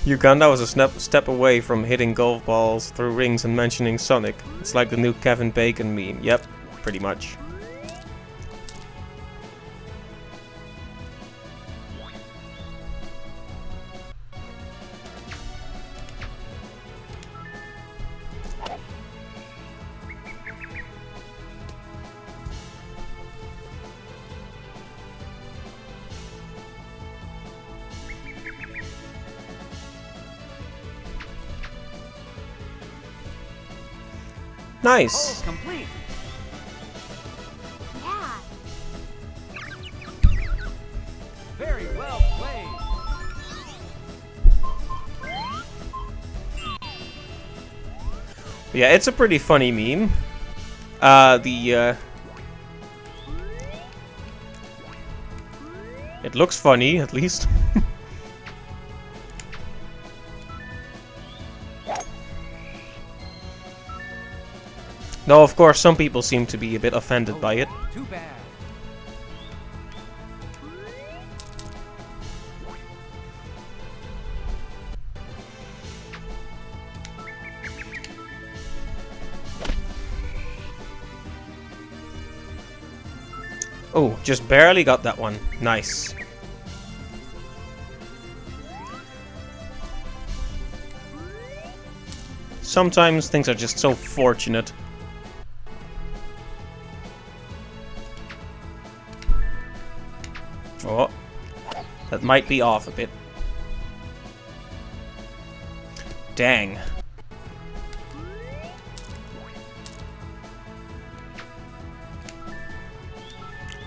Uganda was a step away from hitting golf balls through rings and mentioning Sonic. It's like the new Kevin Bacon meme. Yep, pretty much. Nice. Oh, complete. Yeah. Very well played. Yeah, it's a pretty funny meme. It looks funny, at least. No, of course, some people seem to be a bit offended by it. Too bad. Oh, just barely got that one. Nice. Sometimes things are just so fortunate. Oh, that might be off a bit. Dang.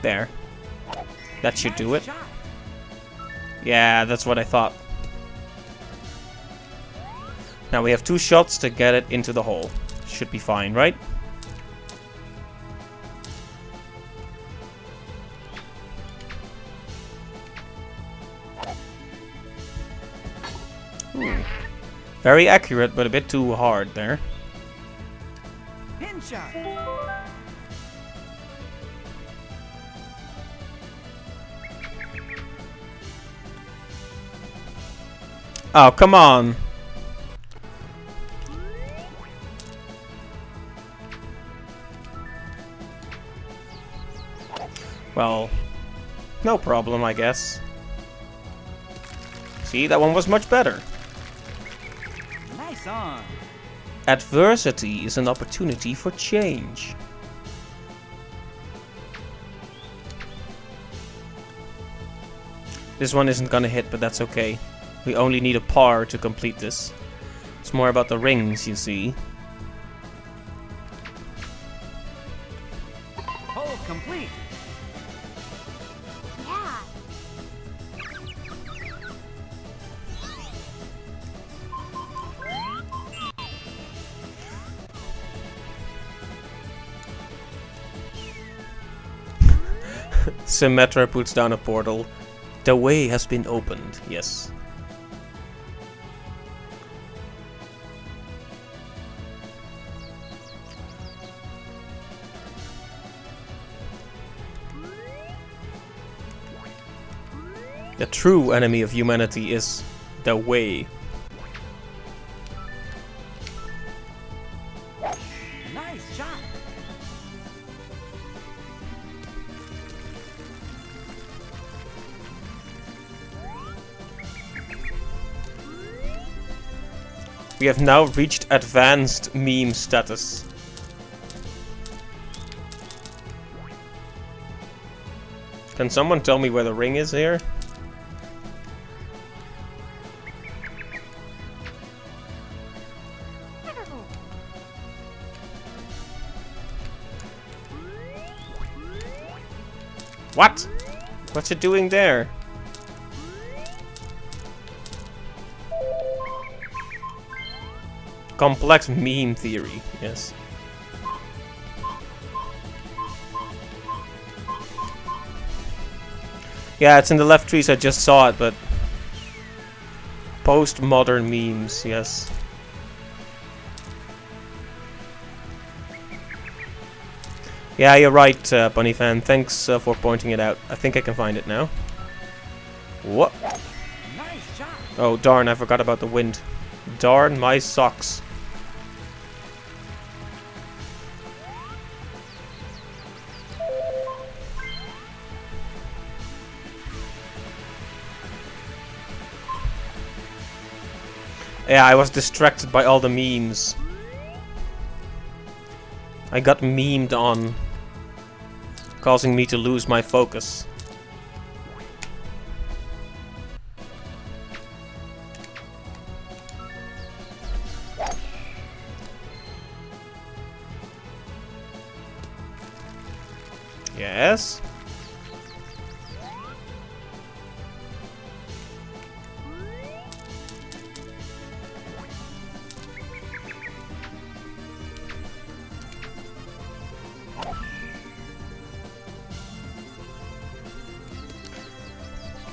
There. That should do it. Nice shot. Yeah, that's what I thought. Now we have 2 shots to get it into the hole. Should be fine, right? Very accurate, but a bit too hard there. Pin shot. Oh, come on. Well, no problem, I guess. See, that one was much better. Nice on. Adversity is an opportunity for change. This one isn't gonna hit, but that's okay. We only need a par to complete this. It's more about the rings, you see. Hole complete. Yeah. Symmetra puts down a portal. The way has been opened, yes. The true enemy of humanity is the way. Nice shot. We have now reached advanced meme status. Can someone tell me where the ring is here? What? What's it doing there? Complex meme theory, yes. Yeah, it's in the left trees, I just saw it, but... Postmodern memes, yes. Yeah, you're right, Bunny Fan. Thanks for pointing it out. I think I can find it now. What? Nice shot. Oh, darn, I forgot about the wind. Darn my socks. Yeah, I was distracted by all the memes. I got memed on, causing me to lose my focus. Yes?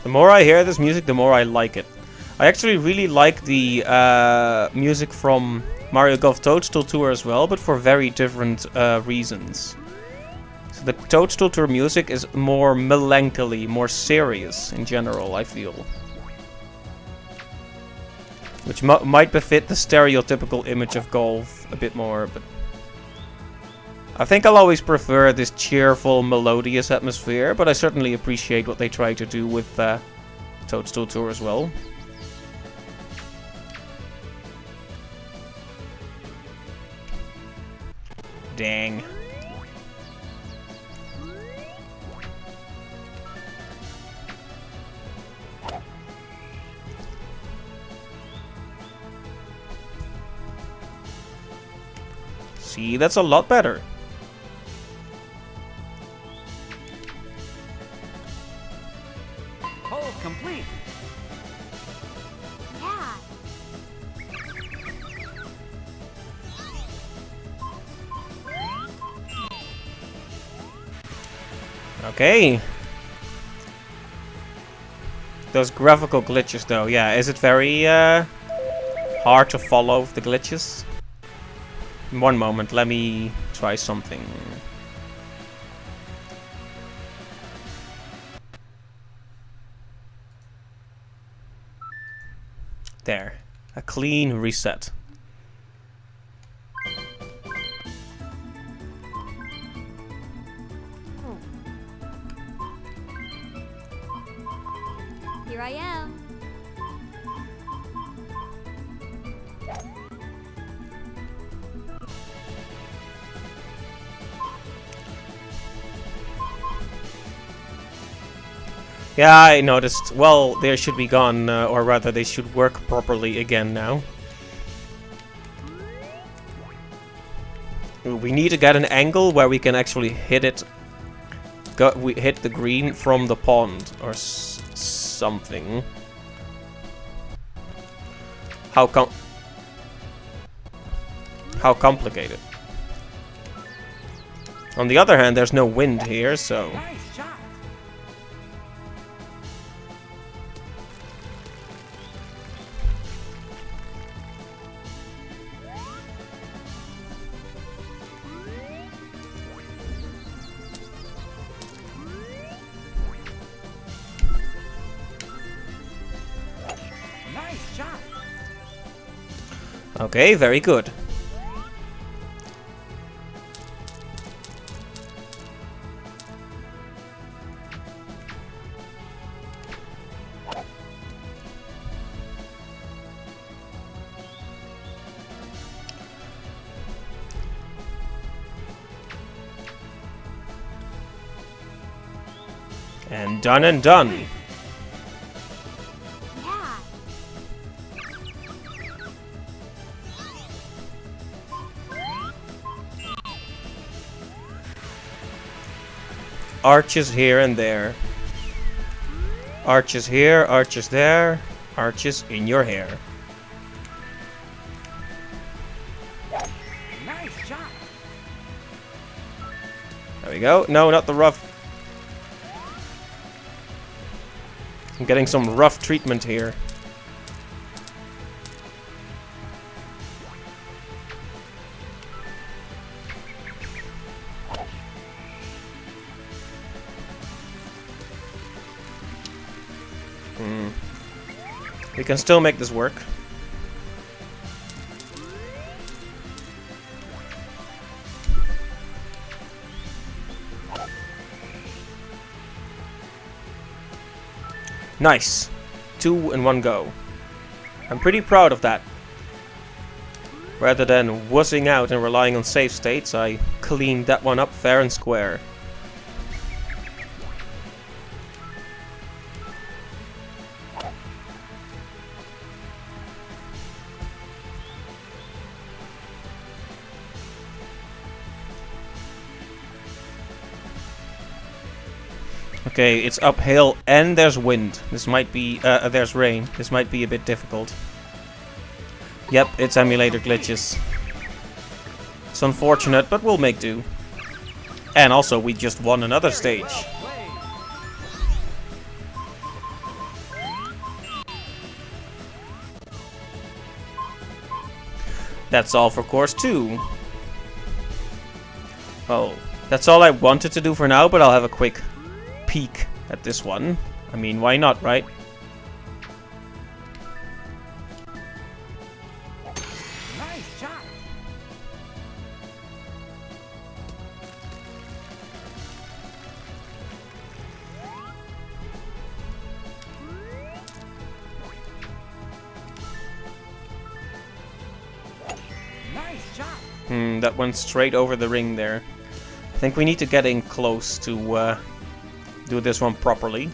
The more I hear this music, the more I like it. I actually really like the music from Mario Golf Toadstool Tour as well, but for very different reasons. So the Toadstool Tour music is more melancholy, more serious in general, I feel. Which might befit the stereotypical image of golf a bit more, but... I think I'll always prefer this cheerful, melodious atmosphere, but I certainly appreciate what they try to do with Toadstool Tour as well. Dang. See, that's a lot better. Hole complete. Yeah. Okay. Those graphical glitches though, yeah, is it very hard to follow the glitches? One moment, let me try something. There. A clean reset. Here I am. Yeah, I noticed. Well, they should be gone, or rather, they should work properly again now. We need to get an angle where we can actually hit it. We hit the green from the pond, or something. How complicated. On the other hand, there's no wind here, so... Nice shot. Nice shot. Okay, very good. And done and done. Yeah. Arches here and there. Arches here, arches there. Arches in your hair. Nice shot. There we go. No, not the rough. I'm getting some rough treatment here. We can still make this work. Nice. 2 in one go. I'm pretty proud of that. Rather than wussing out and relying on save states, I cleaned that one up fair and square. Okay, it's uphill and there's wind. This might be, there's rain. This might be a bit difficult. Yep, it's emulator glitches. It's unfortunate, but we'll make do. And also, we just won another stage. That's all for course 2. Well, that's all I wanted to do for now, but I'll have a quick peek at this one. I mean, why not, right? Nice shot. Nice shot. That went straight over the ring there. I think we need to get in close to do this one properly.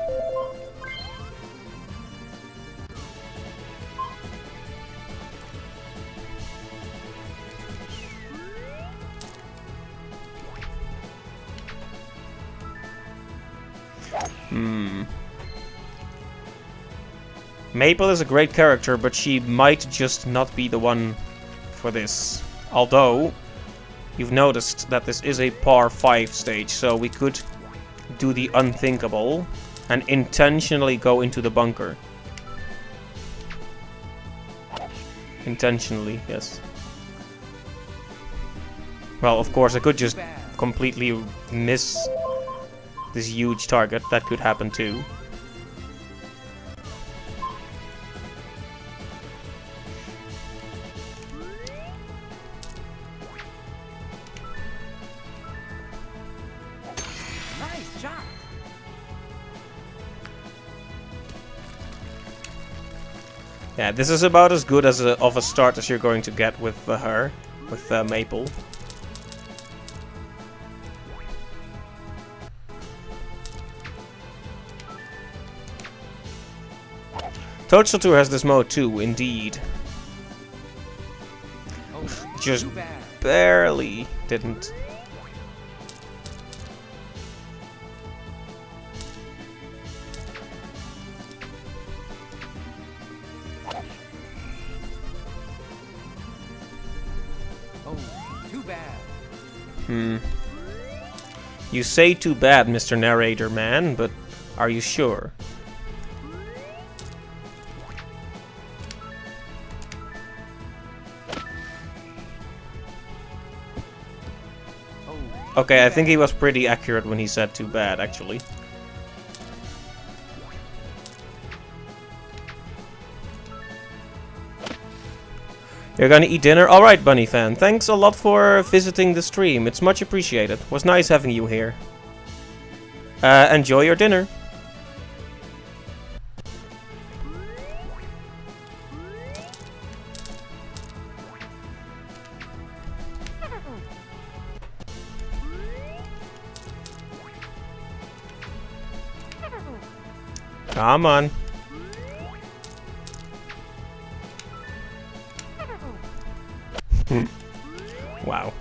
Maple is a great character, but she might just not be the one for this. Although, you've noticed that this is a par 5 stage, so we could do the unthinkable and intentionally go into the bunker. Intentionally, yes. Well, of course, I could just completely miss this huge target. That could happen too. Nice shot. Yeah, this is about as good as of a start as you're going to get with her, with Maple. Toadstool 2 has this mode too, indeed. Oh, Just too bad. barely didn't. Oh, too bad. You say too bad, Mr. Narrator Man, but are you sure? Oh, Okay, I think he was pretty accurate when he said too bad, actually. You're gonna eat dinner? Alright, Bunny fan. Thanks a lot for visiting the stream. It's much appreciated. Was nice having you here. Enjoy your dinner. Come on. Wow.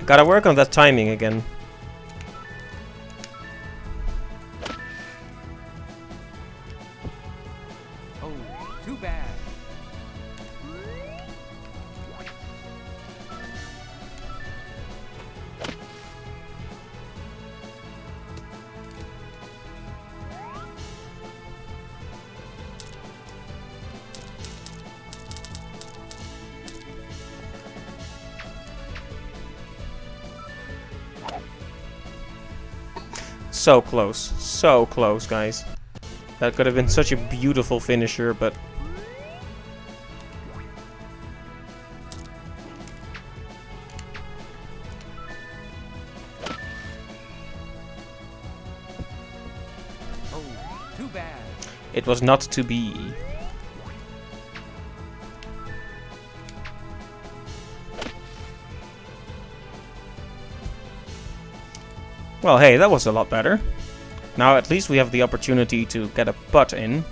Gotta work on that timing again. Oh, too bad. So close, guys. That could have been such a beautiful finisher, but Oh, too bad. it was not to be. Well, hey, that was a lot better. Now at least we have the opportunity to get a putt in.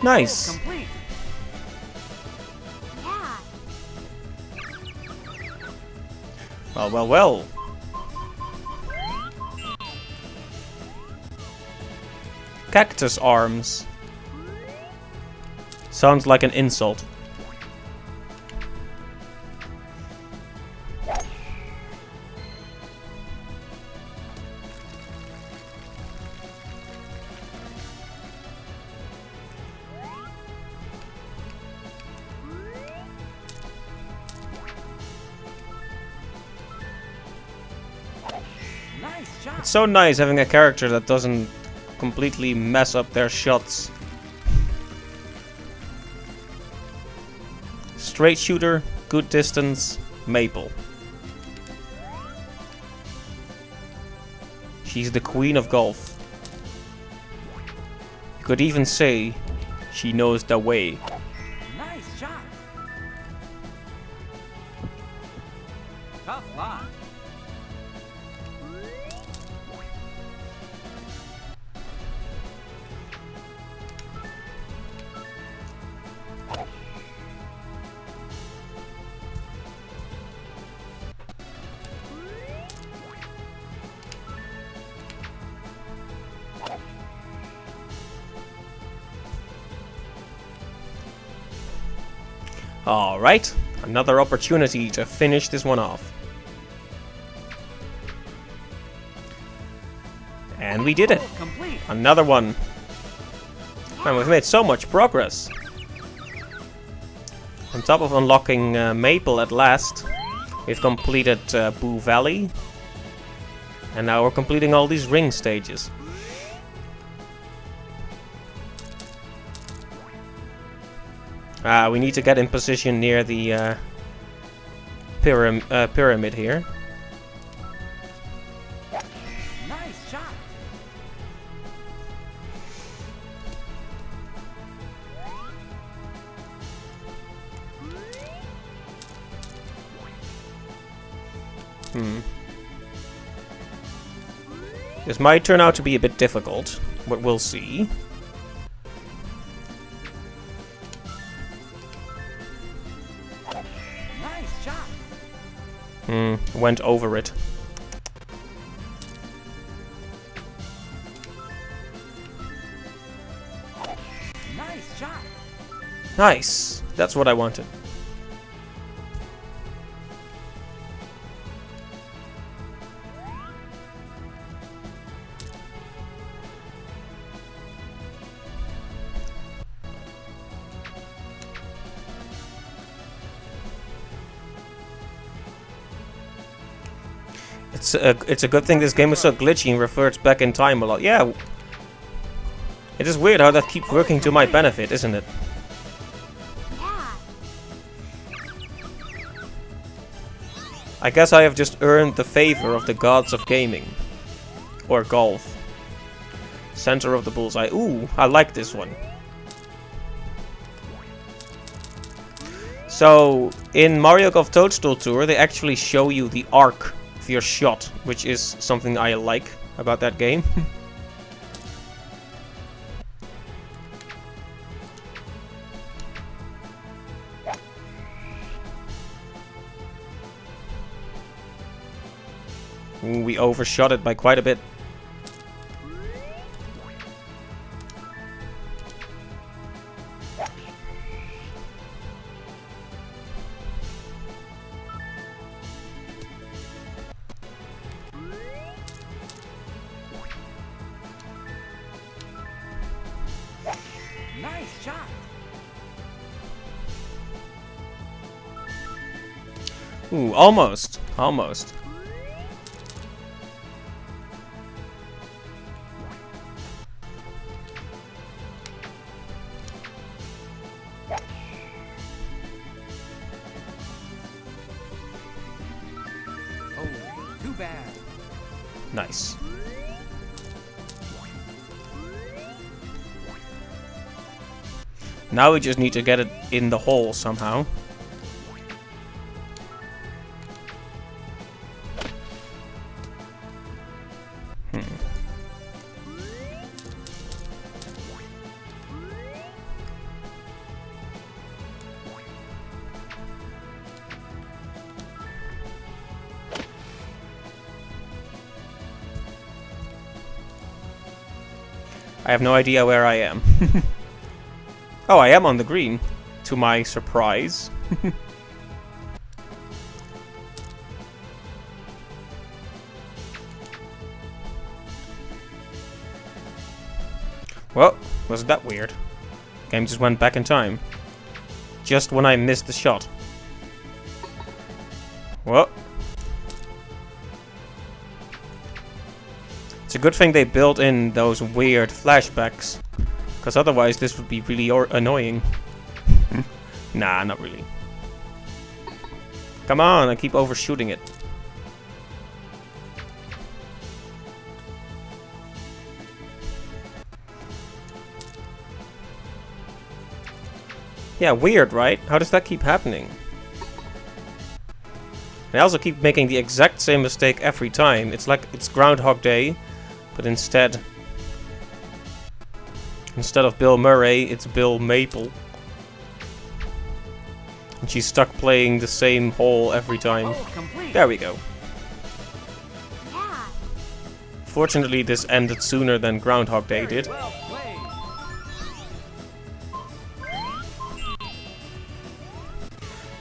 Nice. Complete. Yeah. Well. Cactus arms. Sounds like an insult. Nice shot. It's so nice having a character that doesn't completely mess up their shots. Straight shooter, good distance, maple. She's the queen of golf. You could even say she knows the way. Nice shot. Tough lot. Alright, another opportunity to finish this one off. And we did it. Complete. Another one. And we've made so much progress. On top of unlocking Maple at last, we've completed Boo Valley. And now we're completing all these ring stages. We need to get in position near the pyramid here. Nice shot. This might turn out to be a bit difficult, but we'll see. Nice shot. Went over it. Nice shot. Nice. That's what I wanted. It's a good thing this game is so glitchy and reverts back in time a lot. Yeah. It is weird how that keeps working to my benefit, isn't it? Yeah. I guess I have just earned the favor of the gods of gaming. Or golf. Center of the bullseye. Ooh, I like this one. So, in Mario Golf Toadstool Tour, they actually show you the arc of your shot, which is something I like about that game. Ooh, we overshot it by quite a bit. Nice shot. Ooh, almost. Almost. Oh, too bad. Nice. Now we just need to get it in the hole somehow. I have no idea where I am. Oh, I am on the green, to my surprise. Well, wasn't that weird? Game just went back in time. Just when I missed the shot. Well. It's a good thing they built in those weird flashbacks. Because otherwise this would be really annoying. Nah, not really. Come on, I keep overshooting it. Yeah, weird, right? How does that keep happening? I also keep making the exact same mistake every time. It's like it's Groundhog Day, but instead of Bill Murray, it's Bill Maple. And she's stuck playing the same hole every time. Oh, there we go. Yeah. Fortunately, this ended sooner than Groundhog Day did. Well played.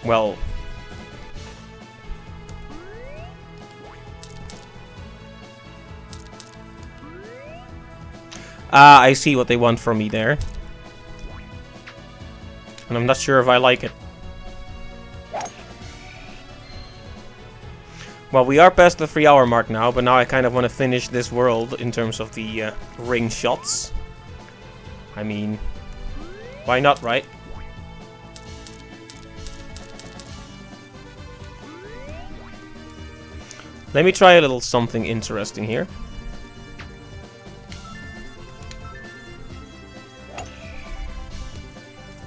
Well... Ah, I see what they want from me there. And I'm not sure if I like it. Well, we are past the 3-hour mark now, but now I kind of want to finish this world in terms of the ring shots. I mean, why not, right? Let me try a little something interesting here.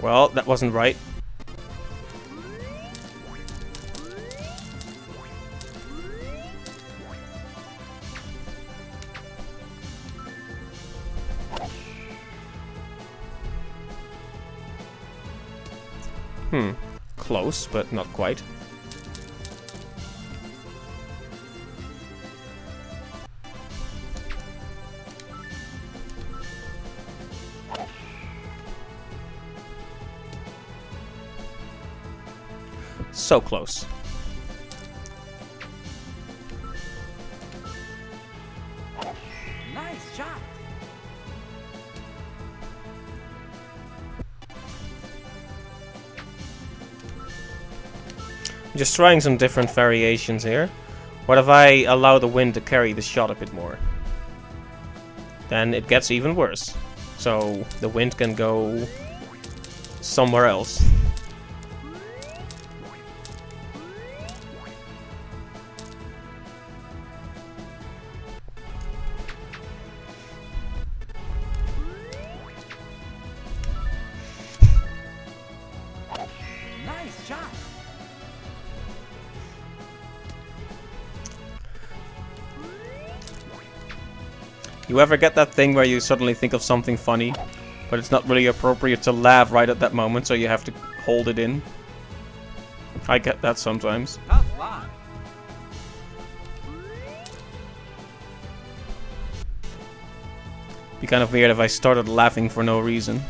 Well, that wasn't right. Close, but not quite. So close. Nice shot. Just trying some different variations here. What if I allow the wind to carry the shot a bit more? Then it gets even worse. So the wind can go somewhere else. You ever get that thing where you suddenly think of something funny, but it's not really appropriate to laugh right at that moment, so you have to hold it in? I get that sometimes. Tough line. Be kind of weird if I started laughing for no reason.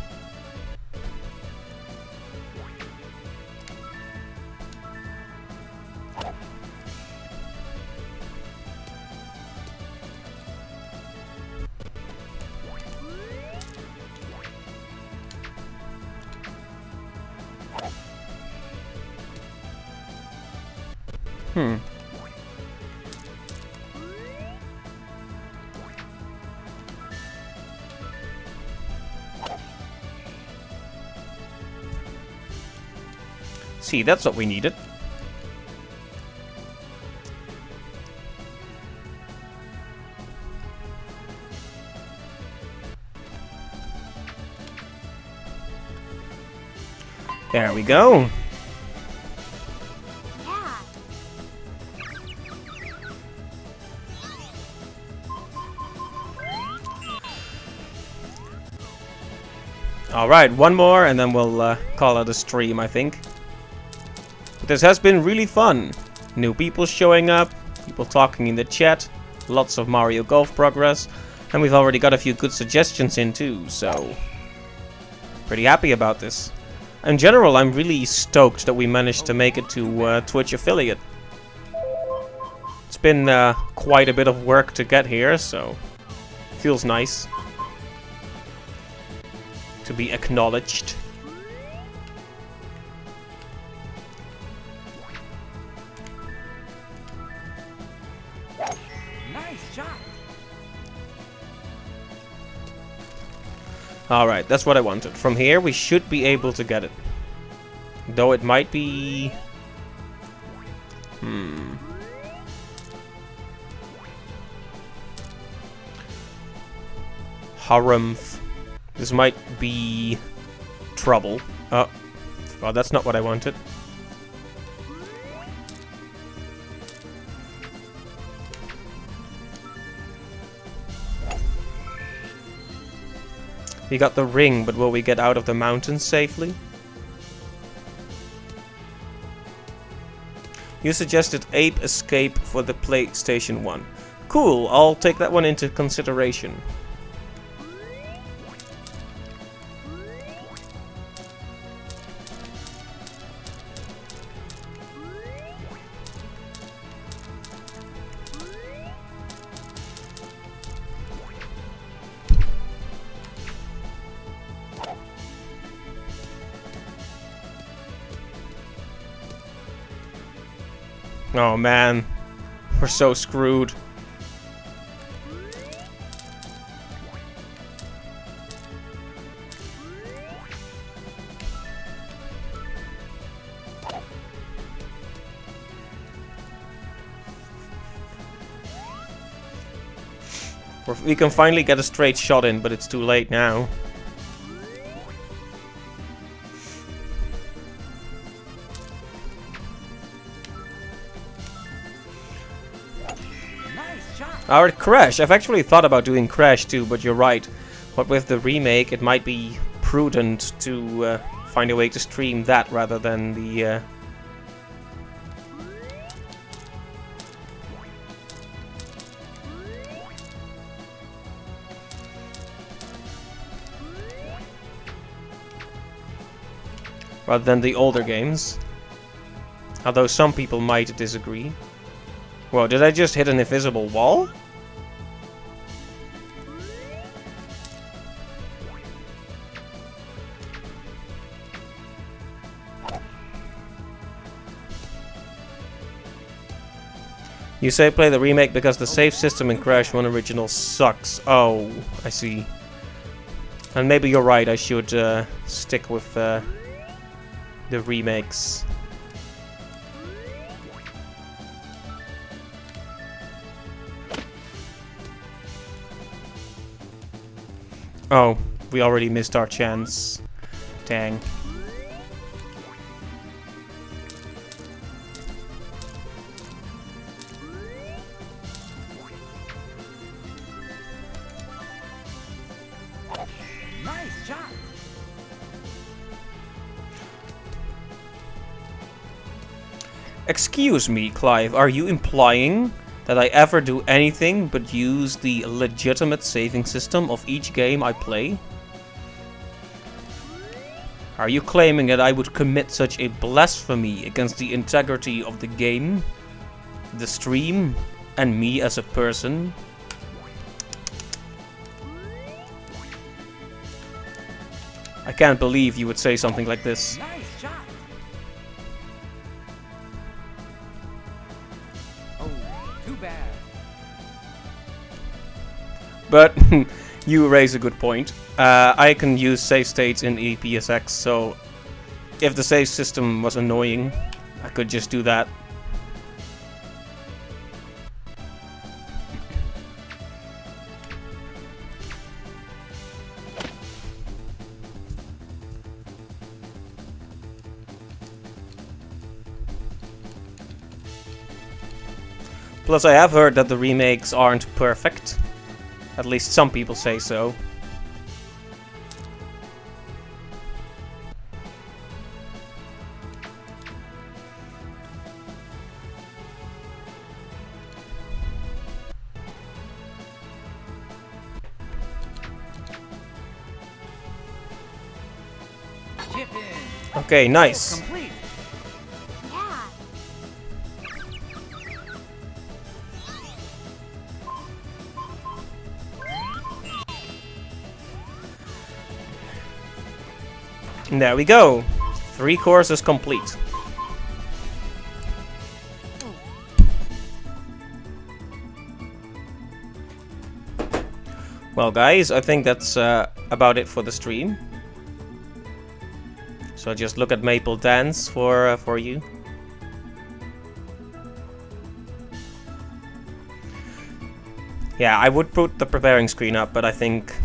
See, that's what we needed. There we go. Yeah. Alright, one more and then we'll call it a stream, I think. But this has been really fun. New people showing up, people talking in the chat, lots of Mario Golf progress, and we've already got a few good suggestions in too, so pretty happy about this. In general, I'm really stoked that we managed to make it to Twitch affiliate. It's been quite a bit of work to get here, so feels nice to be acknowledged. Nice shot. Alright, that's what I wanted. From here, we should be able to get it. Though it might be... Harumph. This might be... trouble. Oh, well, that's not what I wanted. We got the ring, but will we get out of the mountains safely? You suggested Ape Escape for the PlayStation 1. Cool, I'll take that one into consideration. Oh man, we're so screwed. We can finally get a straight shot in, but it's too late now. Our Crash. I've actually thought about doing Crash too, but you're right. But with the remake, it might be prudent to find a way to stream that rather than the... rather than the older games. Although some people might disagree. Whoa, did I just hit an invisible wall? You say play the remake because the save system in Crash 1 Original sucks. Oh, I see. And maybe you're right, I should stick with the remakes. Oh, we already missed our chance. Dang. Excuse me, Clive, are you implying that I ever do anything but use the legitimate saving system of each game I play? Are you claiming that I would commit such a blasphemy against the integrity of the game, the stream, and me as a person? I can't believe you would say something like this. Nice shot. Oh, too bad. But you raise a good point. I can use save states in EPSX, so if the save system was annoying, I could just do that. Plus, I have heard that the remakes aren't perfect. At least some people say so. Chip in. Okay, nice. Complete. Yeah. And there we go. 3 courses complete. Well, guys, I think that's about it for the stream. So just look at Maple Dance for you. Yeah, I would put the preparing screen up, but I think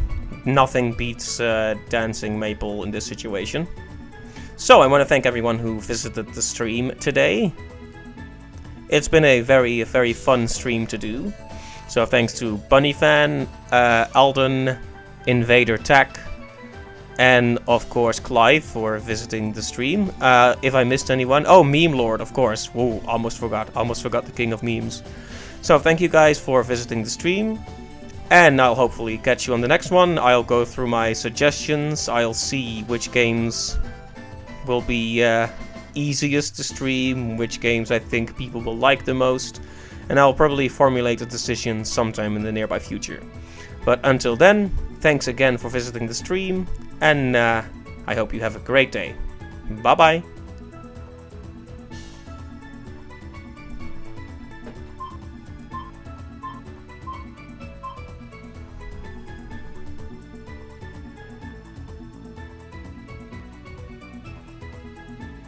nothing beats dancing Maple in this situation. So I want to thank everyone who visited the stream today. It's been a very, very fun stream to do. So thanks to Bunnyfan, Alden, Invader Tech, and of course Clive for visiting the stream. If I missed anyone, oh, Meme Lord, of course. Whoa, almost forgot the king of memes. So thank you guys for visiting the stream, and I'll hopefully catch you on the next one. I'll go through my suggestions. I'll see which games will be easiest to stream, which games I think people will like the most, and I'll probably formulate a decision sometime in the nearby future. But until then, thanks again for visiting the stream, and I hope you have a great day. Bye bye!